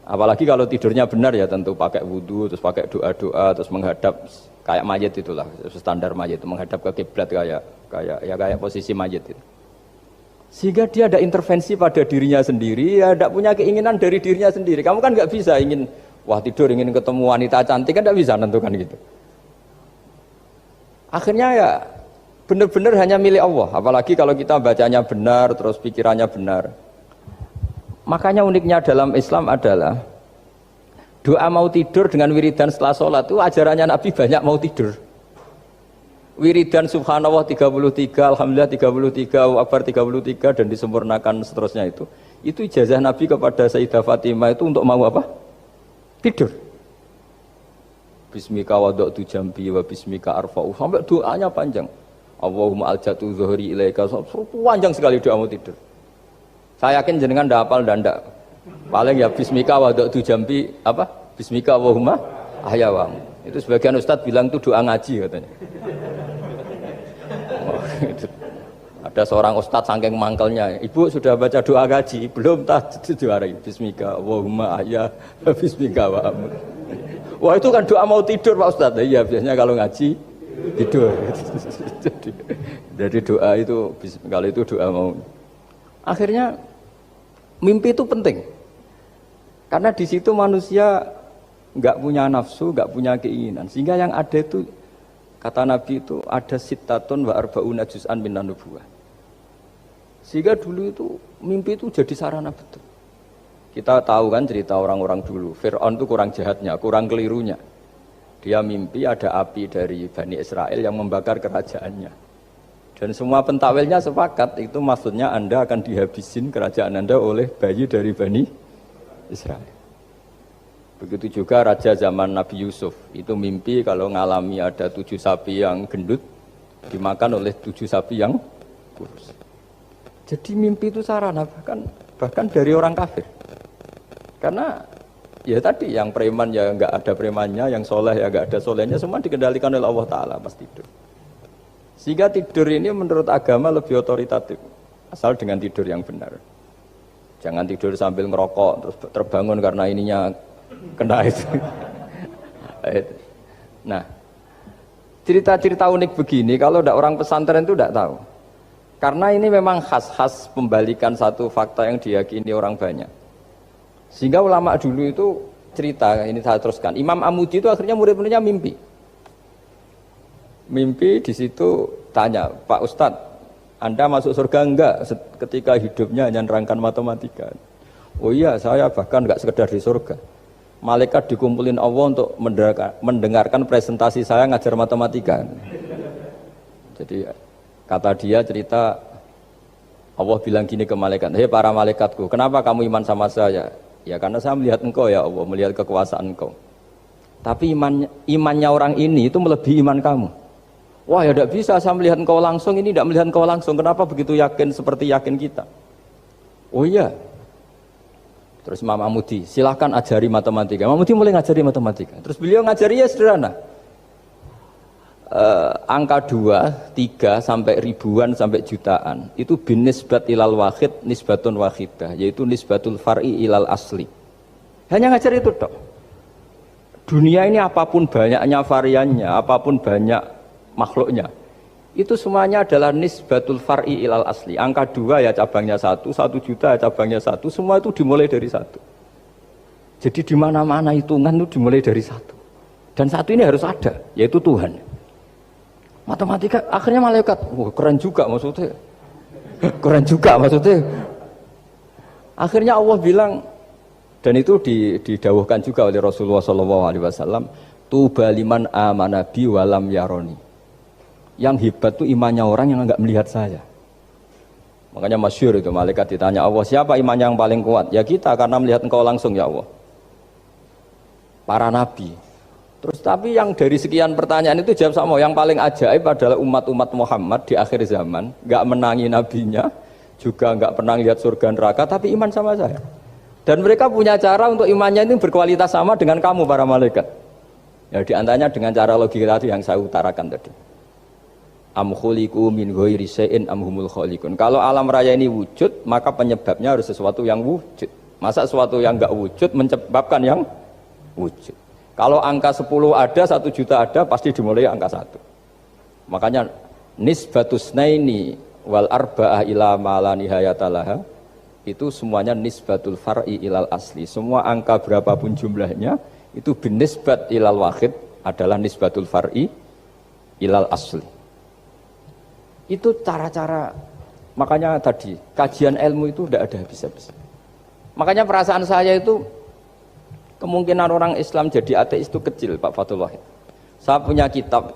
Apalagi kalau tidurnya benar ya tentu pakai wudhu, terus pakai doa-doa, terus menghadap kayak mayit itulah, standar mayit itu menghadap ke kiblat kayak posisi mayit itu. Sehingga dia ada intervensi pada dirinya sendiri, ya tidak punya keinginan dari dirinya sendiri. Kamu kan nggak bisa ingin, wah tidur ingin ketemu wanita cantik kan tidak bisa nentukan gitu. Akhirnya ya benar-benar hanya milik Allah. Apalagi kalau kita bacanya benar, terus pikirannya benar. Makanya uniknya dalam Islam adalah doa mau tidur dengan wiridan setelah sholat itu ajarannya Nabi banyak mau tidur. Wiridan subhanallah 33, alhamdulillah 33, Allahu akbar 33 dan disempurnakan seterusnya itu ijazah Nabi kepada Sayyidah Fatimah itu untuk mau apa? Tidur. Bismika wada'tu jambi wa bismika arfa'u sampai doanya panjang. Allahumma aljatu zuhri ilaika, panjang sekali doa mau tidur. Saya yakin jenengan ndak hafal dan ndak. Paling ya bismika wada'tu jambi apa? Bismika Allahumma ahyawamu. Itu sebagian ustadz bilang itu doa ngaji katanya. Ada seorang ustadz saking mangkelnya, ibu sudah baca doa ngaji belum? Tak juara bismika Allahumma ahya bismika wa amut. Wah itu kan doa mau tidur Pak Ustadz. Iya biasanya kalau ngaji tidur. Jadi doa itu kalau itu doa mau. Akhirnya mimpi itu penting karena di situ manusia nggak punya nafsu, nggak punya keinginan, sehingga yang ada itu kata Nabi itu ada sittatun wa arba'una juz'an minan nubuwah. Sehingga dulu itu mimpi itu jadi sarana betul. Kita tahu kan cerita orang-orang dulu, Fir'aun itu kurang jahatnya, kurang kelirunya. Dia mimpi ada api dari Bani Israel yang membakar kerajaannya. Dan semua pentakwilnya sepakat itu maksudnya Anda akan dihabisin kerajaan Anda oleh bayi dari Bani Israel. Begitu juga raja zaman Nabi Yusuf, itu mimpi kalau ngalami ada 7 sapi yang gendut dimakan oleh 7 sapi yang kurus. Jadi mimpi itu sarana bahkan dari orang kafir. Karena ya tadi yang preman ya nggak ada premannya, yang soleh ya nggak ada solehnya, semua dikendalikan oleh Allah Ta'ala pas tidur. Sehingga tidur ini menurut agama lebih otoritatif, asal dengan tidur yang benar. Jangan tidur sambil ngerokok terus terbangun karena ininya kena itu. Nah, cerita-cerita unik begini kalau tidak orang pesantren itu tidak tahu. Karena ini memang khas pembalikan satu fakta yang diyakini orang banyak. Sehingga ulama dulu itu cerita, ini saya teruskan. Imam Amudi itu akhirnya murid-muridnya mimpi. Mimpi di situ tanya, Pak Ustadz, Anda masuk surga enggak ketika hidupnya hanya nerangkan matematika? Oh iya, saya bahkan enggak sekedar di surga. Malaikat dikumpulin Allah untuk mendengarkan presentasi saya ngajar matematika. Jadi kata dia cerita, Allah bilang gini ke malaikat, hei para malaikatku, kenapa kamu iman sama saya? Ya karena saya melihat engkau ya Allah, melihat kekuasaan engkau. Tapi imannya orang ini itu melebihi iman kamu. Wah ya tidak bisa, saya melihat engkau langsung, ini tidak melihat engkau langsung. Kenapa begitu yakin seperti yakin kita? Oh iya. Terus Imam Amudi, silahkan ajari matematika. Imam Amudi mulai ngajari matematika. Terus beliau ngajari ya sederhana. Angka 2, 3 sampai ribuan sampai jutaan itu bin nisbat ilal wahid nisbatun wahidah, yaitu nisbatul far'i ilal asli. Hanya ngajar itu dok. Dunia ini apapun banyaknya variannya, apapun banyak makhluknya, itu semuanya adalah nisbatul far'i ilal asli. Angka 2 ya cabangnya 1, 1 juta ya cabangnya 1, semua itu dimulai dari 1. Jadi di mana-mana hitungan itu dimulai dari 1. Dan 1 ini harus ada, yaitu Tuhan. Matematika akhirnya malaikat, wah keren juga maksudnya. Keren juga maksudnya. Akhirnya Allah bilang, dan itu didawuhkan juga oleh Rasulullah SAW, tuba liman amana bi walam yaroni. Yang hebat itu imannya orang yang enggak melihat saya. Makanya masyhur itu, malaikat ditanya Allah, siapa imannya yang paling kuat? Ya kita, karena melihat engkau langsung ya Allah. Para nabi. Terus tapi yang dari sekian pertanyaan itu jawab sama, yang paling ajaib adalah umat-umat Muhammad di akhir zaman, enggak menangi nabinya, juga enggak pernah lihat surga neraka, tapi iman sama saya. Dan mereka punya cara untuk imannya itu berkualitas sama dengan kamu para malaikat. Ya diantaranya dengan cara logika tadi yang saya utarakan tadi. Am khuliqu min ghairi syai'in am humul khaliqun. Kalau alam raya ini wujud, maka penyebabnya harus sesuatu yang wujud. Masa sesuatu yang enggak wujud menyebabkan yang wujud. Kalau angka 10 ada, 1 juta ada, pasti dimulai angka 1. Makanya nisbatusnaini wal arba'ah ila ma la nihayatalaha. Itu semuanya nisbatul far'i ilal asli. Semua angka berapapun jumlahnya itu binisbat ilal wahid adalah nisbatul far'i ilal asli. Itu cara-cara, makanya tadi kajian ilmu itu tidak ada habis-habis. Makanya perasaan saya itu kemungkinan orang Islam jadi ateis itu kecil, Pak Fathul Wahid. Saya punya kitab,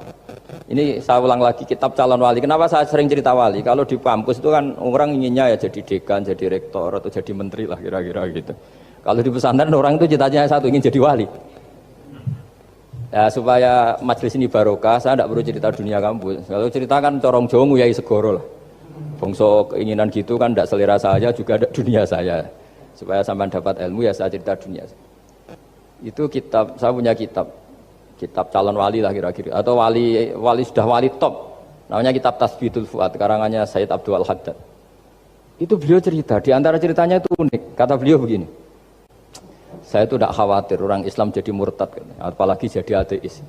ini saya ulang lagi, kitab calon wali. Kenapa saya sering cerita wali? Kalau di kampus itu kan orang inginnya ya jadi dekan, jadi rektor, atau jadi menteri lah kira-kira gitu. Kalau di pesantren orang itu cita-citanya satu, ingin jadi wali. Ya supaya majelis ini barokah, saya tidak perlu cerita dunia kampus. Kalau cerita kan corong Jawa nguyai segoro lah. Bongso keinginan gitu kan tidak selera saya, juga ada dunia saya. Supaya sampai dapat ilmu ya saya cerita dunia. Itu kitab, saya punya kitab calon wali lah kira-kira, atau wali sudah wali top, namanya kitab Tasbitul Fuad, karangannya Sayyid Abdul Haddad. Itu beliau cerita, di antara ceritanya itu unik, kata beliau begini, saya itu tidak khawatir orang Islam jadi murtad, apalagi jadi ateis,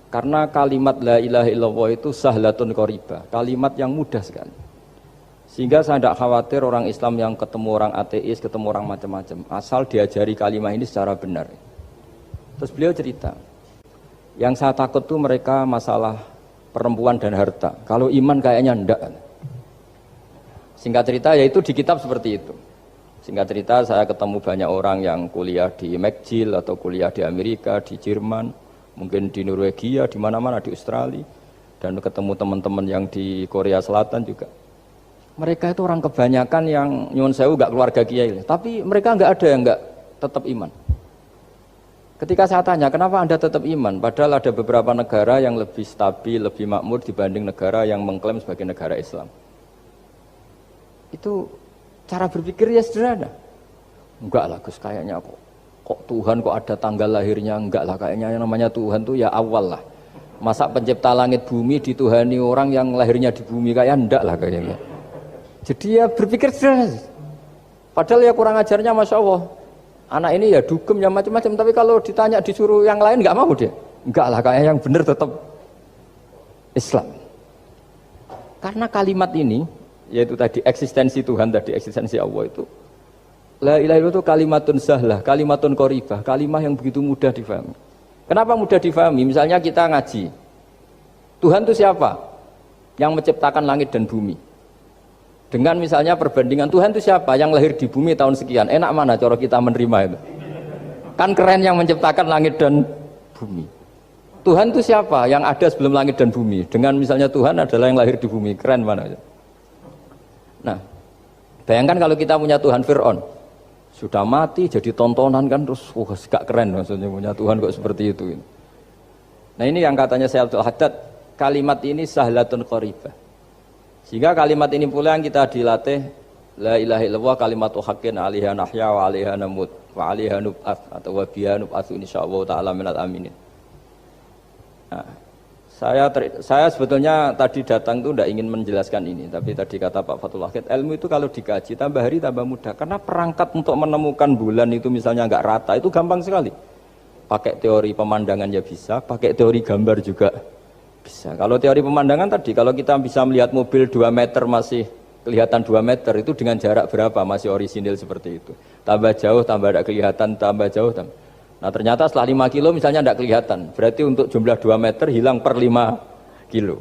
karena kalimat la ilaha illallah itu sahlatun qoribah, kalimat yang mudah sekali, sehingga saya tidak khawatir orang Islam yang ketemu orang ateis, ketemu orang macam-macam, asal diajari kalimat ini secara benar. Terus beliau cerita, yang saya takut tuh mereka masalah perempuan dan harta. Kalau iman kayaknya enggak. Singkat cerita yaitu di kitab seperti itu. Singkat cerita saya ketemu banyak orang yang kuliah di McGill atau kuliah di Amerika, di Jerman, mungkin di Norwegia, di mana-mana, di Australia, dan ketemu teman-teman yang di Korea Selatan juga. Mereka itu orang kebanyakan yang nyuwun sewu enggak keluarga kiai, tapi mereka enggak ada yang enggak tetap iman. Ketika saya tanya, kenapa Anda tetap iman? Padahal ada beberapa negara yang lebih stabil, lebih makmur dibanding negara yang mengklaim sebagai negara Islam. Itu cara berpikir ya sederhana. Enggak lah Gus, kayaknya kok Tuhan kok ada tanggal lahirnya? Enggak lah, kayaknya yang namanya Tuhan tuh ya awal lah. Masa pencipta langit bumi dituhani orang yang lahirnya di bumi, kayak enggak lah kayaknya. Jadi ya berpikir sederhana. Padahal ya kurang ajarnya Masya Allah. Anak ini ya dugem ya macam-macam, tapi kalau ditanya disuruh yang lain nggak mau dia. Enggak lah, kayak yang benar tetap Islam. Karena kalimat ini, yaitu tadi eksistensi Tuhan, tadi eksistensi Allah itu, la ilaha illallah itu kalimatun sahlah, kalimatun qoribah, kalimah yang begitu mudah difahami. Kenapa mudah difahami? Misalnya kita ngaji, Tuhan itu siapa? Yang menciptakan langit dan bumi. Dengan misalnya perbandingan Tuhan itu siapa? Yang lahir di bumi tahun sekian. Enak mana cara kita menerima itu? Kan keren yang menciptakan langit dan bumi. Tuhan itu siapa? Yang ada sebelum langit dan bumi. Dengan misalnya Tuhan adalah yang lahir di bumi. Keren mana? Nah, bayangkan kalau kita punya Tuhan Fir'aun. Sudah mati jadi tontonan kan, terus gak keren maksudnya punya Tuhan kok seperti itu. Nah ini yang katanya Sayyid Abdul Haddad, kalimat ini sahlatun qoribah. Sehingga kalimat ini pula yang kita dilatih, la ilaha illallah kalimatu haqqin 'alaiha nahya wa 'alaiha namut wa 'alaiha nub'ats atau wa biha nub'ats insyaallah taala minal aminin. Nah, saya sebetulnya tadi datang itu tidak ingin menjelaskan ini, tapi tadi kata Pak Fathul Wahid, ilmu itu kalau dikaji tambah hari tambah mudah, karena perangkat untuk menemukan bulan itu misalnya enggak rata itu gampang sekali. Pakai teori pemandangan ya bisa, pakai teori gambar juga bisa. Kalau teori pemandangan tadi, kalau kita bisa melihat mobil 2 meter masih kelihatan 2 meter, itu dengan jarak berapa masih orisinil seperti itu. Tambah jauh, tambah tidak kelihatan, tambah jauh. Nah ternyata setelah 5 kilo misalnya tidak kelihatan. Berarti untuk jumlah 2 meter hilang per 5 kilo.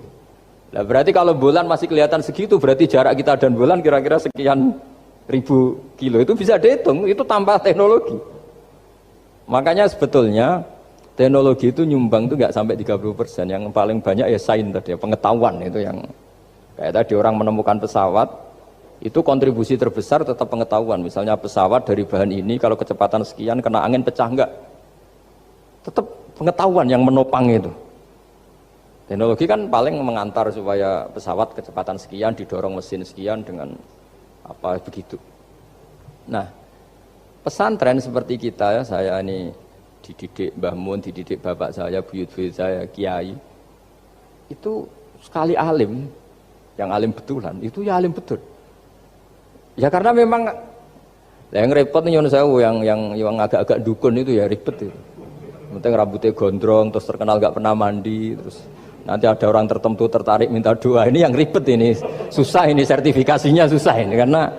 Nah berarti kalau bulan masih kelihatan segitu, berarti jarak kita dan bulan kira-kira sekian ribu kilo itu bisa dihitung, itu tanpa teknologi. Makanya sebetulnya teknologi itu nyumbang itu nggak sampai 30%. Yang paling banyak ya sains tadi, pengetahuan itu yang kayak tadi orang menemukan pesawat itu kontribusi terbesar tetap pengetahuan. Misalnya pesawat dari bahan ini kalau kecepatan sekian kena angin pecah enggak, tetap pengetahuan yang menopang itu. Teknologi kan paling mengantar supaya pesawat kecepatan sekian didorong mesin sekian dengan apa begitu. Nah, pesantren seperti kita ya, saya ini dididik Mbah Mun, dididik bapak saya, buyut-buyut saya, kiai. Itu sekali alim, yang alim betulan, itu ya alim betul. Ya karena memang yang repot nih nyuwun sewu yang agak-agak dukun itu ya ribet itu. Penting rambutnya gondrong, terus terkenal gak pernah mandi, terus nanti ada orang tertentu tertarik minta doa, ini yang ribet ini, susah ini sertifikasinya susah ini karena.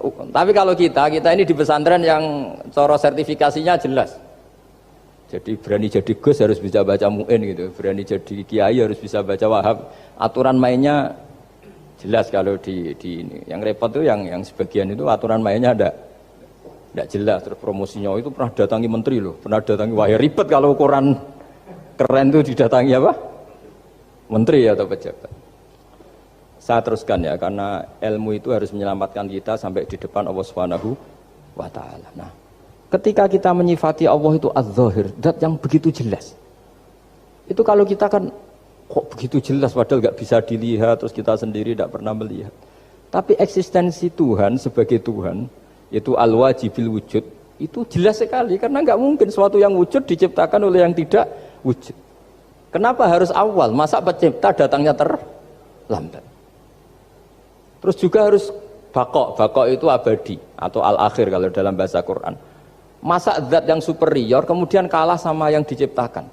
Tapi kalau kita ini di pesantren yang coro sertifikasinya jelas. Jadi berani jadi Gus harus bisa baca Mu'in gitu, berani jadi Kiai harus bisa baca Wahab. Aturan mainnya jelas kalau di ini. Yang repot tuh yang sebagian itu aturan mainnya tidak jelas, terus promosinya itu pernah datangi menteri loh, pernah datangi, wah ya ribet kalau ukuran keren tuh didatangi apa? Menteri atau pejabat. Saya teruskan ya, karena ilmu itu harus menyelamatkan kita sampai di depan Allah Subhanahu wa Ta'ala. Nah, ketika kita menyifati Allah itu az-zahir, zat yang begitu jelas. Itu kalau kita kan kok begitu jelas padahal nggak bisa dilihat, terus kita sendiri tidak pernah melihat. Tapi eksistensi Tuhan sebagai Tuhan, yaitu al-wajibil wujud, itu jelas sekali karena nggak mungkin suatu yang wujud diciptakan oleh yang tidak wujud. Kenapa harus awal? Masa pencipta datangnya terlambat? Terus juga harus bakok itu abadi atau al-akhir kalau dalam bahasa Quran. Masa zat yang superior kemudian kalah sama yang diciptakan?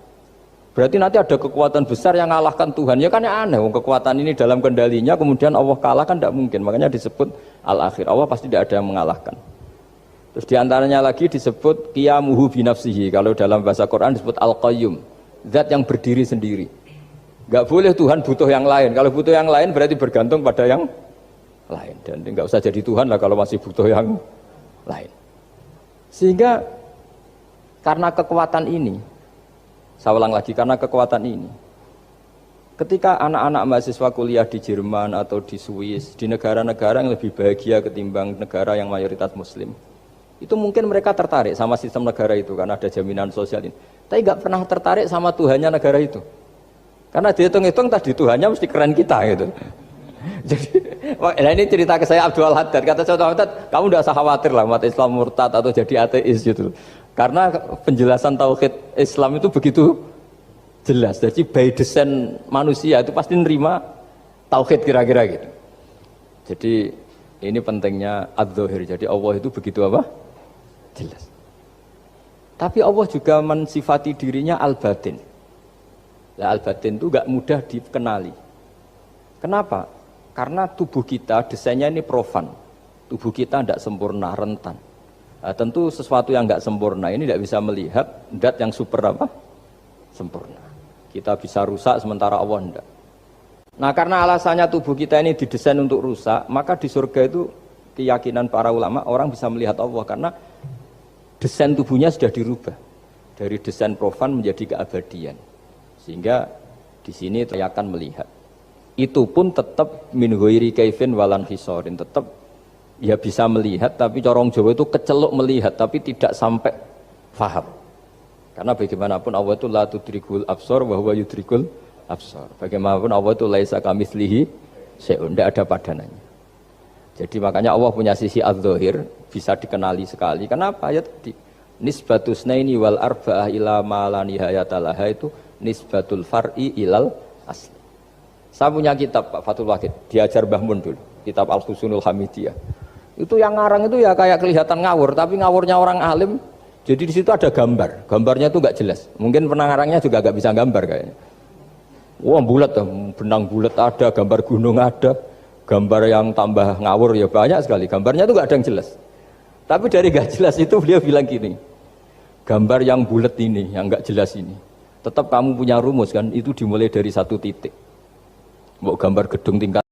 Berarti nanti ada kekuatan besar yang mengalahkan Tuhan. Ya kan ya aneh, kekuatan ini dalam kendalinya kemudian Allah kalah kan tidak mungkin. Makanya disebut al-akhir. Allah pasti tidak ada yang mengalahkan. Terus diantaranya lagi disebut qiyamuhu binafsihi. Kalau dalam bahasa Quran disebut al-qayyum. Zat yang berdiri sendiri. Gak boleh Tuhan butuh yang lain. Kalau butuh yang lain berarti bergantung pada yang lain. Dan gak usah jadi Tuhan lah kalau masih butuh yang lain. Sehingga karena kekuatan ini, saya ulang lagi, karena kekuatan ini, ketika anak-anak mahasiswa kuliah di Jerman atau di Swiss, di negara-negara yang lebih bahagia ketimbang negara yang mayoritas Muslim, itu mungkin mereka tertarik sama sistem negara itu karena ada jaminan sosial ini. Tapi nggak pernah tertarik sama Tuhannya negara itu. Karena dihitung-hitung tadi Tuhannya mesti keren kita gitu. Jadi, nah ini cerita ke saya Abdul Haddad. Kata saya Abdul Haddad, kamu tidak usah khawatir lah umat Islam murtad atau jadi ateis gitu. Karena penjelasan tauhid Islam itu begitu jelas. Jadi by design manusia itu pasti nerima tauhid kira-kira gitu. Jadi ini pentingnya adz-dzahir. Jadi Allah itu begitu apa? Jelas. Tapi Allah juga mensifati dirinya al-batin. Nah, al-batin itu gak mudah dikenali. Kenapa? Karena tubuh kita desainnya ini profan. Tubuh kita tidak sempurna, rentan. Nah, tentu sesuatu yang gak sempurna ini tidak bisa melihat zat yang super apa? Sempurna. Kita bisa rusak sementara Allah tidak. Nah karena alasannya tubuh kita ini didesain untuk rusak, maka di surga itu keyakinan para ulama orang bisa melihat Allah karena desain tubuhnya sudah dirubah dari desain profan menjadi keabadian, sehingga di sini saya akan melihat. Itu pun tetap min ghairi kaifin walan hisorin, tetap ya bisa melihat, tapi corong Jawa itu keceluk melihat, tapi tidak sampai faham. Karena bagaimanapun Allah itu la tudrikul absor wa huwa yudrikul absor. Bagaimanapun Allah itu laisa kamitslihi syai'un, tidak ada padanannya. Jadi makanya Allah punya sisi adz-dzahir bisa dikenali sekali. Kenapa? Ya tadi nisbatus naini wal arba'ah ila ma la nihayatalaha itu nisbatul far'i ilal asli. Saya punya kitab Pak Fathul Wahid, diajar Mbah Mun dulu, kitab Al-Husunul Hamidiyah. Itu yang ngarang itu ya kayak kelihatan ngawur, tapi ngawurnya orang alim. Jadi di situ ada gambar, gambarnya itu nggak jelas. Mungkin pengarangnya juga nggak bisa gambar kayaknya. Wah bulat, benang bulat ada, gambar gunung ada. Gambar yang tambah ngawur ya banyak sekali. Gambarnya itu nggak ada yang jelas. Tapi dari nggak jelas itu beliau bilang gini, gambar yang bulat ini, yang nggak jelas ini, tetap kamu punya rumus kan? Itu dimulai dari satu titik. Mau gambar gedung tingkat